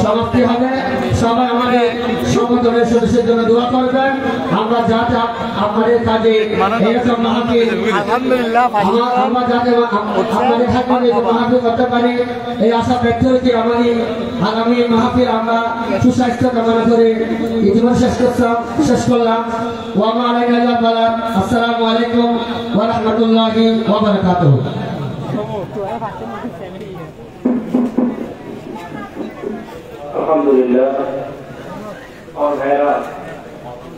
সমাপ্তি হবে। সবাই আমাদের সংগঠনের সদস্যের জন্য দোয়া করবেন, আমরা যাতে আপনাদের কাজে এরকম মাহফিল আমরা যাতে আপনাদের হাতে মাহফিল করতে পারি এই আশা ব্যক্ত রেখে আমাদের আগামী মাহফিল আমরা সুস্বাস্থ্য কামনা করে ইতিমধ্যে শেষ করলাম। ওয়ামা আলাইনা ইল্লাল বালাগ। আসসালামু আলাইকুম ওয়া রাহমাতুল্লাহি ওয়া বারাকাতুহু।
আলহামদুলিল্লাহ। और मेरा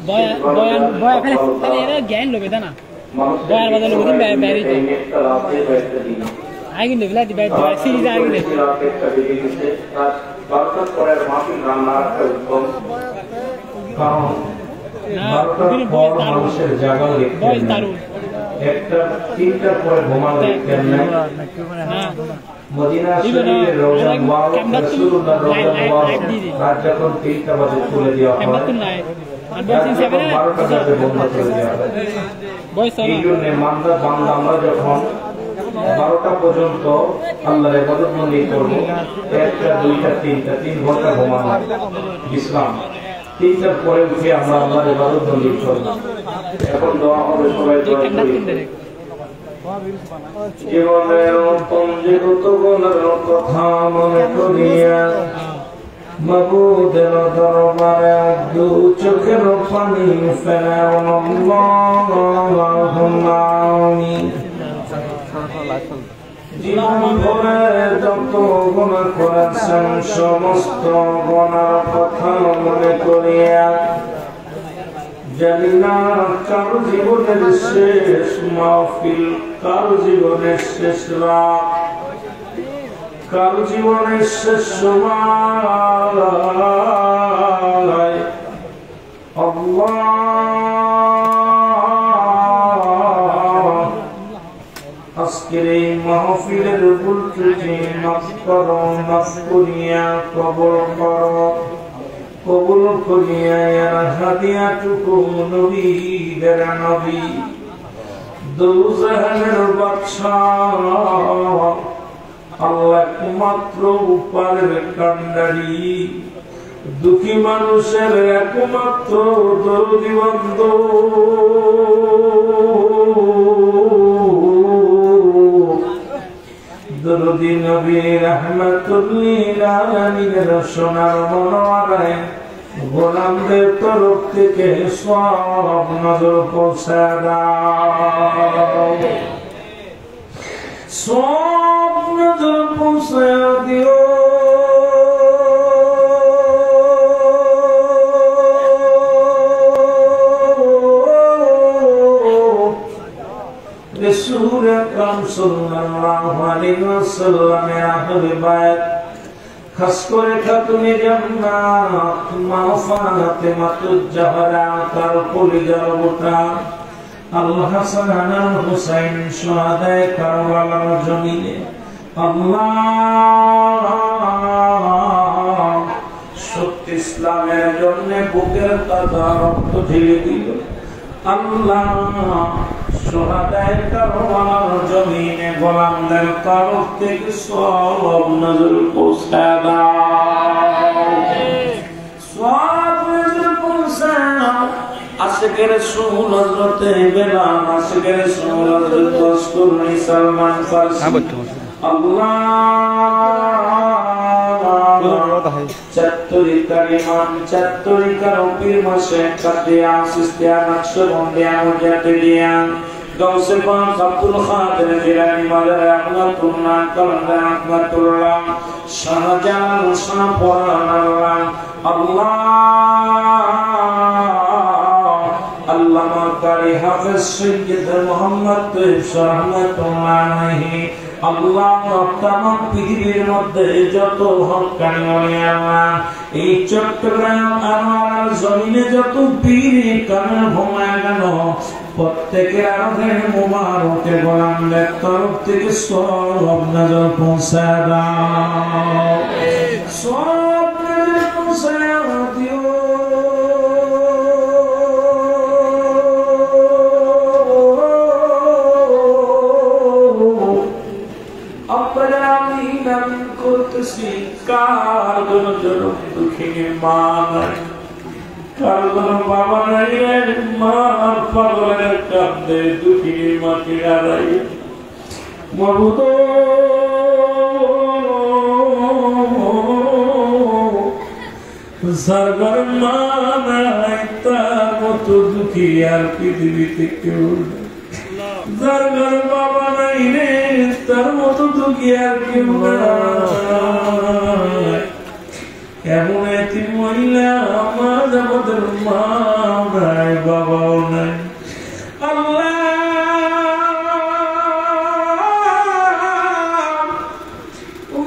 বয়ান তাহলে এরা জ্ঞান লোবে না বয়ান বদল লোবে বাইরে আগে নেবে লাদি বাইরে সিরিজ আগে নেবে
বরকত করে মাহফিল রান্না করব কারণ মানুষের জায়গা
বয়স দারুণ
একটা তিনটার পরে ঘুমানো দেখতেন না মদিনা শরীফের রওজা মুবারক রাসূলুল্লাহ রাত যখন 3টা বাজে খুলে দেওয়া হয় আর বলছেন 12টা বাজে বন্ধ করে দেওয়া হয় এই জন্য বান্দা আমরা যখন 12টা পর্যন্ত আল্লাহর ইবাদত বন্দেগী করব 1টা 2টা 3টা 3 ঘন্টা ঘুমানো বিশ্রাম 3টার পরে উঠে আমরা আল্লাহর ইবাদত বন্দেগী করব। এখন দোয়া হবে সবাই দোয়া করি। জীবনের পঞ্জীভূত গুণের কথা মনে করিয়া মাবুদের দরবারে দু চোখের পানি ফেরাও জীবন ভরে যত গুনাহ করেছেন সমস্ত গুনার কথা মনে করিয়া জানি না কারো জীবনের শেষ মাহফিল, কারো জীবনের শেষ রাত, কারো জীবনের শেষ সময় আল্লাহ আজকের এই মাহফিলের ভুল ত্রুটি মাফ করো, মাফ করিয়া কবুল করো, কবুল করিয়া হাদিয়াটুকু নবীদের নবী দুজাহানের বাদশাহ আল্লাহ একমাত্র উপরের কান্ডারি দুঃখী মানুষের একমাত্র দরদি বন্ধু দরদি নবী রাহমাতুল্লিল আলামিনের সোনার মনোয়ারায় গোলামদের তরফ থেকে সব নজর পৌঁছে দাও, সব নজর পৌঁছে দিও। রাসূল আকরাম সাল্লাল্লাহু আলাইহি ওয়াসাল্লামের আহলে বায়ত খাস করে খাতুনে জান্নাত মা ফাতেমাতুজ জাহরা তার কলিজার গোটা আল হাসান আল হুসাইন শুহাদায়ে কারবালার জমিনে আল্লাহ সত্য ইসলামের জন্য বুকের তাজা রক্ত ঢেলে দিল। আল্লাহ শুহাদায়ে কারবালার জমিনে গোলামদের তরফ থেকে সব নজর পৌঁছে দাও, সব নজর পৌঁছে দাও। আশিকের রাসূল হযরত বেলাল, আশিকের রাসূল হযরত কসতুরনি সালমান ফারসি আল্লাহ চাতুরিকার ইমাম চাতুরিকার পীর মাসে কাদিয়া সিস্তিয়া নকশবন্দিয়া মুজাদ্দিদিয়া গাউসে পাক আব্দুল কাদের জিলানী মাওলানা রাহমাতুল্লাহ কালাম রাহমাতুল্লাহ শাহজালাল শাহপরান আল্লাহ আল্লামা কারি হাফেজ সৈয়দ মুহাম্মদ তৈয়ব রাহমাতুল্লাহ আলাইহি আল্লাহ তামাম পৃথিবীর মধ্যে যত হক্কানি ওলিয়া এই চট্টগ্রাম আমার জমিনে যত পীর কামেল ঘুমায় গেল প্রত্যেকের আরোগ্যের মুবারকে গোলামদের তরফ থেকে সব নজর পৌঁছে দাও, সব নজর পৌঁছে দিও। করতেছি কার জন্য দুঃখী মা নাই, কার জন্য বাবা নাই, মার পাগলের কান্দে দুঃখী মাকে হারাই। মাবুদ
যার ঘরে মা নাই তার মতো দুঃখী আর পৃথিবীতে কেউ নেই। যার ঘরে বাবা নাই রে তার মতো দুঃখী আর কেউ নাই। এমন একটি মহিলা আমার আমাদের মা নাই বাবাও নাই। আল্লাহ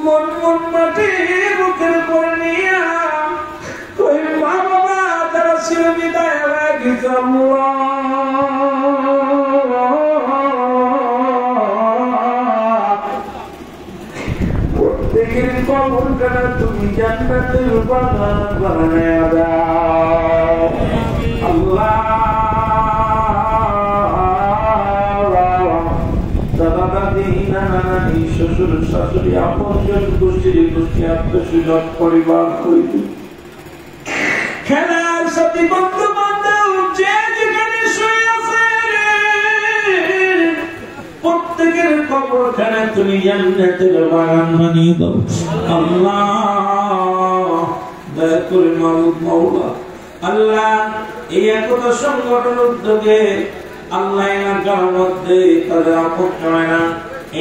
মন মন মাটি বুকের পর নিয়া ওই মা বাবা তারা ছিল বিদায় হয়ে গেছে। প্রত্যেকের কবর কানা তুমি জান্নাতের বাগান বানায়া দাও আল্লাহ। দাদা দাদি নানা নানি শ্বশুর শাশুড়ি আপনজন গোষ্ঠীর গোষ্ঠী আত্মস্বজন পরিবার হইতে খেলার সাথে বন্ধু বান্ধব যে যেখানে শুয়ে আছে প্রত্যেকের কবরখানে তুমি জান্নাতের বাগান বানিয়ে দাও আল্লাহ। দয়া করে মাবুদ মাওলা আল্লাহ এই একতা সংগঠন উদ্যোগে আল্লাহ এলাকার মধ্যে তাদের আপন জনে না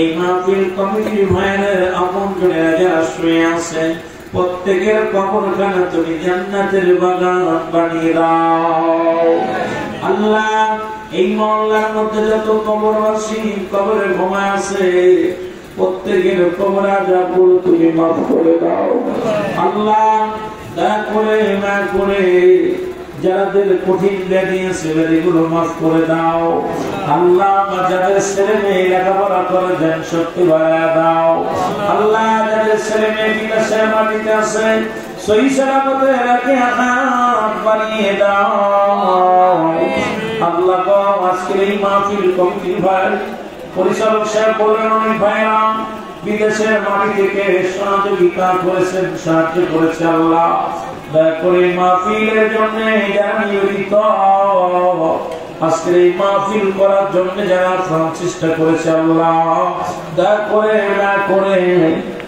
এই মাহফিল কমিটির ভাইয়ের আপন জনেরা যারা শুয়ে আছে প্রত্যেকের কবরখানে তুমি জান্নাতের বাগান বানিয়ে দাও আল্লাহ। এই মহল্লার মধ্যে যত কবরবাসী কবরে ঘুমায় আছে প্রত্যেকের কবর আযাবগুলো তুমি মাফ করে দাও আল্লাহ। দয়া করে না করে যাদের কঠিন ব্যাধি আছে ব্যাধিগুলো মাফ করে দাও আল্লাহ। যাদের ছেলে মেয়ে লেখাপড়া করে দেন শক্তি বাড়ায় দাও আল্লাহ। যাদের ছেলে মেয়ে বিদেশের মাটিতে আছে সহি সালামতে রাখে হাত বাড়িয়ে দাও আল্লাহ। আজকের এই মাহফিল কমিটির ভাই পরিচালক সাহেব বললেন অনেক ভাইরা বিদেশের মাটি থেকে সহযোগিতা করেছেন সাহায্য করেছে আল্লাহ। দয়া করে মাহফিলের জন্য যারা নিয়োজিত আজকের এই মাহফিল করার জন্য যারা চেষ্টা করেছে আল্লাহ দয়া করে না করে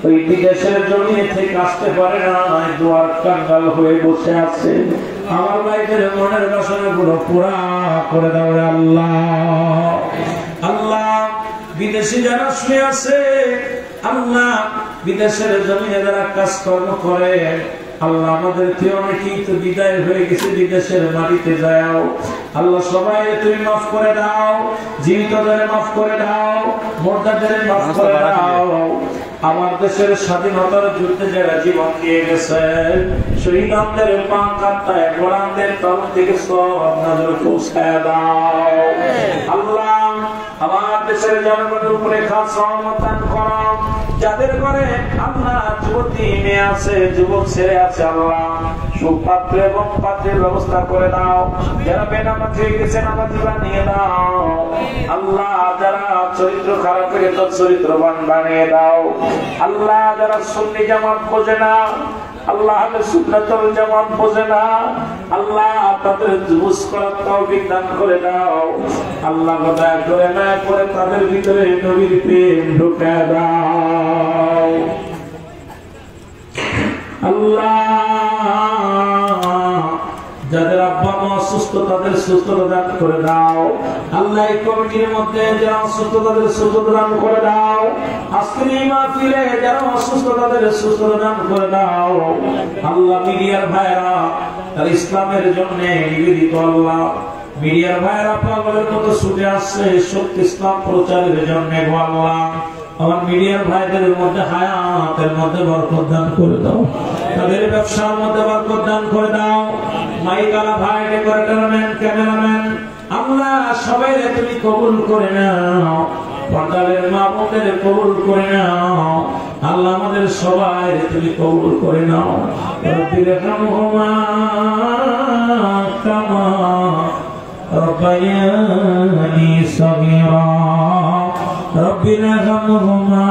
ওই বিদেশের জমিনে থেকে আসতে পারে না দুয়ার কাঙ্গাল হয়ে বসে আছে আমার ভাইদের মনের বাসনা গুলো পুরা করে দাও আল্লাহ। আল্লাহ বিদেশি যারা শুয়ে আছে আল্লাহ বিদেশের জমিনে যারা কাজকর্ম করে আল্লাহ আমাদের অনেকেই তো বিদায় হয়ে গেছে বিদেশের মাটিতে যাও আল্লাহ। সবাই তুমি মাফ করে দাও জীবিতদের মাফ করে দাও মুর্দাদের মাফ করে দাও। আমার দেশের স্বাধীনতার যুদ্ধে যারা জীবন দিয়ে গেছে শহীদদের পাক কাটায় গোলামদের তরফ থেকে সব নজর পৌঁছায় দাও আল্লাহ। আমার দেশের জনগণের উপরে খাস রহমত দান করো। যাদের ঘরে আল্লাহ যুবতী মেয়ে আছে যুবক ছেলে আছে আল্লাহ সুপাত্র এবং পাত্রের ব্যবস্থা করে দাও। যারা বেনামাজি হয়ে গেছে নামাজি বানিয়ে দাও আল্লাহ। যারা চরিত্র খারাপ হয়ে গেছে চরিত্রবান বানিয়ে দাও আল্লাহ। যারা সুন্নি জামাত বোঝে না আল্লাহ সুন্নাতুল জামাত বোঝে না আল্লাহ তাদের বুঝ করার তৌফিক দান করে দাও আল্লাহ। দয়া করে না করে তাদের ভিতরে নবীর প্রেম ঢুকে দাও আল্লাহ। যাদের আব্বা মা অসুস্থ তাদের সুস্থতা দান করে দাও আল্লাহ। এই কমিটির মধ্যে যারা অসুস্থ তাদের সুস্থতা দান করে দাও। আজকের এই মাহফিলে যারা অসুস্থ তাদের সুস্থতা দান করে দাও আল্লাহ। মিডিয়ার ভাইরা তারা ইসলামের জন্য নিবেদিত আল্লাহ। মিডিয়ার ভাইরা পাগলের মতো ছুটে আসছে সত্য ইসলাম প্রচারের জন্য আল্লাহ। আমার মিডিয়ার ভাইদের মধ্যে হায়াতের মধ্যে বরকত দান করে দাও তাদের ব্যবসার মধ্যে বরকত দান করে দাও। মাইকালা ভাই ডেকোরেটরম্যান ক্যামেরাম্যান আল্লাহ সবাই তুমি কবুল করে নাও। পর্দারের মা বোনদের কবুল করে নাও আল্লাহ। আমাদের সবাই তুমি কবুল করে নাও। রব্বির রহমহুমা কামা রব্বায়ানি সগীরা রব্বির রহমহুমা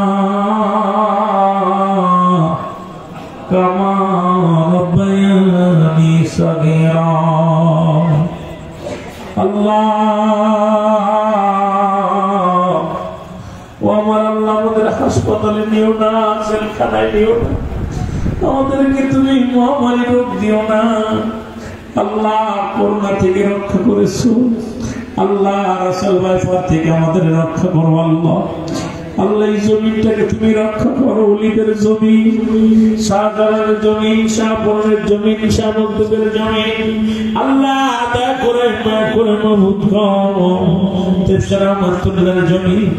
কামা রব্বায়ানি সগীরা আল্লাহ। ও আমার আল্লাহ আমাদের হাসপাতালে নিও না জেলখানায় নিও না আমাদের আমাদেরকে তুমি মহামারী রোগ দিও না আল্লাহ, করোনা থেকে রক্ষা করেছো আল্লাহ, রাসূল ভাইফার থেকে আমাদের রক্ষা করো আল্লাহ। আল্লাহ এই জমিনটাকে তুমি রক্ষা করো, ওলিদের জমিন, শাহজালালের জমিন, শাহপুরের জমিন, শাহবন্ধুদের জমিন আল্লাহ দয়া করে মাহবুব করো। তেফসির আহমদুল্লাহর জমিন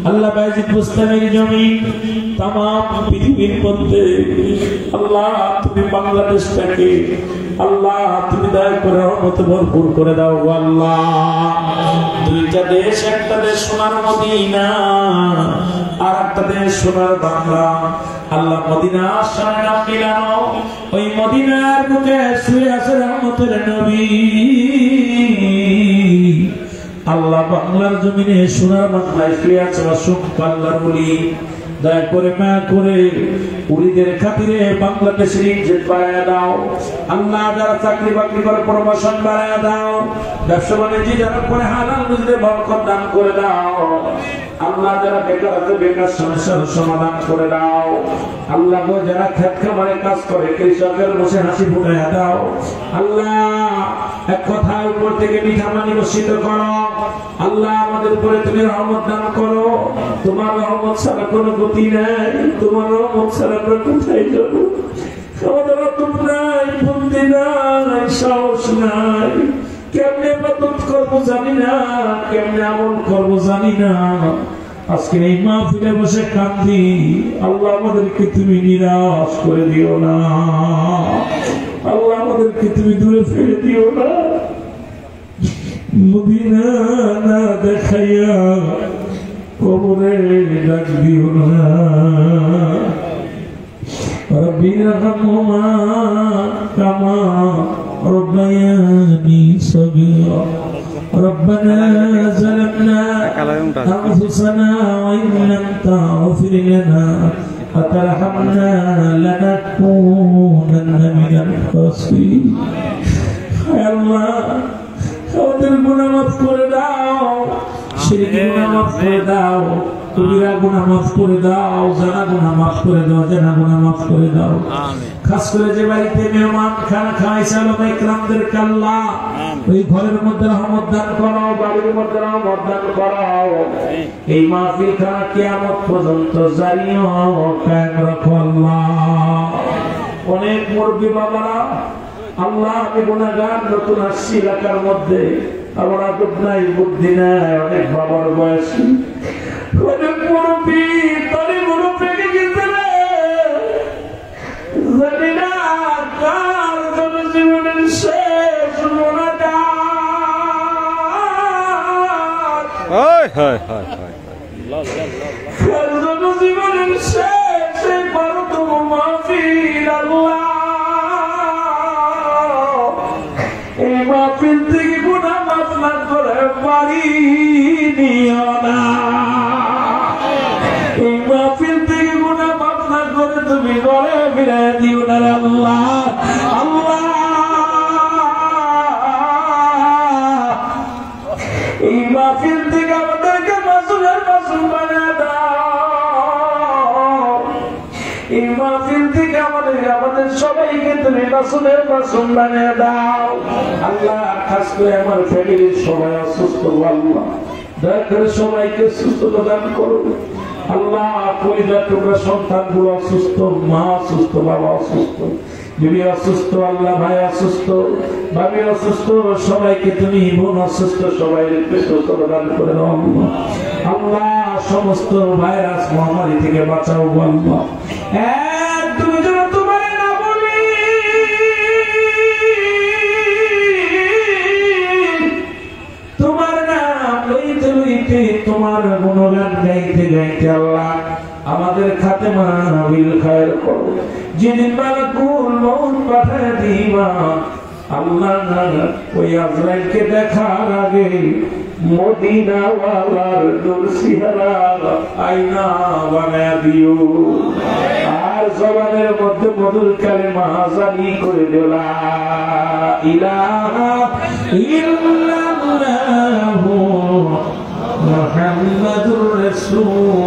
আল্লাহ, বাইজিদ বুস্তামির জমিন, তামাম পৃথিবীর মধ্যে আল্লাহ তুমি বাংলাদেশটাকে আল্লাহ তুমি দয়া করে রহমতে ভরপুর করে দাও আল্লাহ। দুইটা দেশ, একটা দেশ সোনার মদিনা আর একটা দেশ সোনার বাংলা আল্লাহ। মদিনা আশায় নাম মিলানো, ওই মদিনার বুকে শুয়ে আছে রহমতের নবী আল্লাহ। বাংলার জমিনে সোনার বাংলায় শুয়ে আছে অসংখ্য আল্লাহর ওলি। দয়া করে মায়া করে উলিদের খাতিরে বাংলাদেশের ইজ্জত বাড়ায় দাও আল্লাহ। যারা চাকরি বাকরি করে প্রমোশন বাড়ায় দাও, ব্যবসা বাণিজ্য যারা করে হালাল রুজিতে বরকত দান করে দাও আল্লাহ। যারা বেকার আছে বেকার সমস্যার সমাধান করে দাও আল্লাহ। যারা ক্ষেত খামারে কাজ করে কৃষকের বসে হাসি ফুটাইয়া দাও আল্লাহ। এক কথার উপর থেকে মিঠা পানি বর্ষিত করো আল্লাহ। আমাদের উপরে তুমি রহমত দান করো, তোমার রহমত ছাড়া কোনো গতি নাই, তোমার রহমত ছাড়া আমরা কোথায় যাবো? আমাদের অতুল নাই, বুদ্ধি নাই, সাহস নাই, কেমনে ইবাদত করবো জানি না, কেমনে আমল করবো জানি না। আজকে এই মাহফিলে বসে কান্দি আল্লাহ, আমাদেরকে তুমি নিরাশ করে দিও না আল্লাহ, আমাদেরকে তুমি দূরে ফেলে দিও না। মদিনা না দেখাইয়া কবরে ডাক দিও না। রব্বি রহমহুমা কামা রব্বায়ানি সগীরা। ربنا ظلمنا أنفسنا وإن لم تغفر لنا وترحمنا لنكونن من الخاسرين। يا الله আমাদের গুনাহ মাফ করে দাও, শিরকি গুনাহ মাফ করে দাও, কবিরা গুনাহ মাফ করে দাও, জানা গুনাহ মাফ করে দাও, জানা গুনাহ মাফ করে দাও। খাস করে যে বাড়িতে মেহমান খানা খাওয়াইছে আল্লাহ ইকরামদের আল্লাহ ওই ঘরের মধ্যে রহমত দান করো, বাড়ির মধ্যে রহমত দান করো। এই মাহফিল খানা কিয়ামত পর্যন্ত জারি ও কায়েম রাখো আল্লাহ। অনেক মুরব্বি বাবারা আল্লাহ, আমি গুনাহগার, নতুন আসছি এলাকার মধ্যে, আমার আদব নাই, বুদ্ধি নাই, অনেক বাবার বয়স, অনেক মুরব্বি তরে মুরব্বি গেছে জানি না কার জন্য জীবনের শেষ মোনাজাত, কার জন্য জীবনের শেষ এই বড়তম মাহফিল আল্লাহ। এই মাহফিল থেকে গুনাহ মাফ না করে বাড়ি নিও না, এই মাহফিল থেকে গুনাহ মাফ না করে তুমি ঘরে ফিরে দিও না আল্লাহ। আল্লাহ এই মাহফিল থেকে আমাদেরকে মাসুমের মাসুম বানিয়ে দাও, এই মাহফিল থেকে আমাদের সবাইকে তুমি মাসুমের মাসুম বানিয়ে দাও আল্লাহ। খাস করে আমার ফ্যামিলির সবাই অসুস্থ আল্লাহ, দয়া করে সবাইকে সুস্থতা দান করো আল্লাহ। পরিবার টুকরা সন্তানগুলো অসুস্থ, মা অসুস্থ, বাবা অসুস্থ, বিবি অসুস্থ আল্লাহ, ভাই অসুস্থ, ভাবি অসুস্থ, সবাইকে তুমি বোন অসুস্থ, সবাইকে সুস্থতা দান করে দাও আল্লাহ। আল্লাহ সমস্ত ভাইরাস মহামারী থেকে বাঁচাও আল্লাহ। তুমি যেন তোমার না বলি, তোমার নাম লইতে লইতে, তোমার গুণগান গাইতে গাইতে আল্লাহ আমাদের খাতেমা বিল খায়ের করো। যেদিন মালাকুল মউত পাঠায় দিবা আল্লাহ, ওই আজরাইলকে দেখার আগে মদিনাওয়ালার নূর সিহারা আয়না বানায়া দিও, আর জবানের মধ্যে মধুর কালেমা জারি করে দিও, লা ইলাহা ইল্লাল্লাহু মুহাম্মাদুর রাসূল